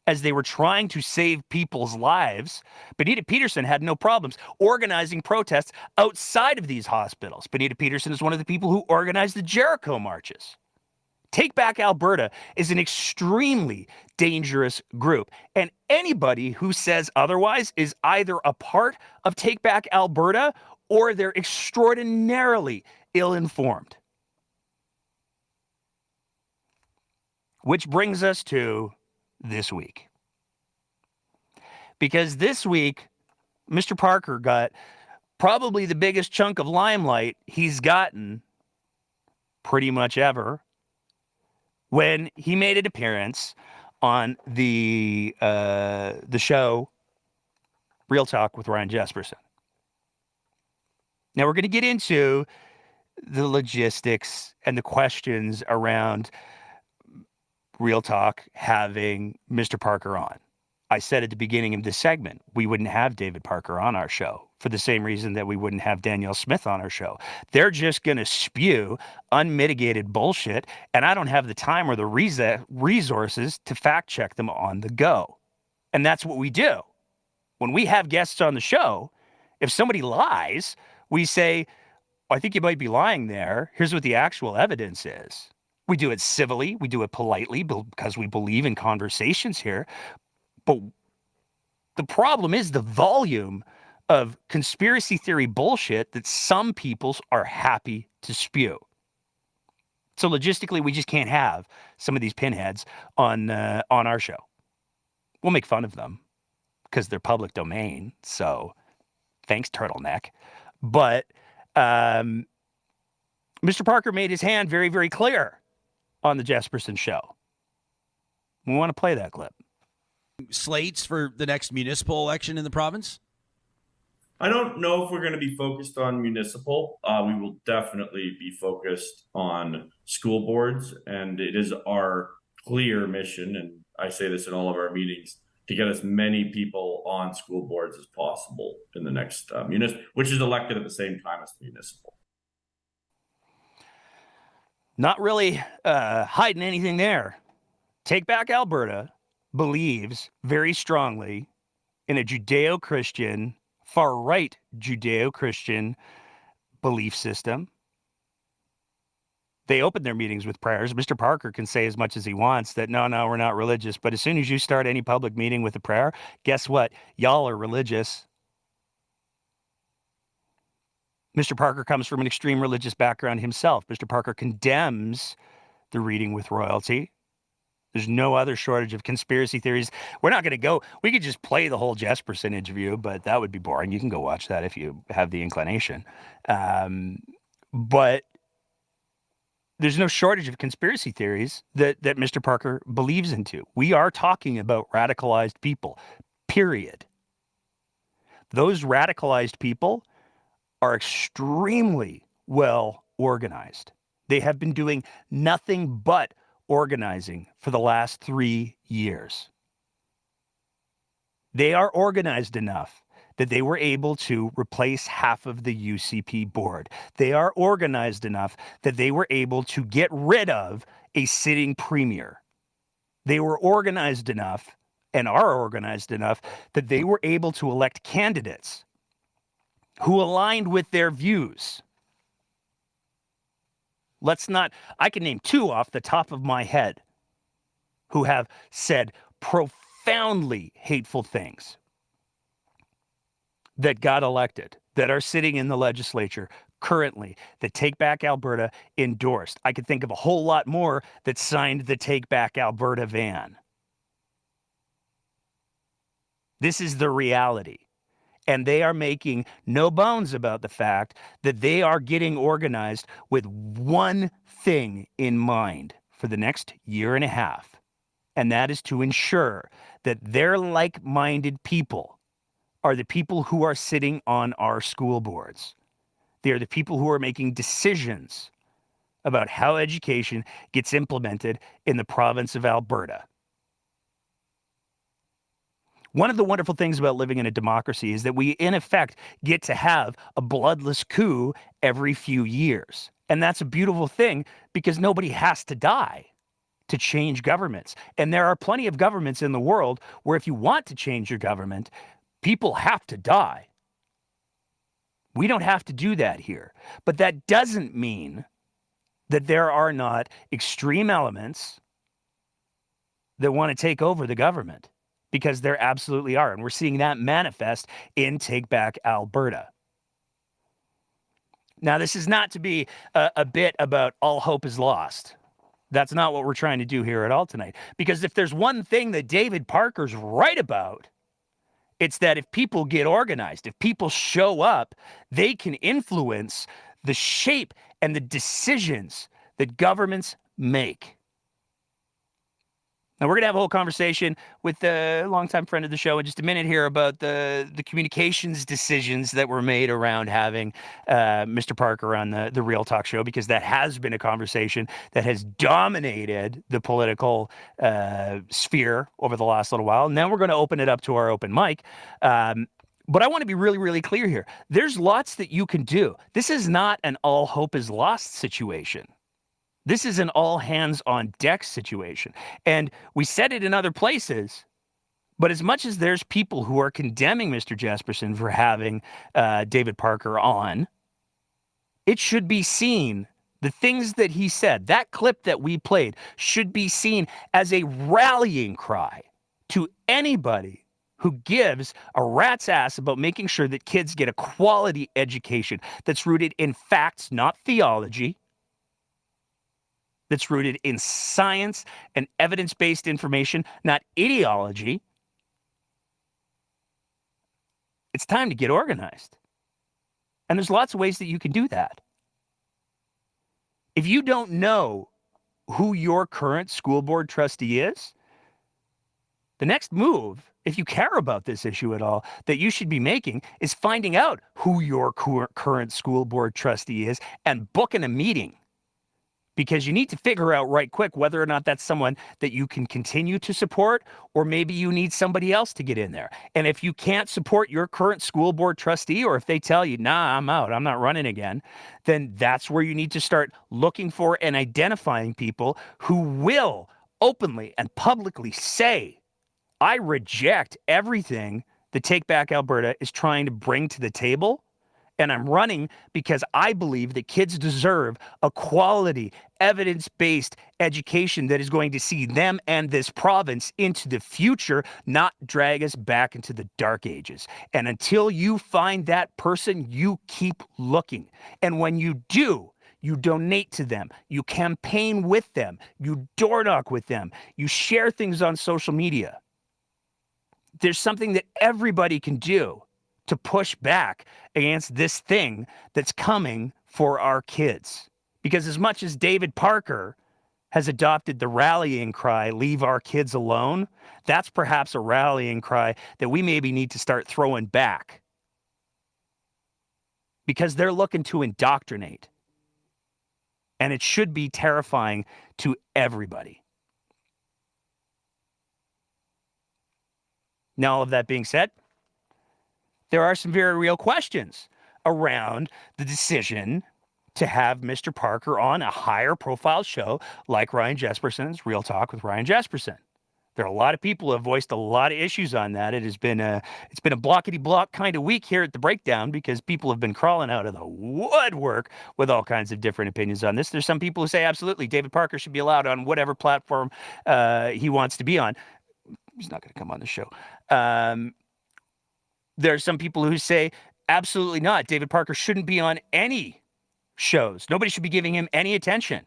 as they were trying to save people's lives. Benita Peterson had no problems organizing protests outside of these hospitals. Benita Peterson is one of the people who organized the Jericho marches. Take Back Alberta is an extremely dangerous group, and anybody who says otherwise is either a part of Take Back Alberta or they're extraordinarily ill-informed. Which brings us to this week. Because this week, Mr. Parker got probably the biggest chunk of limelight he's gotten pretty much ever when he made an appearance on the show Real Talk with Ryan Jesperson. Now we're going to get into the logistics and the questions around Real Talk having Mr. Parker on. I said at the beginning of this segment, we wouldn't have David Parker on our show for the same reason that we wouldn't have Danielle Smith on our show. They're just going to spew unmitigated bullshit, and I don't have the time or the resources to fact check them on the go. And that's what we do. When we have guests on the show, if somebody lies, we say, I think you might be lying there. Here's what the actual evidence is. We do it civilly. We do it politely because we believe in conversations here. But the problem is the volume of conspiracy theory bullshit that some people are happy to spew. So logistically, we just can't have some of these pinheads on our show. We'll make fun of them because they're public domain. So thanks, Turtleneck. But Mr. Parker made his hand very, very clear on the Jesperson show. We want to play that clip. Slates for the next municipal election in the province? I don't know if we're going to be focused on municipal. We will definitely be focused on school boards, and it is our clear mission, and I say this in all of our meetings, to get as many people on school boards as possible in the next municipal, which is elected at the same time as municipal. Not really hiding anything there. Take Back Alberta believes very strongly in a Judeo-Christian, far-right Judeo-Christian belief system. They open their meetings with prayers. Mr. Parker can say as much as he wants that, no, we're not religious. But as soon as you start any public meeting with a prayer, guess what? Y'all are religious. Mr. Parker comes from an extreme religious background himself. Mr. Parker condemns the reading with royalty. There's no other shortage of conspiracy theories. We're not going to go. We could just play the whole Jesperson interview, but that would be boring. You can go watch that if you have the inclination. But there's no shortage of conspiracy theories that Mr. Parker believes into. We are talking about radicalized people, period. Those radicalized people are extremely well organized. They have been doing nothing but organizing for the last 3 years. They are organized enough that they were able to replace half of the UCP board. They are organized enough that they were able to get rid of a sitting premier. They were organized enough and are organized enough that they were able to elect candidates who aligned with their views. I can name two off the top of my head who have said profoundly hateful things that got elected, that are sitting in the legislature currently, that Take Back Alberta endorsed. I could think of a whole lot more that signed the Take Back Alberta van. This is the reality. And they are making no bones about the fact that they are getting organized with one thing in mind for the next year and a half. And that is to ensure that their like-minded people are the people who are sitting on our school boards. They are the people who are making decisions about how education gets implemented in the province of Alberta. One of the wonderful things about living in a democracy is that we, in effect, get to have a bloodless coup every few years. And that's a beautiful thing because nobody has to die to change governments. And there are plenty of governments in the world where if you want to change your government, people have to die. We don't have to do that here. But that doesn't mean that there are not extreme elements that want to take over the government. Because there absolutely are. And we're seeing that manifest in Take Back Alberta. Now, this is not to be a bit about all hope is lost. That's not what we're trying to do here at all tonight. Because if there's one thing that David Parker's right about, it's that if people get organized, if people show up, they can influence the shape and the decisions that governments make. Now, we're going to have a whole conversation with a longtime friend of the show in just a minute here about the communications decisions that were made around having Mr. Parker on the Real Talk show, because that has been a conversation that has dominated the political sphere over the last little while. And then we're going to open it up to our open mic. But I want to be really, really clear here. There's lots that you can do. This is not an all hope is lost situation. This is an all hands on deck situation. And we said it in other places, but as much as there's people who are condemning Mr. Jesperson for having David Parker on, it should be seen, the things that he said, that clip that we played, should be seen as a rallying cry to anybody who gives a rat's ass about making sure that kids get a quality education that's rooted in facts, not theology, that's rooted in science and evidence-based information, not ideology. It's time to get organized. And there's lots of ways that you can do that. If you don't know who your current school board trustee is, the next move, if you care about this issue at all, that you should be making is finding out who your current school board trustee is and booking a meeting. Because you need to figure out right quick whether or not that's someone that you can continue to support, or maybe you need somebody else to get in there. And if you can't support your current school board trustee, or if they tell you, nah, I'm out, I'm not running again, then that's where you need to start looking for and identifying people who will openly and publicly say, I reject everything the Take Back Alberta is trying to bring to the table. And I'm running because I believe that kids deserve a quality, evidence-based education that is going to see them and this province into the future, not drag us back into the dark ages. And until you find that person, you keep looking. And when you do, you donate to them, you campaign with them, you door knock with them, you share things on social media. There's something that everybody can do to push back against this thing that's coming for our kids. Because as much as David Parker has adopted the rallying cry, leave our kids alone, that's perhaps a rallying cry that we maybe need to start throwing back. Because they're looking to indoctrinate. And it should be terrifying to everybody. Now, all of that being said, there are some very real questions around the decision to have Mr. Parker on a higher profile show like Ryan Jesperson's Real Talk with Ryan Jesperson. There are a lot of people who have voiced a lot of issues on that. It's been a blockety block kind of week here at the Breakdown because people have been crawling out of the woodwork with all kinds of different opinions on this. There's some people who say absolutely David Parker should be allowed on whatever platform he wants to be on. He's not going to come on the show. There are some people who say absolutely not. David Parker shouldn't be on any shows. Nobody should be giving him any attention.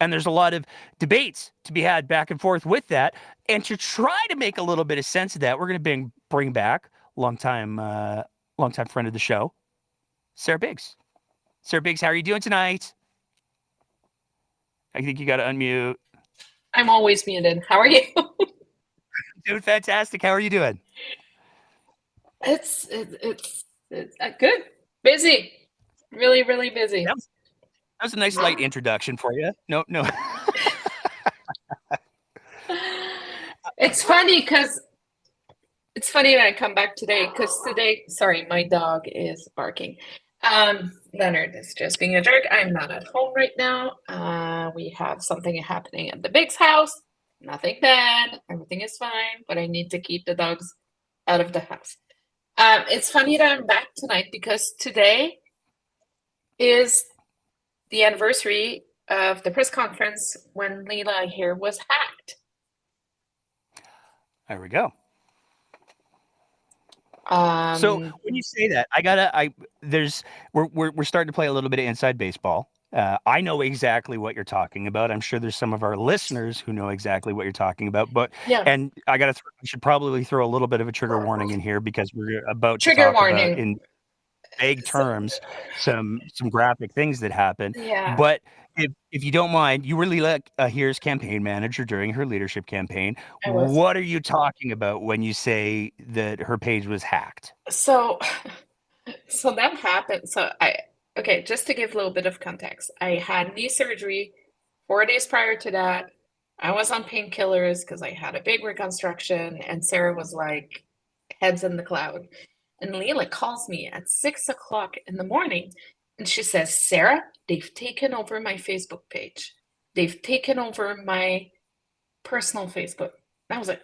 And there's a lot of debates to be had back and forth with that. And to try to make a little bit of sense of that, we're going to bring back longtime friend of the show, Sarah Biggs. Sarah Biggs, how are you doing tonight? I think you got to unmute. I'm always muted. How are you? Doing fantastic. How are you doing? It's good. Busy. Really, really busy. That was a nice light introduction for you. No. It's funny when I come back today because sorry, my dog is barking. Leonard is just being a jerk. I'm not at home right now. We have something happening at the Big's house. Nothing bad. Everything is fine, but I need to keep the dogs out of the house. It's funny that I'm back tonight because today is the anniversary of the press conference when Leila here was hacked. There we go. So when you say that, we're starting to play a little bit of inside baseball. I know exactly what you're talking about. I'm sure there's some of our listeners who know exactly what you're talking about. But yeah. And I should probably throw a little bit of a trigger warning in here because we're about to trigger talk warning about in vague terms some graphic things that happen. Yeah. But if you don't mind, you were Leila Aheer's campaign manager during her leadership campaign. What are you talking about when you say that her page was hacked? So that happened. Okay, just to give a little bit of context, I had knee surgery 4 days prior to that. I was on painkillers because I had a big reconstruction, and Sarah was like heads in the cloud. And Leila calls me at 6 o'clock in the morning and she says, Sarah, they've taken over my Facebook page. They've taken over my personal Facebook. And I was like,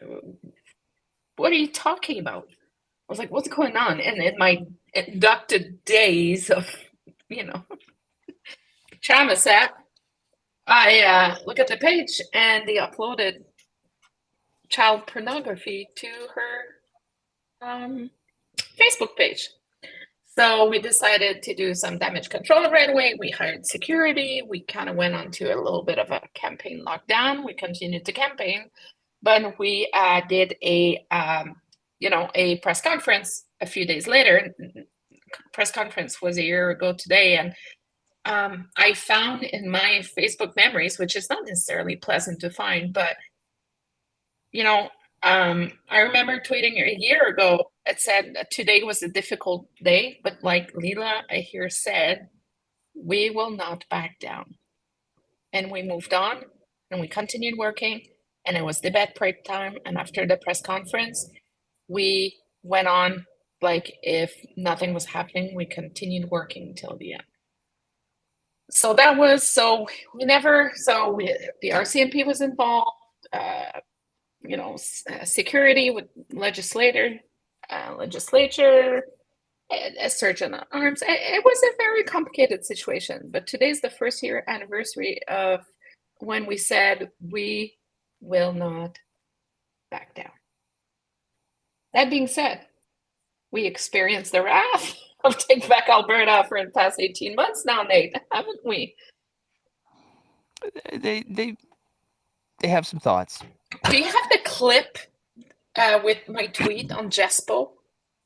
what are you talking about? I was like, what's going on? And in my inducted days of, Chamasat, I look at the page and they uploaded child pornography to her Facebook page. So we decided to do some damage control right away. We hired security. We kind of went on to a little bit of a campaign lockdown. We continued to campaign, but we did a press conference a few days later. Press conference was a year ago today, and I found in my Facebook memories, which is not necessarily pleasant to find, but I remember tweeting a year ago. It said today was a difficult day, but like Leila Aheer said, we will not back down. And we moved on and we continued working, and it was debate break time. And after the press conference, we went on like if nothing was happening. We continued working till the end. So that was the RCMP was involved. Security with legislature, a surgeon at arms. It was a very complicated situation, but today's the first year anniversary of when we said we will not back down. That being said, we experienced the wrath of Take Back Alberta for the past 18 months now, Nate, haven't we? They have some thoughts. Do you have the clip with my tweet on Jespo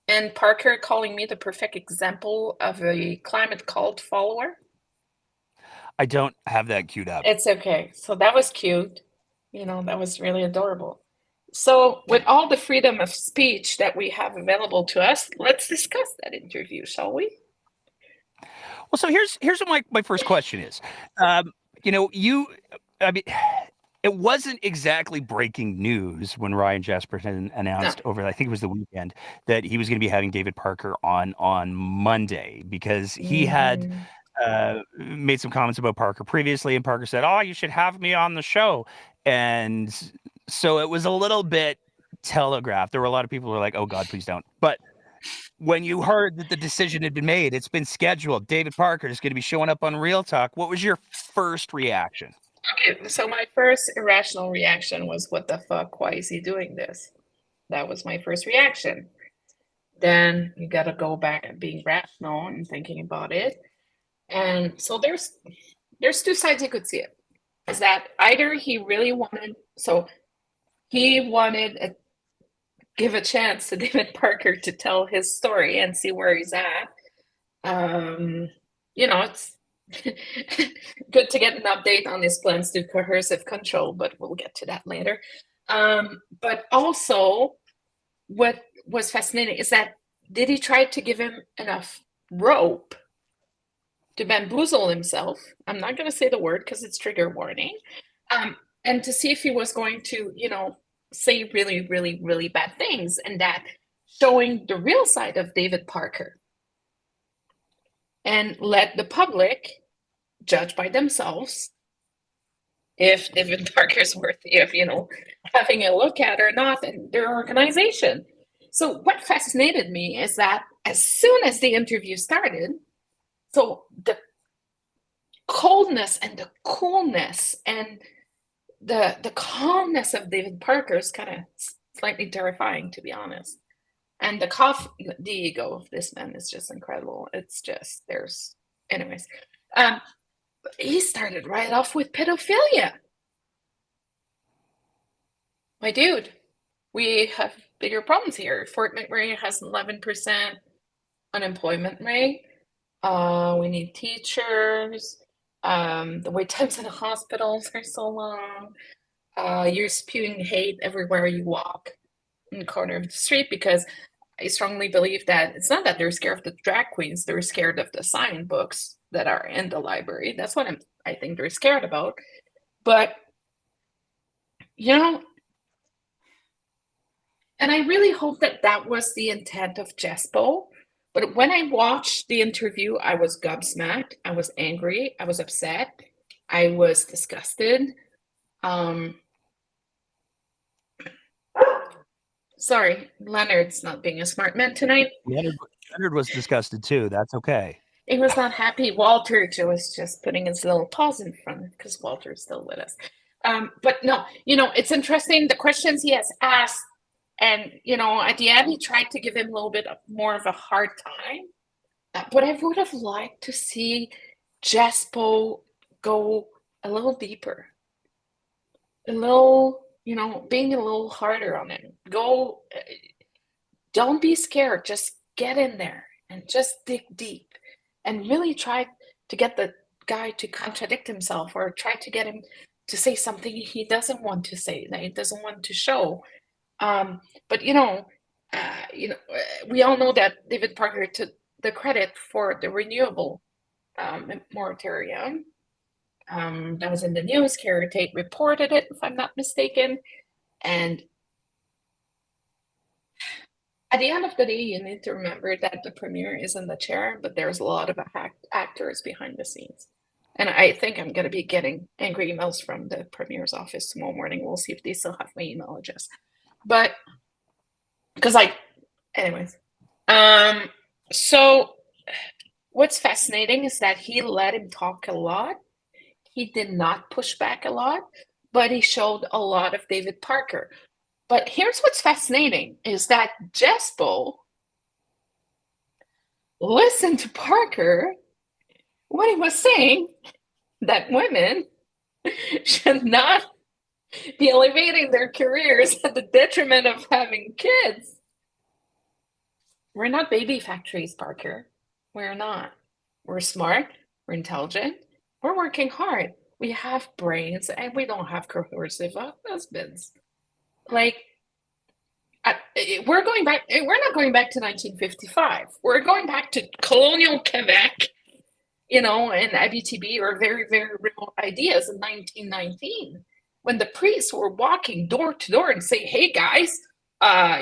and Parker calling me the perfect example of a climate cult follower? I don't have that queued up. It's okay. So that was cute. That was really adorable. So with all the freedom of speech that we have available to us, let's discuss that interview, shall we? Well, so here's what my first question is. It wasn't exactly breaking news when Ryan Jesperson announced over, I think it was the weekend, that he was going to be having David Parker on Monday, because he had made some comments about Parker previously, and Parker said, "Oh, you should have me on the show." And So it was a little bit telegraphed. There were a lot of people who were like, oh God, please don't. But when you heard that the decision had been made, it's been scheduled, David Parker is going to be showing up on Real Talk, what was your first reaction? Okay, so my first irrational reaction was, what the fuck? Why is he doing this? That was my first reaction. Then you got to go back and being rational and thinking about it. And so there's two sides you could see it. Is that either he really wanted, so he wanted to give a chance to David Parker to tell his story and see where he's at. It's good to get an update on his plans to coercive control, but we'll get to that later. But also, what was fascinating is that, did he try to give him enough rope to bamboozle himself? I'm not going to say the word because it's trigger warning. And to see if he was going to, say really, really, really bad things, and that showing the real side of David Parker and let the public judge by themselves if David Parker's worthy of, having a look at or not in their organization. So what fascinated me is that as soon as the interview started, so the coldness and the coolness and the calmness of David Parker is kind of slightly terrifying, to be honest. And the ego of this man is just incredible. It's just, anyways. He started right off with pedophilia. My dude, we have bigger problems here. Fort McMurray has 11% unemployment rate. We need teachers. The wait times in the hospitals are so long. You're spewing hate everywhere you walk in the corner of the street, because I strongly believe that it's not that they're scared of the drag queens, they're scared of the sign books that are in the library. That's what I think they're scared about. But, and I really hope that was the intent of Jespo. But when I watched the interview, I was gobsmacked. I was angry. I was upset. I was disgusted. Sorry, Leonard's not being a smart man tonight. Leonard was disgusted too. That's okay. He was not happy. Walter was just putting his little paws in front because Walter's still with us. But no, it's interesting, the questions he has asked. And, at the end, he tried to give him a little bit more of a hard time. But I would have liked to see Jespo go a little deeper. A little, being a little harder on him. Don't be scared. Just get in there and just dig deep. And really try to get the guy to contradict himself, or try to get him to say something he doesn't want to say, that he doesn't want to show. But we all know that David Parker took the credit for the renewable moratorium. That was in the news. Carrie Tate reported it, if I'm not mistaken. And at the end of the day, you need to remember that the premier is in the chair, but there's a lot of actors behind the scenes. And I think I'm going to be getting angry emails from the premier's office tomorrow morning. We'll see if they still have my email address. But, anyways. So what's fascinating is that he let him talk a lot. He did not push back a lot, but he showed a lot of David Parker. But here's what's fascinating is that Jespo listened to Parker when he was saying that women should not be elevating their careers at the detriment of having kids. We're not baby factories, Parker. We're not. We're smart. We're intelligent. We're working hard. We have brains, and we don't have coercive husbands. We're going back. We're not going back to 1955. We're going back to colonial Quebec, and Abitibi, or very, very real ideas in 1919. When the priests were walking door to door and say, hey guys,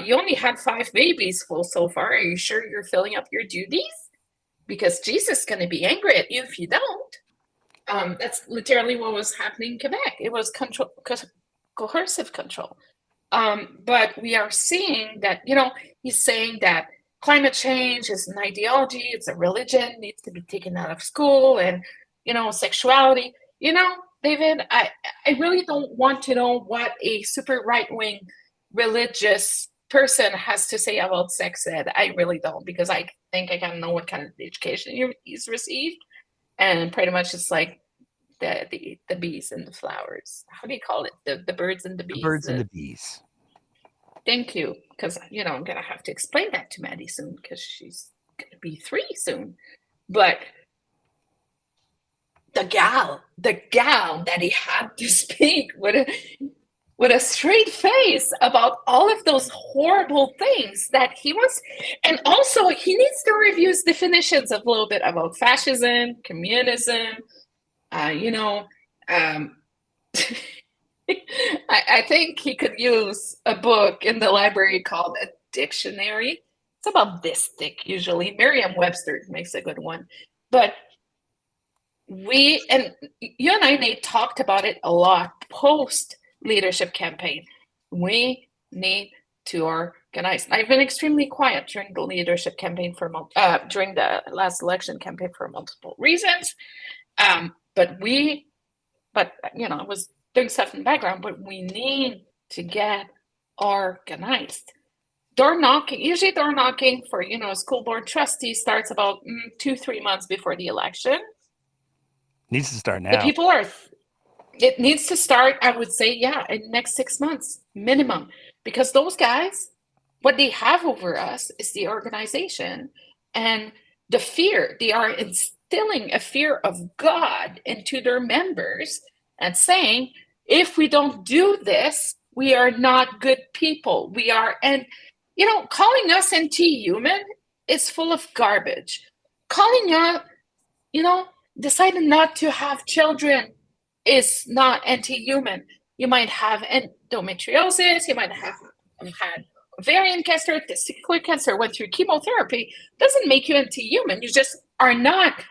you only had 5 babies full so far. Are you sure you're filling up your duties? Because Jesus is going to be angry at you if you don't. That's literally what was happening in Quebec. It was coercive control. But we are seeing that, he's saying that climate change is an ideology, it's a religion, needs to be taken out of school, and, sexuality. David, I really don't want to know what a super right-wing religious person has to say about sex ed. I really don't, because I think I kind of know what kind of education he's received. And pretty much it's like the bees and the flowers. How do you call it? The birds and the bees. The birds and the bees. Thank you, because I'm gonna have to explain that to Maddie soon, because she's gonna be 3 soon. But the gal that he had to speak with a straight face about all of those horrible things that he was, and also he needs to review his definitions of a little bit about fascism, communism. I think he could use a book in the library called a dictionary. It's about this thick usually. Merriam-Webster makes a good one. But you and I, Nate, talked about it a lot post leadership campaign. We need to organize. I've been extremely quiet during the leadership campaign during the last election campaign for multiple reasons. But I was doing stuff in the background, but we need to get organized. Usually door knocking for, a school board trustee starts about 2-3 months before the election. Needs to start now. It needs to start, I would say, in the next 6 months, minimum. Because those guys, what they have over us is the organization and the fear. They are instilling a fear of God into their members and saying, if we don't do this, we are not good people. Calling us anti-human is full of garbage. Calling us, deciding not to have children is not anti-human. You might have endometriosis, you might have had ovarian cancer, testicular cancer, went through chemotherapy. Doesn't make you anti-human. You just are not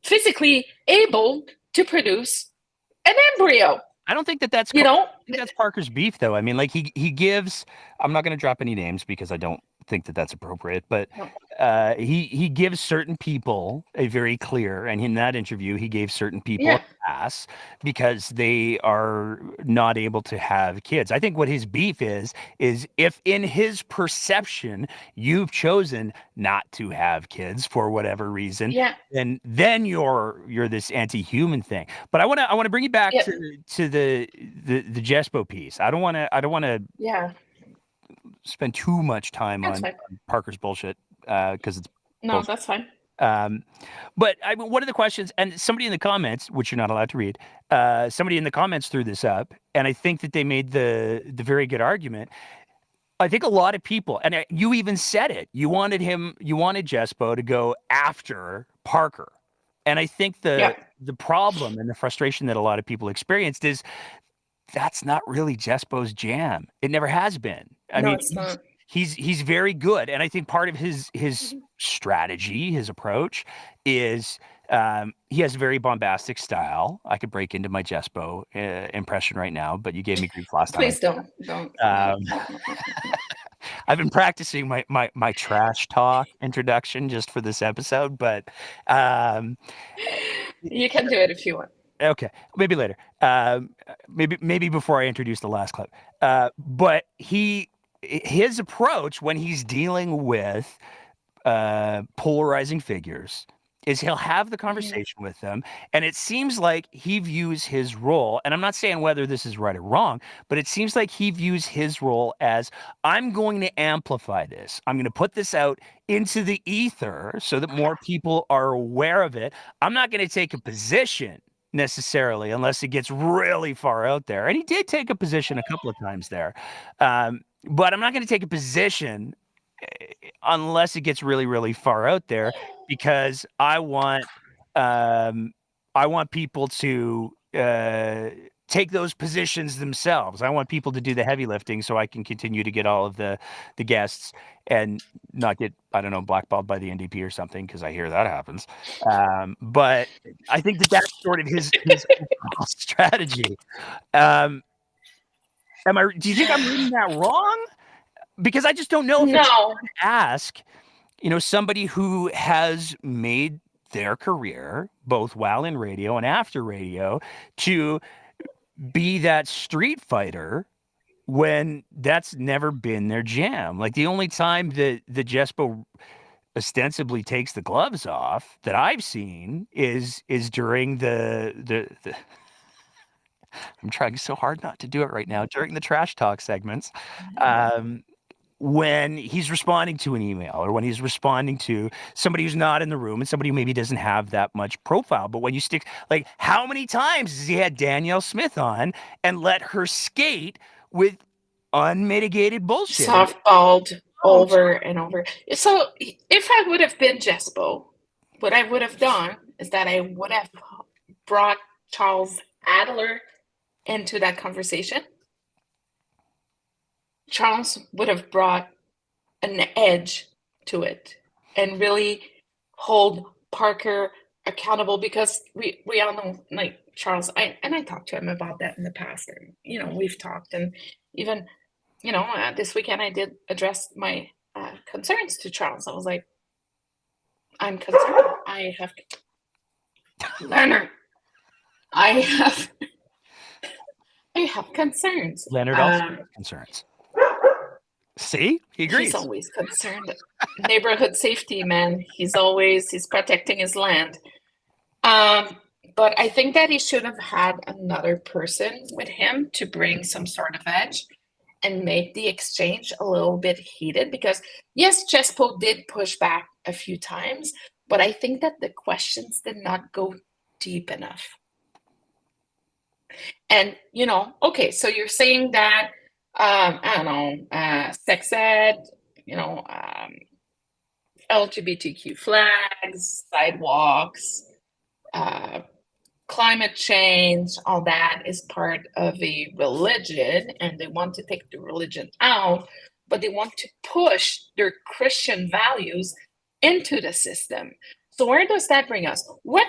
physically able to produce an embryo. I don't think that's that's Parker's beef, though. I mean, like he gives. I'm not going to drop any names because I don't think that's appropriate. But he gives certain people a very clear, and in that interview, he gave certain people a pass because they are not able to have kids. I think what his beef is if in his perception you've chosen not to have kids for whatever reason, then you're this anti-human thing. But I want to bring you back to the Jespo piece. I don't want to spend too much time on Parker's bullshit because it's bullshit. That's fine. But one of the questions, and somebody in the comments, which you're not allowed to read, somebody in the comments threw this up, and I think that they made the very good argument. I think a lot of people, and you even said it, you wanted Jespo to go after Parker. And I think the problem and the frustration that a lot of people experienced is that's not really Jespo's jam. It never has been. I mean, it's not. He's very good, and I think part of his strategy, his approach, is he has a very bombastic style. I could break into my Jespo impression right now, but you gave me grief last time. Please don't. I've been practicing my trash talk introduction just for this episode, but you can do it if you want. Okay, maybe later. Maybe before I introduce the last clip. But his approach when he's dealing with polarizing figures is he'll have the conversation with them, and it seems like he views his role, and I'm not saying whether this is right or wrong, but it seems like he views his role as, I'm going to amplify this. I'm going to put this out into the ether so that more people are aware of it. I'm not going to take a position necessarily unless it gets really far out there. And he did take a position a couple of times there. But I'm not going to take a position unless it gets really, really far out there, because I want people to take those positions themselves. I want people to do the heavy lifting so I can continue to get all of the guests and not get, I don't know, blackballed by the NDP or something, because I hear that happens. But I think that's sort of his strategy. Do you think I'm reading that wrong? Because I just don't know if it's hard to ask, somebody who has made their career both while in radio and after radio to be that street fighter when that's never been their jam. Like the only time that the Jespo ostensibly takes the gloves off that I've seen is during the I'm trying so hard not to do it right now, during the trash talk segments. When he's responding to an email or when he's responding to somebody who's not in the room and somebody who maybe doesn't have that much profile. But when you stick, like, how many times has he had Danielle Smith on and let her skate with unmitigated bullshit? Softballed over and over. So if I would have been Jespo, what I would have done is that I would have brought Charles Adler into that conversation. Charles would have brought an edge to it and really hold Parker accountable, because we all know, like, Charles, I talked to him about that in the past, and we've talked, and even this weekend I did address my concerns to Charles. I was like, I'm concerned. I have Leonard. I have concerns. Leonard also has concerns. See, he agrees. He's always concerned. Neighborhood safety, man. He's protecting his land. But I think that he should have had another person with him to bring some sort of edge and make the exchange a little bit heated. Because yes, Jespo did push back a few times, but I think that the questions did not go deep enough. And okay, so you're saying that I don't know, sex ed, LGBTQ flags, sidewalks, climate change, all that is part of a religion, and they want to take the religion out, but they want to push their Christian values into the system. So where does that bring us? What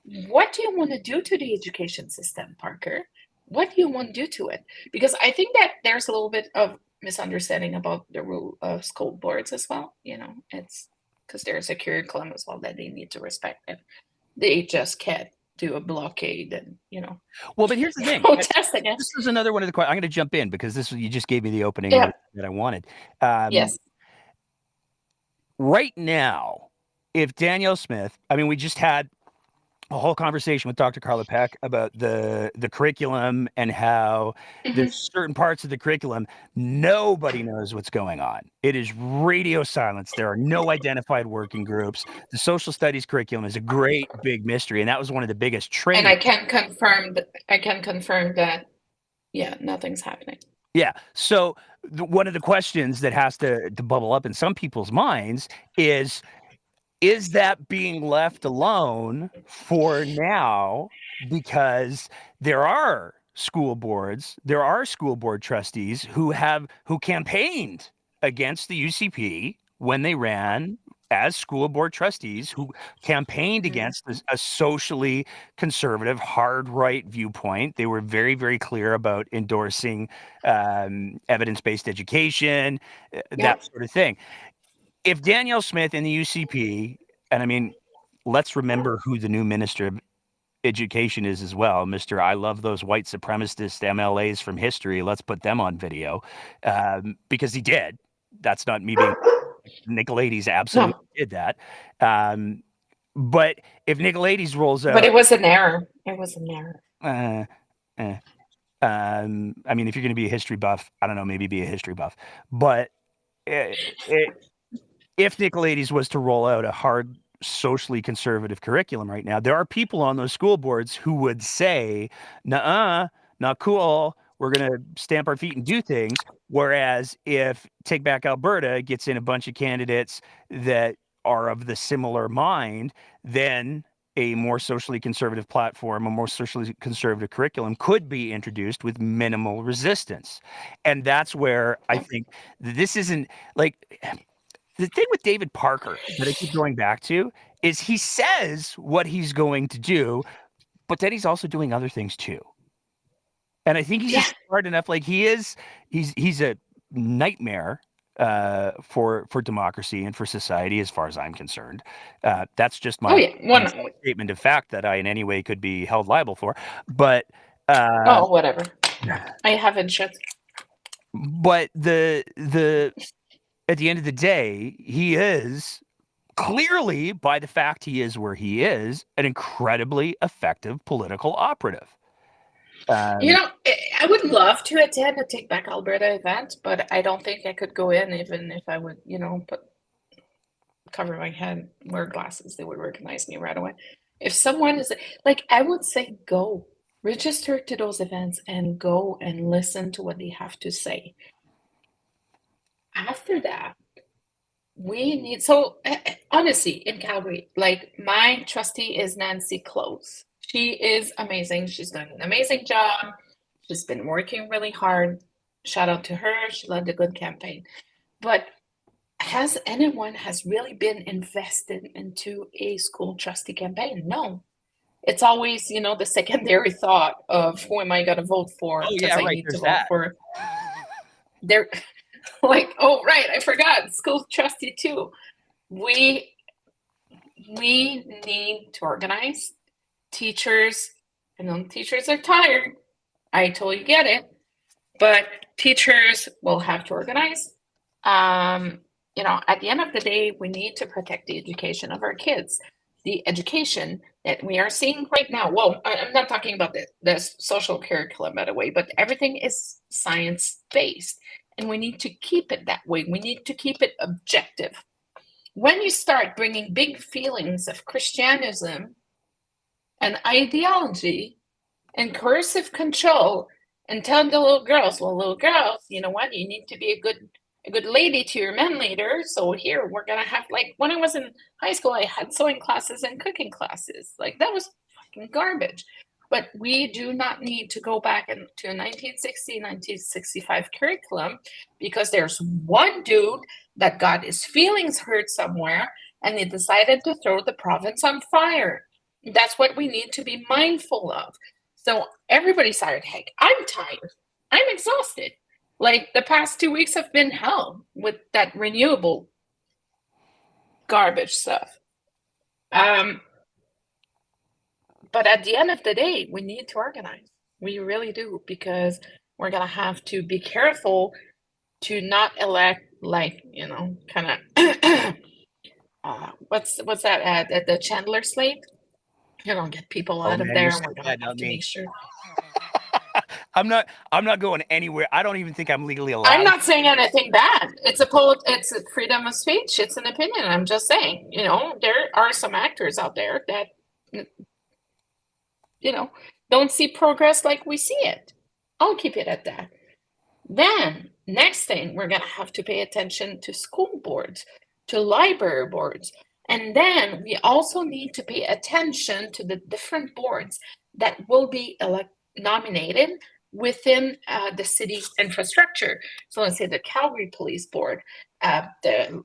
do you want to do to the education system, Parker? What do you want to do to it? Because I think that there's a little bit of misunderstanding about the rule of school boards as well. It's because there's a curriculum as well that they need to respect, and they just can't do a blockade and Well, but here's the thing. protest against. This is another one of the questions. I'm going to jump in because you just gave me the opening that I wanted. Yes. Right now, if Danielle Smith, we just had a whole conversation with Dr. Carla Peck about the curriculum and how there's certain parts of the curriculum nobody knows what's going on. It is radio silence. There are no identified working groups. The social studies curriculum is a great big mystery, and that was one of the biggest trends. And I can confirm that, yeah, nothing's happening. Yeah. So one of the questions that has to bubble up in some people's minds is that being left alone for now? Because there are school board trustees who campaigned against the UCP when they ran as school board trustees, who campaigned against a socially conservative, hard right viewpoint. They were very, very clear about endorsing evidence-based education, that sort of thing. If Danielle Smith and the UCP, and let's remember who the new Minister of Education is as well, Mr. I love those white supremacist MLAs from history. Let's put them on video, because he did. That's not me being Nicolaides absolutely did that. But if Nicolaides rolls out, but it was an error. It was an error. If you're going to be a history buff, I don't know, maybe be a history buff, but if Nicolaides was to roll out a hard socially conservative curriculum right now, there are people on those school boards who would say, nuh-uh, not cool. We're going to stamp our feet and do things. Whereas if Take Back Alberta gets in a bunch of candidates that are of the similar mind, then a more socially conservative platform, a more socially conservative curriculum could be introduced with minimal resistance. And that's where I think this isn't like... The thing with David Parker that I keep going back to is he says what he's going to do, but then he's also doing other things too. And I think he's just smart enough. Like he's a nightmare for democracy and for society, as far as I'm concerned. That's just my statement of fact that I in any way could be held liable for. But whatever. I have insurance. But the at the end of the day, he is clearly, by the fact he is where he is, an incredibly effective political operative. I would love to attend a Take Back Alberta event, but I don't think I could go in even if I would, cover my head, wear glasses. They would recognize me right away. If someone is like, I would say go. Register to those events and go and listen to what they have to say. After that, we need, honestly, in Calgary, like my trustee is Nancy Close. She is amazing. She's done an amazing job. She's been working really hard. Shout out to her. She led a good campaign. But has anyone really been invested into a school trustee campaign? No. It's always, the secondary thought of who am I going to vote for? Oh, yeah, right. I need to vote for. They're like, oh, right. I forgot. School trustee too. We need to organize. Teachers, teachers are tired. I totally get it. But teachers will have to organize. At the end of the day, we need to protect the education of our kids. The education that we are seeing right now. Well, I'm not talking about the social curriculum, by the way, but everything is science-based. And we need to keep it that way. We need to keep it objective. When you start bringing big feelings of Christianism and ideology and coercive control and telling the little girls, you know what, you need to be a good lady to your men later. So here we're going to have, like, when I was in high school, I had sewing classes and cooking classes. Like, that was fucking garbage. But we do not need to go back into a 1960, 1965 curriculum because there's one dude that got his feelings hurt somewhere and he decided to throw the province on fire. That's what we need to be mindful of. So everybody's tired. Heck, I'm tired. I'm exhausted. Like, the past 2 weeks have been hell with that renewable garbage stuff. But at the end of the day, we need to organize. We really do, because we're going to have to be careful to not elect, like, kind of, what's that, the Chandler slate? Get people out of there. And we're going to have to make sure. I'm not going anywhere. I don't even think I'm legally allowed. I'm not saying anything bad. It's a freedom of speech. It's an opinion. I'm just saying, there are some actors out there that, don't see progress like we see it. I'll keep it at that. Then, next thing, we're going to have to pay attention to school boards, to library boards. And then we also need to pay attention to the different boards that will be nominated within the city infrastructure. So let's say the Calgary Police Board, the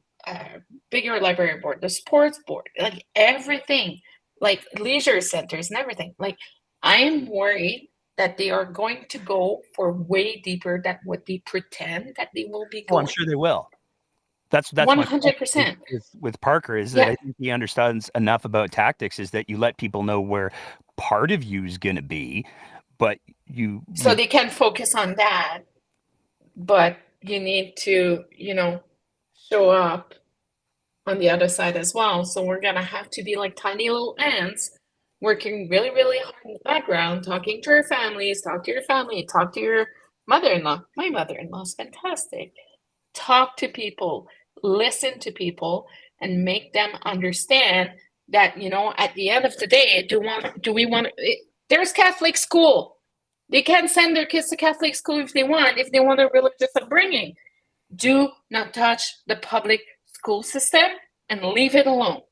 bigger library board, the sports board, like everything, like leisure centers and everything. Like, I am worried that they are going to go for way deeper than what they pretend that they will be going. Oh, I'm sure they will. That's 100%. With Parker is that I think he understands enough about tactics is that you let people know where part of you is going to be, but so they can focus on that, but you need to, show up on the other side as well. So we're going to have to be like tiny little ants working really, really hard in the background, talking to your families, talk to your family, talk to your mother-in-law. My mother-in-law is fantastic. Talk to people, listen to people, and make them understand that, at the end of the day, there's Catholic school. They can send their kids to Catholic school if they want a religious upbringing. Do not touch the public school system and leave it alone.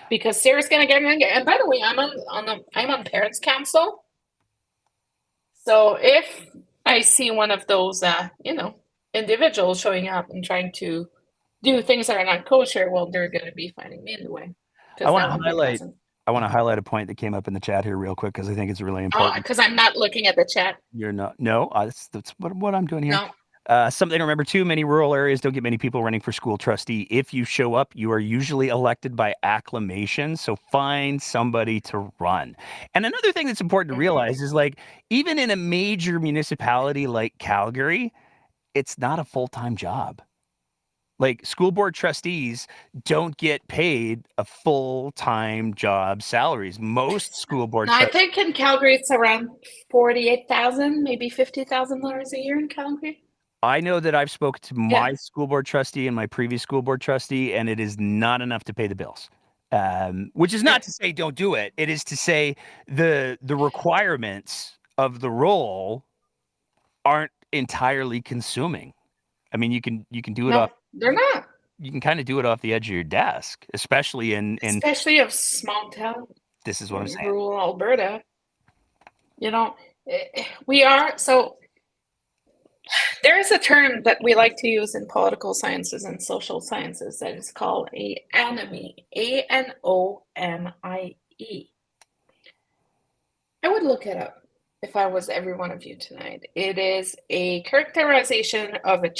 Because Sarah's gonna get angry. And by the way, I'm on parents' council. So if I see one of those, individuals showing up and trying to do things that are not kosher, well, they're gonna be finding me anyway. I want to highlight I want to highlight a point that came up in the chat here real quick because I think it's really Oh, important. because I'm not looking at the chat. You're not. No, that's what I'm doing here. No. Something to remember too, many rural areas don't get many people running for school trustee. If you show up, you are usually elected by acclamation. So find somebody to run. And another thing that's important to realize is like, even in a major municipality like Calgary, it's not a full-time job. Like school board trustees don't get paid a full-time job salaries. Most school board No, I think in Calgary it's around 48,000, maybe $50,000 a year in Calgary. I know that I've spoken to my school board trustee and my previous school board trustee, and it is not enough to pay the bills. Which is not to say don't do it. It is to say the requirements of the role aren't entirely consuming. I mean, you can do it off. They're not. You can kind of do it off the edge of your desk, especially in especially of small town. This is what I'm saying. Rural Alberta. You know, we are so. There is a term that we like to use in political sciences and social sciences that is called a anomie, A-N-O-M-I-E. I would look it up if I was every one of you tonight. It is a characterization of a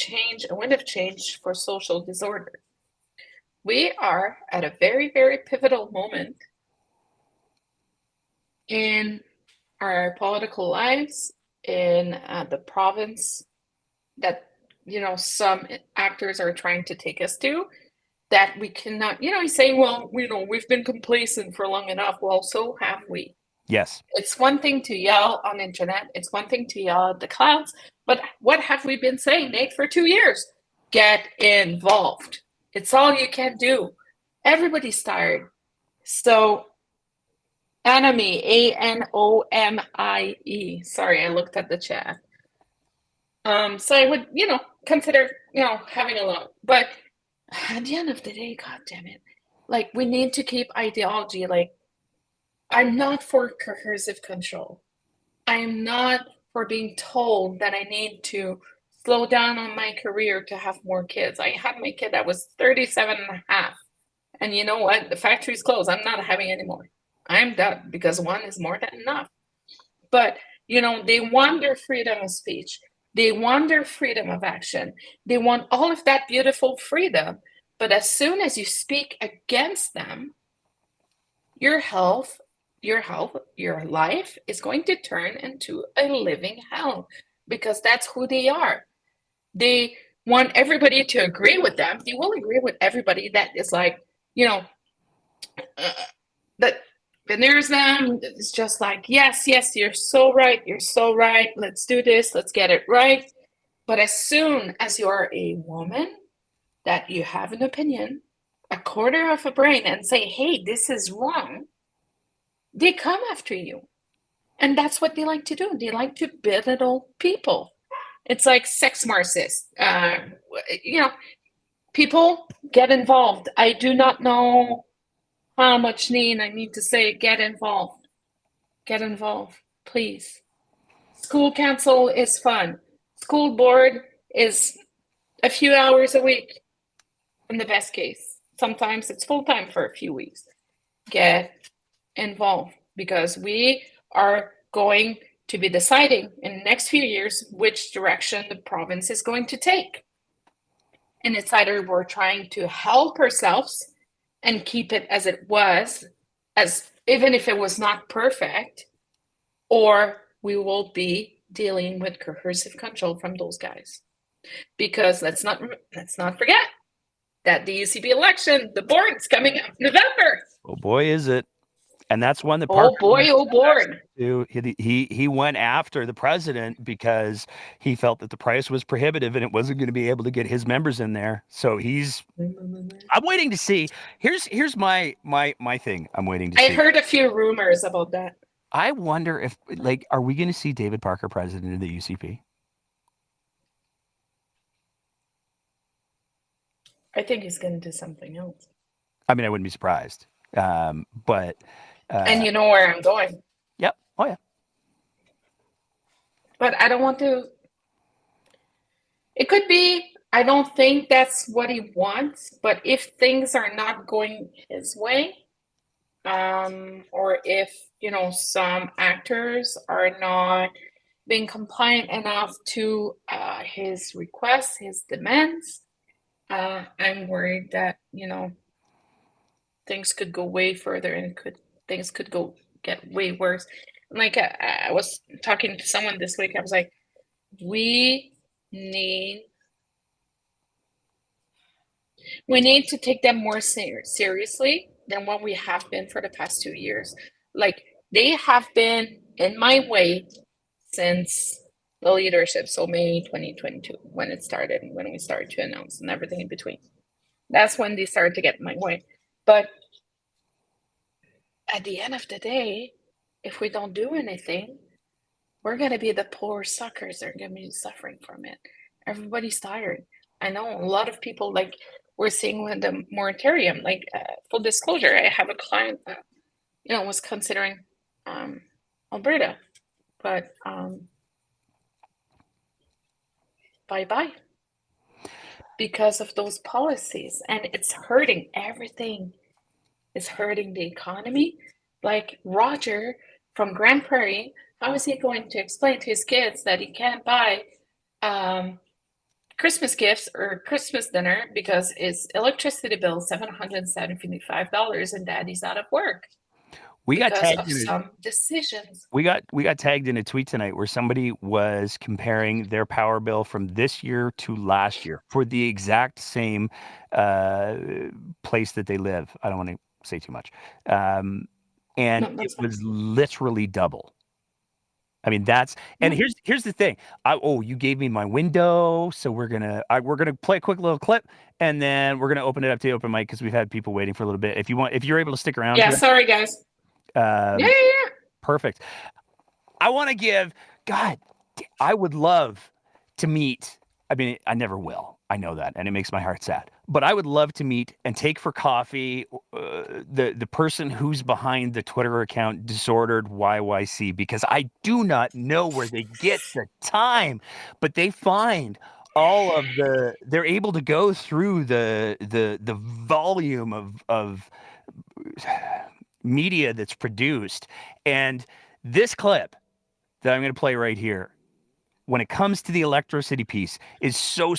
wind of change for social disorder. We are at a very, very pivotal moment in our political lives, in the province that, you know, some actors are trying to take us to, that we cannot, you know, he's saying, well, you know, we've been complacent for long enough. Well, so have we. Yes. It's one thing to yell on internet. It's one thing to yell at the clouds. But what have we been saying, Nate, for 2 years? Get involved. It's all you can do. Everybody's tired. So anomie, A-N-O-M-I-E. Sorry, I looked at the chat. So I would, you know, consider, you know, having a look. But at the end of the day, God damn it, like we need to keep ideology. Like, I'm not for coercive control. I am not for being told that I need to slow down on my career to have more kids. I had my kid that was 37 and a half. And you know what? The factory's closed. I'm not having any more. I'm done because one is more than enough. But, you know, they want their freedom of speech. They want their freedom of action. They want all of that beautiful freedom. But as soon as you speak against them, your life is going to turn into a living hell because that's who they are. They want everybody to agree with them. They will agree with everybody that is like, you know, that veneers them. It's just like, yes, you're so right. You're so right. Let's do this. Let's get it right. But as soon as you are a woman, that you have an opinion, a quarter of a brain, and say, hey, this is wrong, they come after you. And that's what they like to do. They like to belittle people. It's like sex marxists. You know, people get involved. I do not know how much I need to say, get involved. Get involved, please. School council is fun. School board is a few hours a week in the best case. Sometimes it's full-time for a few weeks. Get involved because we are going to be deciding in the next few years which direction the province is going to take. And it's either we're trying to help ourselves and keep it as it was, as even if it was not perfect, or we will be dealing with coercive control from those guys. Because let's not forget that the UCP election, the board's coming up November. Oh boy, is it. And that's one that oh board. He went after the president because he felt that the price was prohibitive and it wasn't going to be able to get his members in there. So I'm waiting to see. Here's my thing. I'm waiting to see. I heard a few rumors about that. I wonder if, like, are we going to see David Parker president of the UCP? I think he's going to do something else. I mean, I wouldn't be surprised. But and you know where I'm going. Yep. Oh yeah. But I don't want to. It could be. I don't think that's what he wants. But if things are not going his way, or if, some actors are not being compliant enough to his requests, his demands. I'm worried that, things could go way further and things could get way worse. Like I was talking to someone this week, I was like, we need to take them more seriously than what we have been for the past 2 years. Like, they have been in my way since the leadership, so May 2022, when it started, when we started to announce and everything in between. That's when they started to get in my way. But at the end of the day, if we don't do anything, we're going to be the poor suckers that are going to be suffering from it. Everybody's tired. I know a lot of people, like we're seeing with the moratorium, like full disclosure, I have a client that, was considering Alberta, but bye-bye because of those policies, and it's hurting everything. It's hurting the economy. Like Roger from Grand Prairie, how is he going to explain to his kids that he can't buy Christmas gifts or Christmas dinner because his electricity bill is $775 and daddy's out of work? We got because tagged of in some decisions. we got tagged in a tweet tonight where somebody was comparing their power bill from this year to last year for the exact same place that they live. I don't want to say too much. And it was literally double. I mean, and here's the thing. You gave me my window, so we're gonna play a quick little clip, and then we're gonna open it up to the open mic because we've had people waiting for a little bit. If you're able to stick around. Yeah, sorry guys. Yeah. Perfect. I want to give. God, I would love to meet. I mean, I never will. I know that, and it makes my heart sad. But I would love to meet and take for coffee the person who's behind the Twitter account Disordered YYC, because I do not know where they get the time, but they find all of they're able to go through the volume of media that's produced, and this clip that I'm going to play right here, when it comes to the electricity piece, is so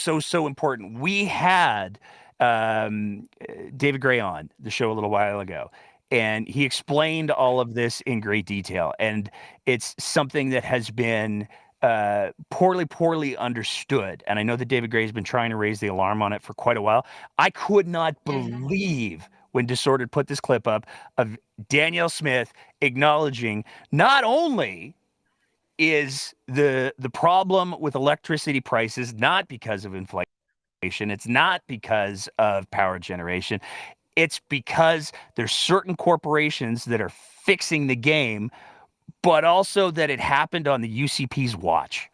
important. We had David Gray on the show a little while ago, and he explained all of this in great detail. And it's something that has been poorly understood. And I know that David Gray has been trying to raise the alarm on it for quite a while. I could not believe when Disordered put this clip up of Danielle Smith acknowledging not only is the problem with electricity prices not because of inflation, it's not because of power generation, it's because there's certain corporations that are fixing the game, but also that it happened on the UCP's watch.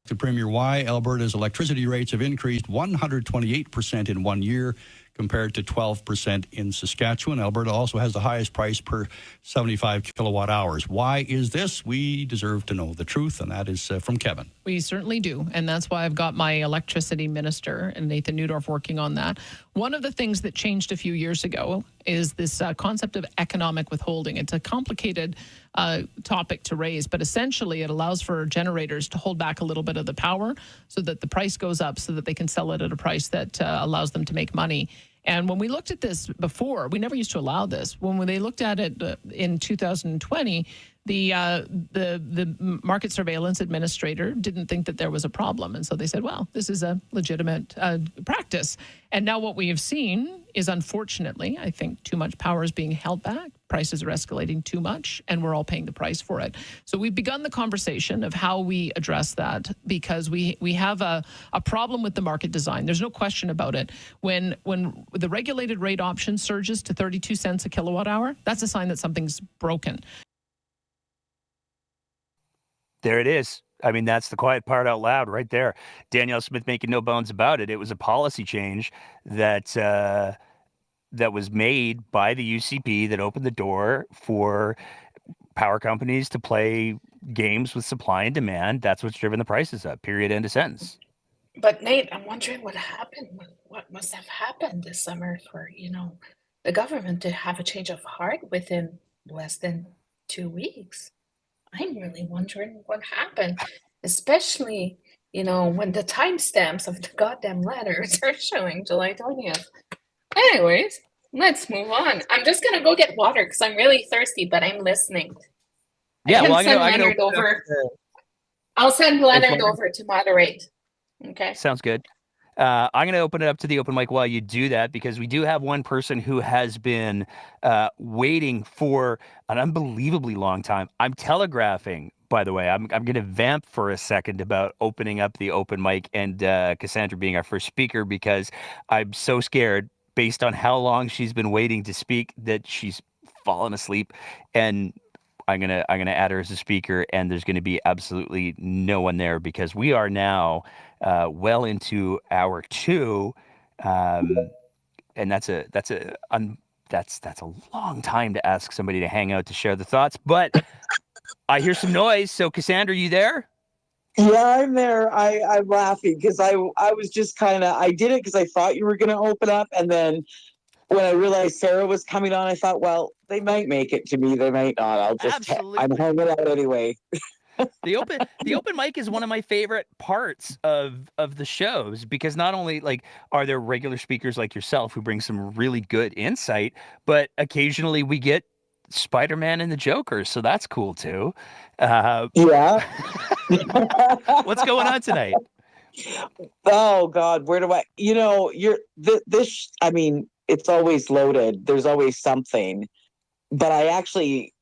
The Premier, why Alberta's electricity rates have increased 128% in 1 year compared to 12% in Saskatchewan. Alberta also has the highest price per 75 kilowatt hours. Why is this? We deserve to know the truth, and that is from Kevin. We certainly do, and that's why I've got my electricity minister and Nathan Neudorf working on that. One of the things that changed a few years ago is this concept of economic withholding. It's a complicated topic to raise, but essentially it allows for generators to hold back a little bit of the power so that the price goes up so that they can sell it at a price that allows them to make money. And when we looked at this before, we never used to allow this. When they looked at it in 2020, the market surveillance administrator didn't think that there was a problem. And so they said, well, this is a legitimate practice. And now what we have seen is, unfortunately, I think too much power is being held back. Prices are escalating too much, and we're all paying the price for it. So we've begun the conversation of how we address that, because we have a problem with the market design. There's no question about it. When the regulated rate option surges to 32 cents a kilowatt hour, that's a sign that something's broken. There it is. I mean, that's the quiet part out loud right there. Danielle Smith making no bones about it. It was a policy change that was made by the UCP that opened the door for power companies to play games with supply and demand. That's what's driven the prices up, period, end of sentence. But Nate, I'm wondering what happened. What must have happened this summer for, the government to have a change of heart within less than 2 weeks. I'm really wondering what happened, especially, when the timestamps of the goddamn letters are showing July 20th. Anyways, let's move on. I'm just gonna go get water because I'm really thirsty, but I'm listening. Yeah, I can well, send Leonard over. I'll send Leonard over to moderate. Okay. Sounds good. I'm going to open it up to the open mic while you do that, because we do have one person who has been waiting for an unbelievably long time. I'm telegraphing, by the way. I'm going to vamp for a second about opening up the open mic and Cassandra being our first speaker, because I'm so scared, based on how long she's been waiting to speak, that she's fallen asleep. And I'm gonna add her as a speaker, and there's gonna be absolutely no one there, because we are now well into hour 2, and that's a long time to ask somebody to hang out to share the thoughts. But I hear some noise. So Cassandra, you there? Yeah, I'm there. I'm laughing because I was just I did it because I thought you were going to open up, and then when I realized Sarah was coming on, I thought, well, they might make it to me, they might not. I'm hanging out anyway. The open mic is one of my favorite parts of the shows, because not only are there regular speakers like yourself who bring some really good insight, but occasionally we get Spider-Man and the Joker, so that's cool too. Yeah. What's going on tonight? Oh God, where do I? This. I mean, it's always loaded. There's always something. But I actually,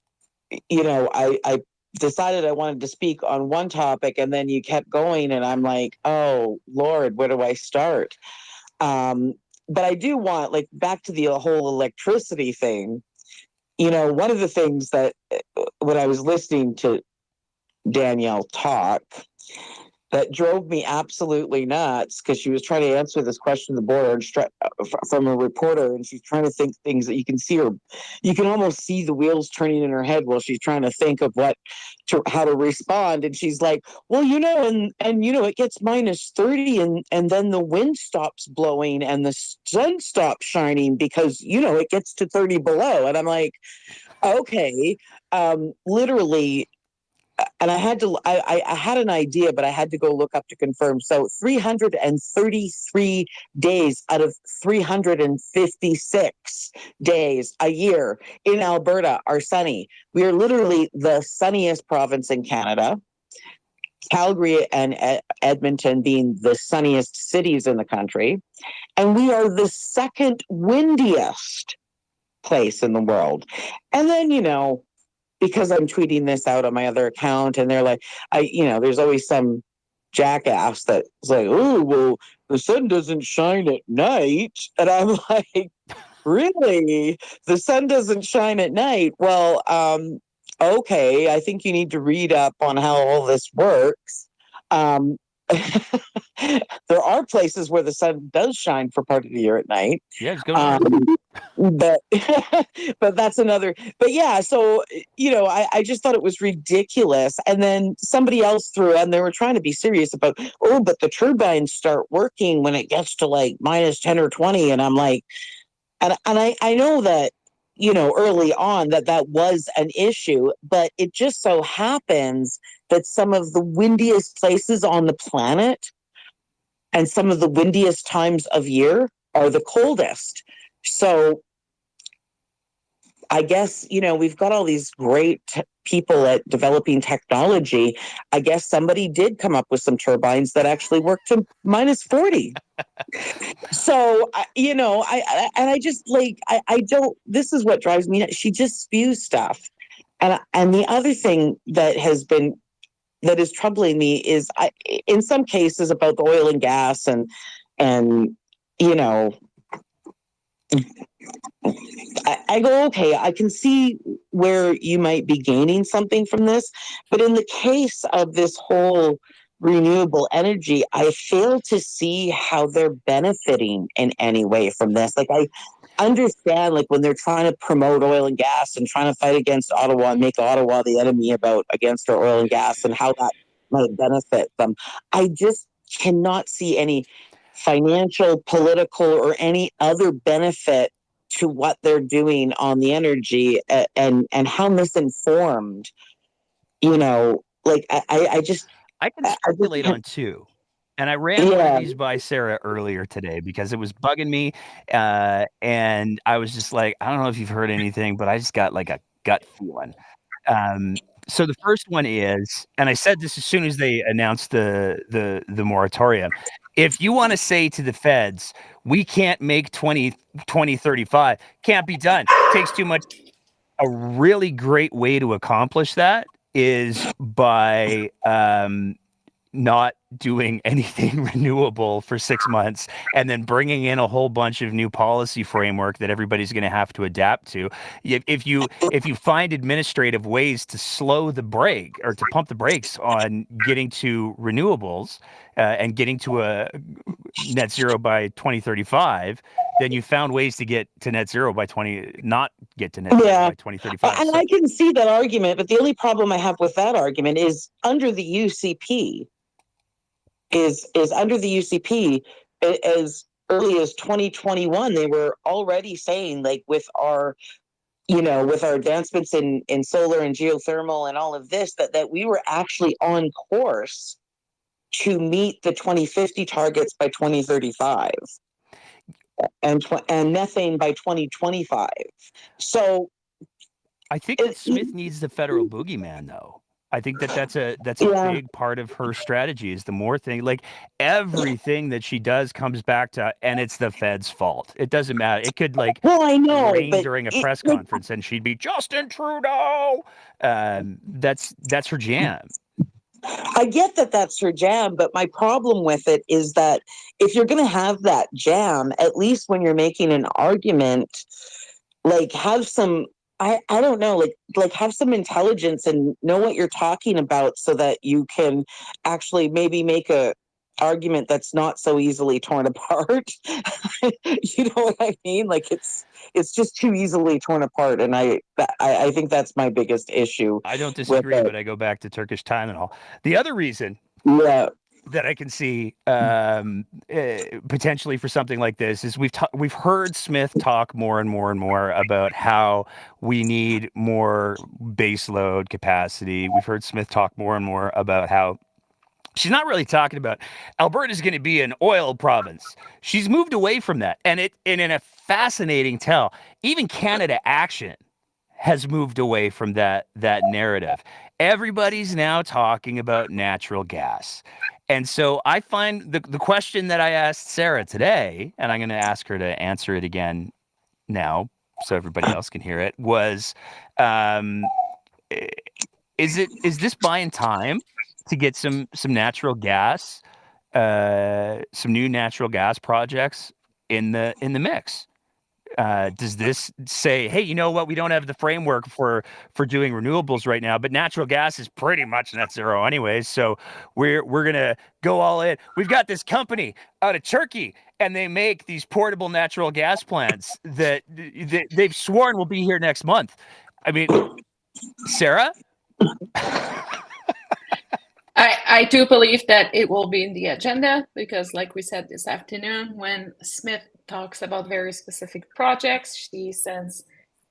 I decided I wanted to speak on one topic, and then you kept going, and I'm like, oh Lord, where do I start? But I do want, back to the whole electricity thing. One of the things that when I was listening to Danielle talk, that drove me absolutely nuts, because she was trying to answer this question of the border from a reporter, and she's trying to think things that you can almost see the wheels turning in her head while she's trying to think of how to respond. And she's like, well, and it gets -30, and then the wind stops blowing and the sun stops shining, because it gets to 30 below. And I'm like, okay, literally. And I had an idea, but I had to go look up to confirm. So 333 days out of 356 days a year in Alberta are sunny. We are literally the sunniest province in Canada. Calgary and Edmonton being the sunniest cities in the country. And we are the second windiest place in the world. And then, because I'm tweeting this out on my other account, and they're like, there's always some jackass that's like, oh, well, the sun doesn't shine at night. And I'm like, really? The sun doesn't shine at night? Well, okay, I think you need to read up on how all this works. There are places where the sun does shine for part of the year at night. Yeah, it's going but that's another. But yeah, so I just thought it was ridiculous. And then somebody else threw, and they were trying to be serious about, but the turbines start working when it gets to -10 or 20, and I'm like, and I know that early on that was an issue, but it just so happens that some of the windiest places on the planet and some of the windiest times of year are the coldest. So I guess, we've got all these great people at developing technology. I guess somebody did come up with some turbines that actually work to -40. So, I just I don't, this is what drives me nuts. She just spews stuff. And the other thing that is troubling me is in some cases about the oil and gas and I go, okay, I can see where you might be gaining something from this, but in the case of this whole renewable energy, I fail to see how they're benefiting in any way from this. I understand, when they're trying to promote oil and gas and trying to fight against Ottawa and make Ottawa the enemy against our oil and gas, and how that might benefit them. I just cannot see any financial, political, or any other benefit to what they're doing on the energy, and how misinformed, like I just I can speculate on two. And I ran one of these by Sarah earlier today because it was bugging me. And I was just like, I don't know if you've heard anything, but I just got like a gut feeling. So the first one is, and I said this as soon as they announced the moratorium. If you want to say to the feds, we can't make 2035, can't be done, takes too much. A really great way to accomplish that is by not doing anything renewable for 6 months and then bringing in a whole bunch of new policy framework that everybody's going to have to adapt to. If you find administrative ways to slow the brake or to pump the brakes on getting to renewables and getting to a net zero by 2035, then you found ways to get to net zero by not get to net zero by 2035. And I can see that argument, but the only problem I have with that argument is under the UCP. Is under the UCP, as early as 2021, they were already saying, like, with our advancements in solar and geothermal and all of this, that we were actually on course to meet the 2050 targets by 2035 and methane by 2025. So I think that Smith needs the federal boogeyman, though. I think that's a big part of her strategy is the more thing, like everything that she does comes back to, and it's the Fed's fault. It doesn't matter. It could I know, rain during a press conference and she'd be Justin Trudeau. That's her jam. I get that that's her jam, but my problem with it is that if you're going to have that jam, at least when you're making an argument, like have some, I don't know, like have some intelligence and know what you're talking about so that you can actually maybe make a argument that's not so easily torn apart. You know what I mean? Like it's just too easily torn apart, and I think that's my biggest issue. I don't disagree, but I go back to Turkish Tylenol. The other reason, that I can see potentially for something like this is we've heard Smith talk more and more and more about how we need more baseload capacity. We've heard Smith talk more and more about how she's not really talking about Alberta is going to be an oil province. She's moved away from that, and in a fascinating tell, even Canada Action has moved away from that narrative. Everybody's now talking about natural gas. And so I find the question that I asked Sarah today, and I'm going to ask her to answer it again now so everybody else can hear it, was is this buying time to get some natural gas, some new natural gas projects in the mix? Does this say, hey, you know what? We don't have the framework for doing renewables right now, but natural gas is pretty much net zero anyways. So we're gonna go all in. We've got this company out of Turkey, and they make these portable natural gas plants that they've sworn will be here next month. I mean, Sarah. I do believe that it will be in the agenda because, like we said this afternoon, when Smith talks about very specific projects, she sends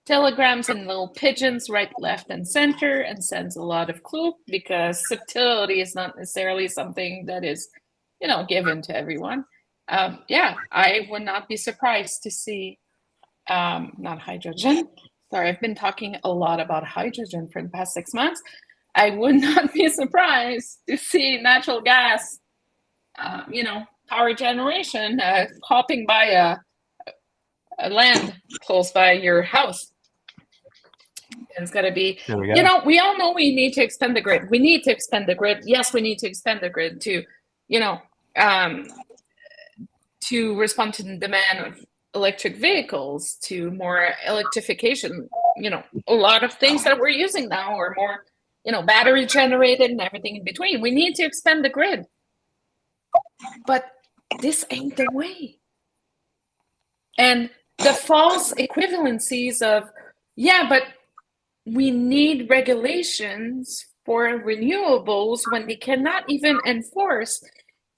telegrams and little pigeons right, left, and center, and sends a lot of clue because subtlety is not necessarily something that is, given to everyone. I would not be surprised to see not hydrogen. Sorry, I've been talking a lot about hydrogen for the past 6 months. I would not be surprised to see natural gas, power generation hopping by a land close by your house. It's got to be, we all know we need to expand the grid. We need to expand the grid. Yes, we need to expand the grid to, to respond to the demand of electric vehicles, to more electrification, a lot of things that we're using now are more battery generated and everything in between. We need to expand the grid. But this ain't the way. And the false equivalencies of, but we need regulations for renewables when they cannot even enforce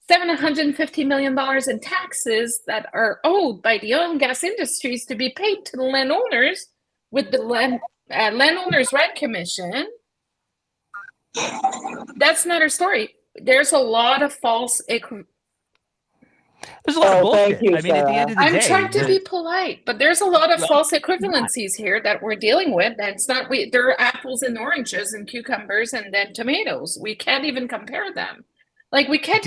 $750 million in taxes that are owed by the oil and gas industries to be paid to the landowners with the landowners rent commission. That's not our story. There's a lot of false. There's a lot of bullshit. You, I mean, at the end of the day, I'm trying to be polite, but there's a lot of false equivalencies here that we're dealing with. That's not there are apples and oranges and cucumbers and then tomatoes. We can't even compare them. Like we can't.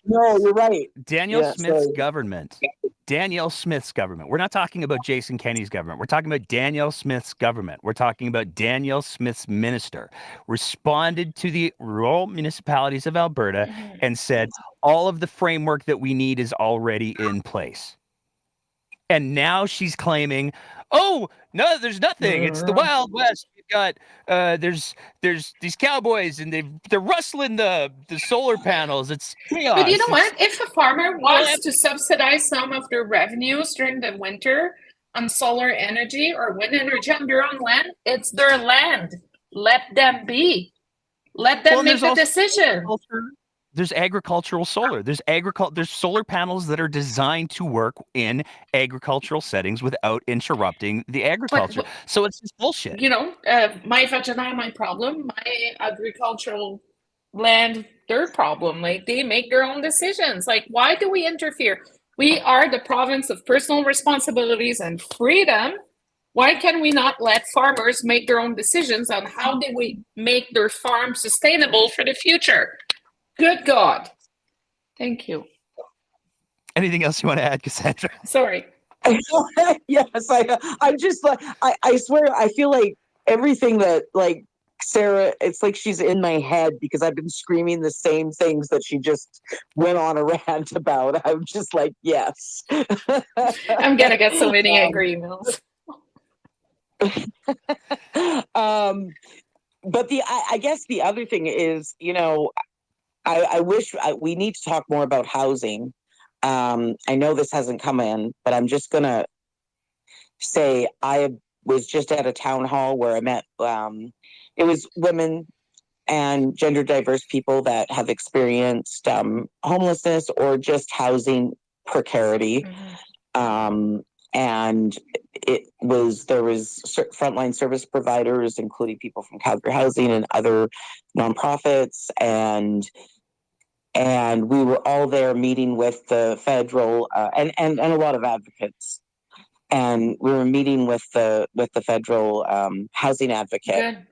No, you're right. Danielle Smith's government. Danielle Smith's government. We're not talking about Jason Kenney's government. We're talking about Danielle Smith's government. We're talking about Danielle Smith's minister responded to the rural municipalities of Alberta and said, all of the framework that we need is already in place. And now she's claiming, oh, no, there's nothing. It's the Wild West. We've got there's these cowboys and they're rustling the solar panels. It's chaos. But you know what? If a farmer wants to subsidize some of their revenues during the winter on solar energy or wind energy on their own land, it's their land. Let them be. Let them make the decision. There's agricultural solar. There's solar panels that are designed to work in agricultural settings without interrupting the agriculture. So it's just bullshit. You know, my vagina, my problem. My agricultural land, their problem. Like they make their own decisions. Like why do we interfere? We are the province of personal responsibilities and freedom. Why can we not let farmers make their own decisions on how do we make their farm sustainable for the future? Good God. Thank you. Anything else you want to add, Cassandra? Sorry. Yes, I'm just like, I swear, I feel like everything that, like, Sarah, it's like she's in my head because I've been screaming the same things that she just went on a rant about. I'm just like, yes. I'm going to get so many angry emails. But I guess the other thing is, you know, I wish we need to talk more about housing. I know this hasn't come in, but I'm just going to say I was just at a town hall where I met, it was women and gender diverse people that have experienced homelessness or just housing precarity. And there was frontline service providers, including people from Calgary Housing and other nonprofits. And we were all there meeting with the federal and a lot of advocates. And we were meeting with the federal housing advocate. Good.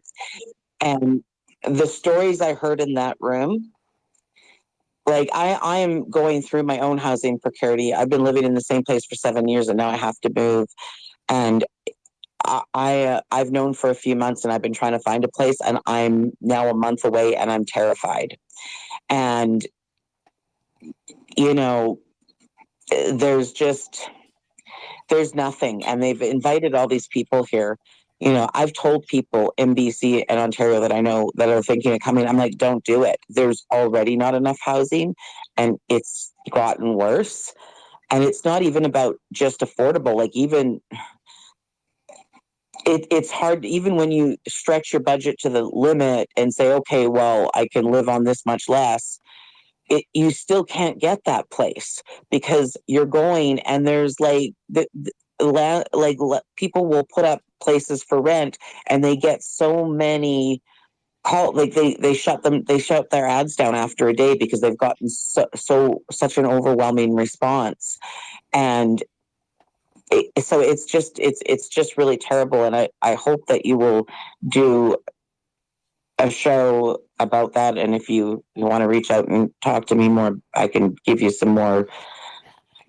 And the stories I heard in that room, like I am going through my own housing precarity. I've been living in the same place for 7 years and now I have to move. And I've known for a few months and I've been trying to find a place and I'm now a month away and I'm terrified. And, you know, there's nothing. And they've invited all these people here. You know, I've told people in BC and Ontario that I know that are thinking of coming. I'm like, don't do it. There's already not enough housing and it's gotten worse. And it's not even about just affordable. Like even it's hard, even when you stretch your budget to the limit and say, okay, well, I can live on this much less. You still can't get that place because you're going and there's like people will put up places for rent and they get so many they shut their ads down after a day because they've gotten such an overwhelming response. And so it's just really terrible. And I hope that you will do a show about that. And if you want to reach out and talk to me more, I can give you some more.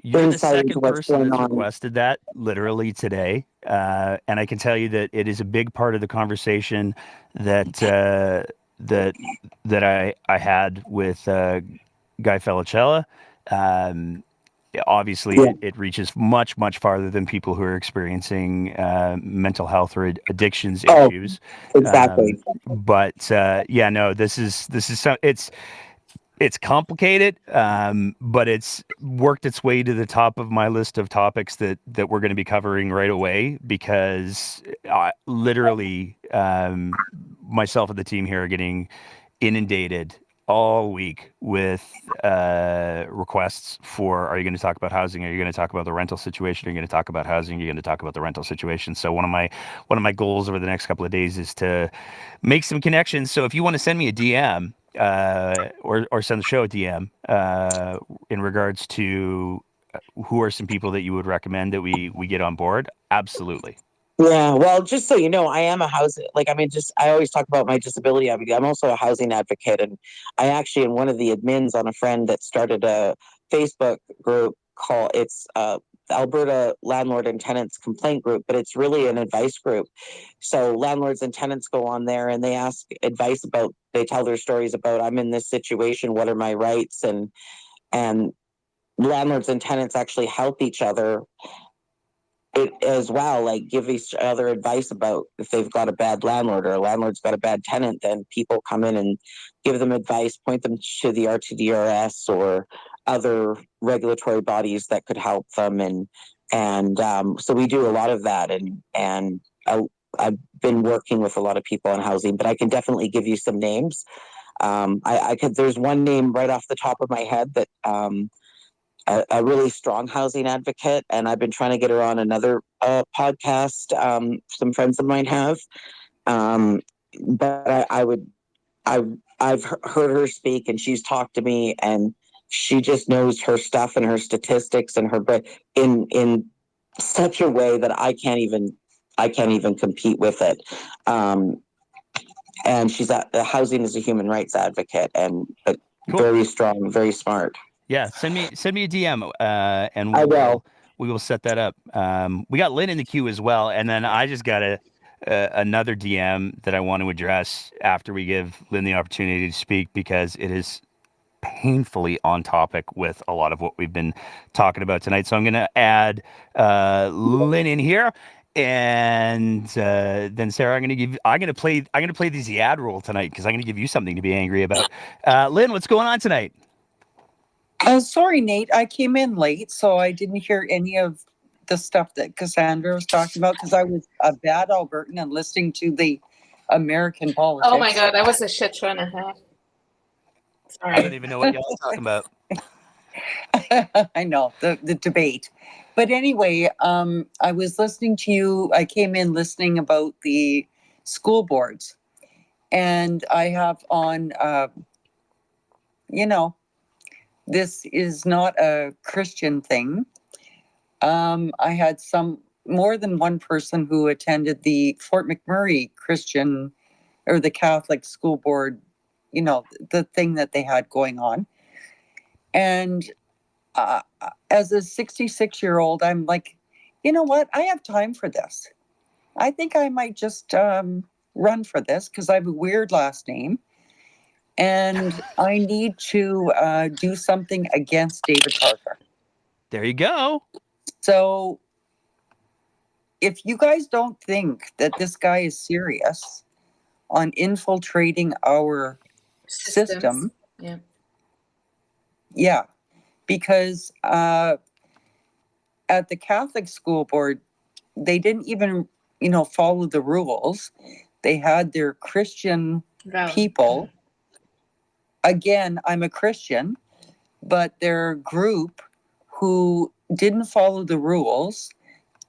You're the second person that's requested that literally today. And I can tell you that it is a big part of the conversation that I had with Guy Felicella. Obviously, it reaches much, much farther than people who are experiencing mental health or addictions issues. Exactly. This is it's complicated, but it's worked its way to the top of my list of topics that we're going to be covering right away because literally myself and the team here are getting inundated all week with requests for, are you going to talk about housing? Are you going to talk about the rental situation? Are you going to talk about housing? Are you going to talk about the rental situation? So one of my goals over the next couple of days is to make some connections. So if you want to send me a DM or send the show a DM in regards to who are some people that you would recommend that we get on board, absolutely. Yeah, well, just so you know, I am a housing, like, I mean, just, I always talk about my disability advocate. I'm also a housing advocate. And I actually am one of the admins on a friend that started a Facebook group called, it's Alberta Landlord and Tenants Complaint Group, but it's really an advice group. So landlords and tenants go on there and they ask advice about, they tell their stories about, I'm in this situation, what are my rights? And landlords and tenants actually help each other it as well, like give each other advice about if they've got a bad landlord or a landlord's got a bad tenant, then people come in and give them advice, point them to the RTDRS or other regulatory bodies that could help them. And so we do a lot of that. And I've been working with a lot of people on housing, but I can definitely give you some names. I could, there's one name right off the top of my head that, a really strong housing advocate, and I've been trying to get her on another podcast. Some friends of mine have, but I've heard her speak, and she's talked to me, and she just knows her stuff and her statistics and her in such a way that I can't even compete with it. And she's a housing is a human rights advocate and Cool. Very strong, very smart. Yeah, send me a DM, and we will set that up. We got Lynn in the queue as well, and then I just got another DM that I want to address after we give Lynn the opportunity to speak, because it is painfully on topic with a lot of what we've been talking about tonight. So I'm going to add Lynn in here. And then Sarah, I'm gonna play the ad rule tonight, because I'm gonna give you something to be angry about. Lynn, what's going on tonight? Sorry, Nate. I came in late, so I didn't hear any of the stuff that Cassandra was talking about, because I was a bad Albertan and listening to the American politics. Oh my God, that was a shit show and a half. Sorry. I don't even know what y'all are talking about. I know, the debate. But anyway, I was listening to you. I came in listening about the school boards. And I have on, this is not a Christian thing. I had more than one person who attended the Fort McMurray Christian or the Catholic school board, the thing that they had going on. And as a 66-year-old, I'm like, you know what? I have time for this. I think I might just run for this, because I have a weird last name. And I need to do something against David Parker. There you go. So if you guys don't think that this guy is serious on infiltrating our system, yeah, because at the Catholic school board, they didn't even, follow the rules. They had their Christian people. Again, I'm a Christian, but their group who didn't follow the rules,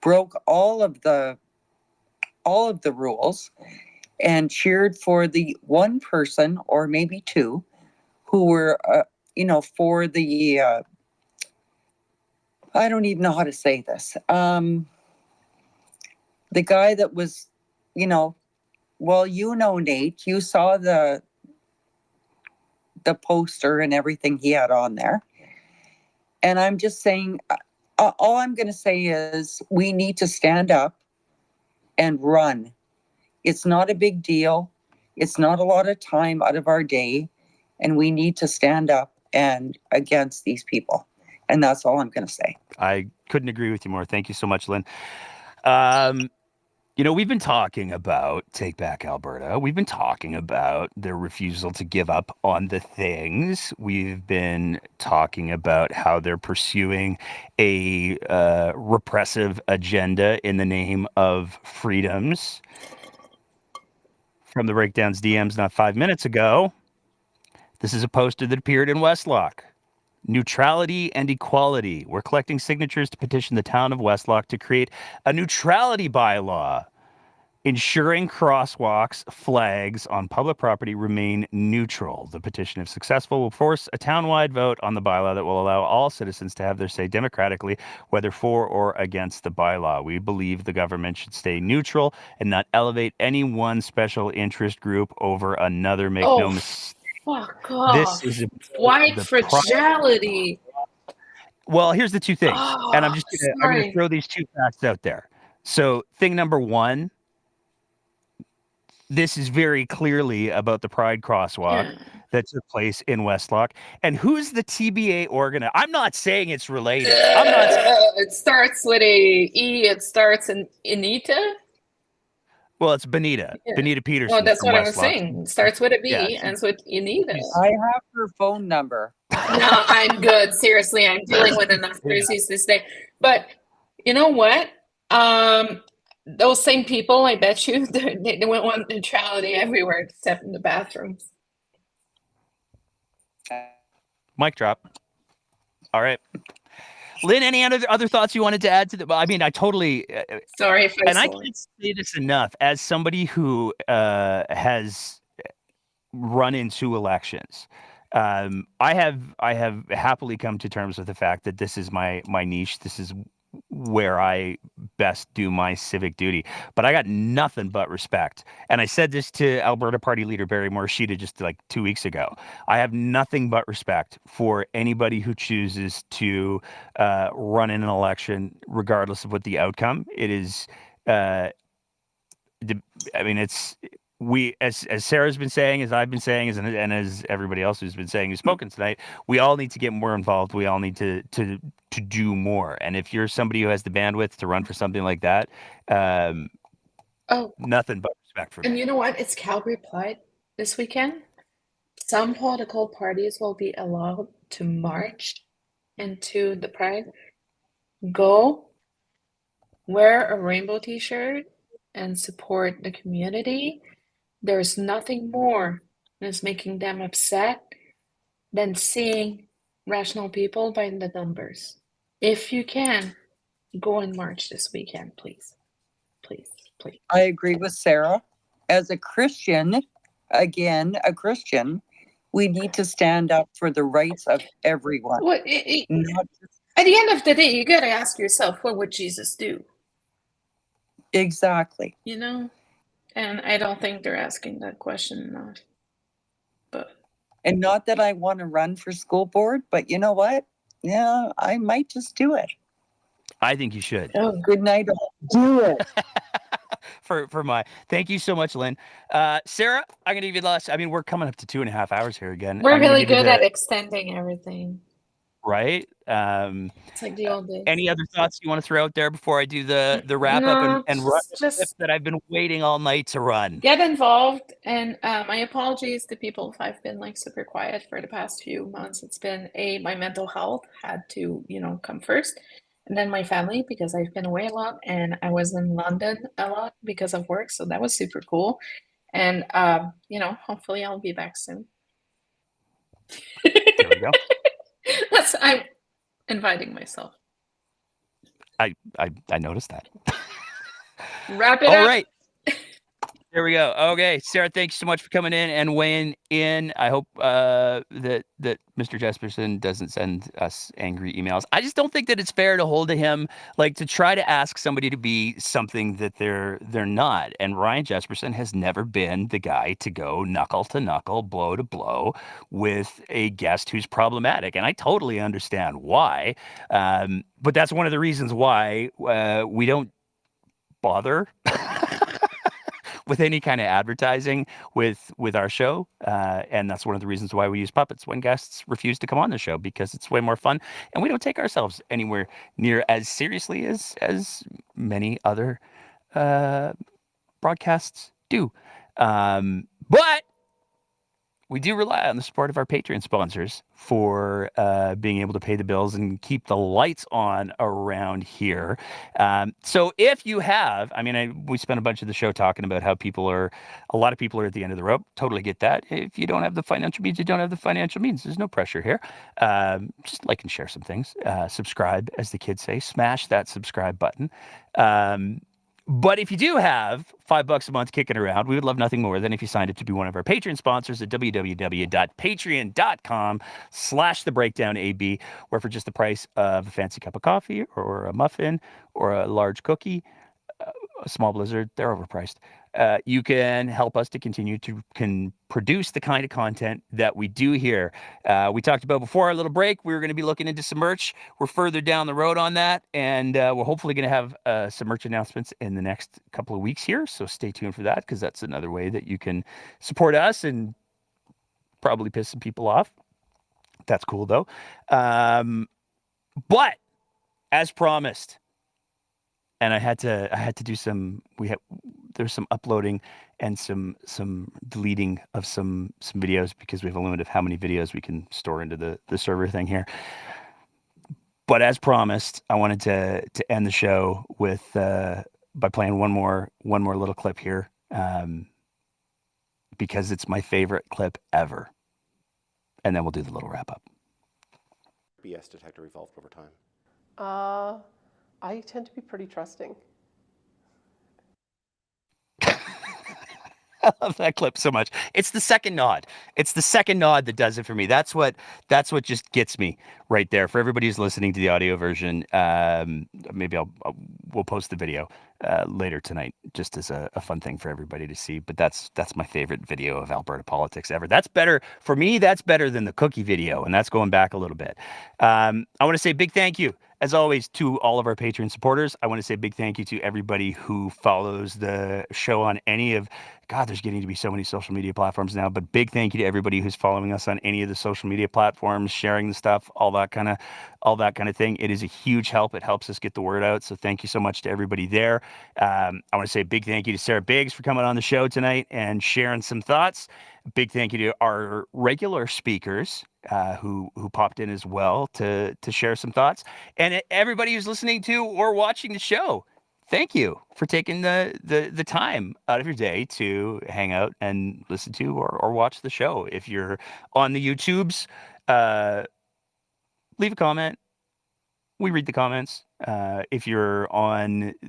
broke all of the rules, and cheered for the one person or maybe two who were, for the, I don't even know how to say this. The guy that was, Nate, you saw the poster and everything he had on there. And I'm just saying, all I'm going to say is we need to stand up and run. It's not a big deal. It's not a lot of time out of our day. And we need to stand up and against these people. And that's all I'm going to say. I couldn't agree with you more. Thank you so much, Lynn. We've been talking about Take Back Alberta. We've been talking about their refusal to give up on the things. We've been talking about how they're pursuing a repressive agenda in the name of freedoms. From the Breakdowns DMs not 5 minutes ago, This is a poster that appeared in Westlock. Neutrality and equality. We're collecting signatures to petition the town of Westlock to create a neutrality bylaw, ensuring crosswalks, flags on public property remain neutral. The petition, if successful, will force a townwide vote on the bylaw that will allow all citizens to have their say democratically, whether for or against the bylaw. We believe the government should stay neutral and not elevate any one special interest group over another. Make no mistake. Fuck This off. is White fragility. Well, here's the two things, and I'm gonna Sorry. throw these two facts out there. So, thing number one, this is very clearly about the Pride crosswalk that took place in Westlock. And who's the TBA organizer? I'm not saying it's related. It starts with a E. It starts in Anita. Well, it's Benita. Yeah. Benita Peterson. Well, that's from what I was Westlock. saying. It starts with a B, Yeah, ends with Anita. I have her phone number. No, I'm good. Seriously, I'm dealing with enough crazies this day. But you know what? Those same people, I bet you, they want neutrality everywhere except in the bathrooms. Mic drop. All right. Lynn, any other thoughts you wanted to add to the? I mean, I totally. Sorry if I. And I can't say this enough as somebody who has run into elections. I have happily come to terms with the fact that this is my niche. This is where I best do my civic duty. But I got nothing but respect. And I said this to Alberta Party leader Barry Morishita just like 2 weeks ago. I have nothing but respect for anybody who chooses to run in an election, regardless of what the outcome. It is, I mean, it's, we, as Sarah's been saying, as I've been saying, and as everybody else who's been saying, who's spoken tonight, we all need to get more involved. We all need to do more. And if you're somebody who has the bandwidth to run for something like that, nothing but respect for me. And you know what? It's Calgary Pride this weekend. Some political parties will be allowed to march into the Pride. Go wear a rainbow t-shirt and support the community. There's nothing more that's making them upset than seeing rational people by the numbers. If you can, go and march this weekend, please. Please, please. I agree with Sarah. As a Christian, again, a Christian, we need to stand up for the rights of everyone. Well, at the end of the day, you got to ask yourself, what would Jesus do? Exactly. You know? And I don't think they're asking that question enough. And not that I want to run for school board, but you know what? Yeah, I might just do it. I think you should. Oh, good night. Do it. Thank you so much, Lynn. Sarah, I'm going to give you the last. I mean, we're coming up to 2.5 hours here again. We're really good at extending everything. Right? It's like the old days. Any other thoughts you want to throw out there before I do the wrap up and run just that I've been waiting all night to run? Get involved, and my apologies to people if I've been like super quiet for the past few months. It's been my mental health had to come first, and then my family, because I've been away a lot and I was in London a lot because of work, so that was super cool. And hopefully I'll be back soon. There we go. I'm inviting myself. I noticed that. Wrap it up. All right. There we go. Okay, Sarah, thanks so much for coming in and weighing in. I hope that Mr. Jesperson doesn't send us angry emails. I just don't think that it's fair to hold to him, like to try to ask somebody to be something that they're not. And Ryan Jesperson has never been the guy to go knuckle to knuckle, blow to blow with a guest who's problematic. And I totally understand why. But that's one of the reasons why we don't bother with any kind of advertising with our show. And that's one of the reasons why we use puppets when guests refuse to come on the show, because it's way more fun. And we don't take ourselves anywhere near as seriously as many other broadcasts do. But we do rely on the support of our Patreon sponsors for being able to pay the bills and keep the lights on around here. So if you have, we spent a bunch of the show talking about how a lot of people are at the end of the rope. Totally get that. If you don't have the financial means, you don't have the financial means. There's no pressure here. Just like and share some things. Subscribe, as the kids say. Smash that subscribe button. But if you do have $5 a month kicking around, we would love nothing more than if you signed up to be one of our Patreon sponsors at www.patreon.com/thebreakdownab, where for just the price of a fancy cup of coffee or a muffin or a large cookie, a small blizzard, they're overpriced. You can help us to continue to produce the kind of content that we do here. We talked about before our little break, we were going to be looking into some merch. We're further down the road on that, and we're hopefully going to have some merch announcements in the next couple of weeks here. So stay tuned for that, because that's another way that you can support us and probably piss some people off. That's cool, though. But as promised, and I had to do some. There's some uploading and some deleting of some videos, because we have a limit of how many videos we can store into the server thing here. But as promised, I wanted to end the show with by playing one more little clip here, because it's my favorite clip ever, and then we'll do the little wrap up. BS detector evolved over time? I tend to be pretty trusting. I love that clip so much. It's the second nod. It's the second nod that does it for me. That's what just gets me right there. For everybody who's listening to the audio version, maybe we'll post the video later tonight, just as a fun thing for everybody to see. But that's my favorite video of Alberta politics ever. That's better for me. That's better than the cookie video, and that's going back a little bit. I want to say a big thank you, as always, to all of our Patreon supporters. I want to say a big thank you to everybody who follows the show on any of, God, there's getting to be so many social media platforms now, but big thank you to everybody who's following us on any of the social media platforms, sharing the stuff, all that kind of thing. It is a huge help. It helps us get the word out. So thank you so much to everybody there. I want to say a big thank you to Sarah Biggs for coming on the show tonight and sharing some thoughts. Big thank you to our regular speakers who popped in as well to share some thoughts. And everybody who's listening to or watching the show, thank you for taking the time out of your day to hang out and listen to or watch the show. If you're on the YouTubes, leave a comment. We read the comments. If you're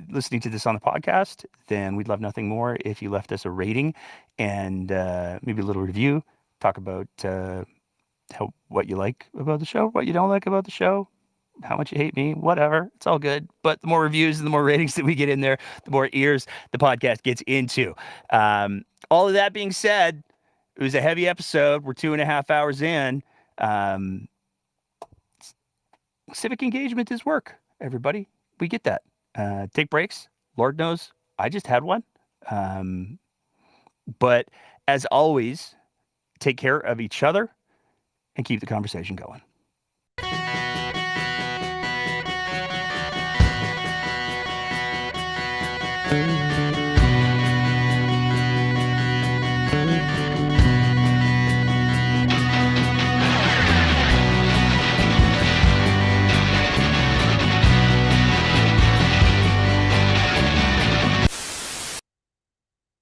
listening to this on the podcast, then we'd love nothing more if you left us a rating and maybe a little review. Talk about what you like about the show, what you don't like about the show, how much you hate me, whatever. It's all good. But the more reviews and the more ratings that we get in there, the more ears the podcast gets into. All of that being said, it was a heavy episode. We're 2.5 hours in. Civic engagement is work, everybody. We get that. Take breaks. Lord knows I just had one. But as always, take care of each other and keep the conversation going.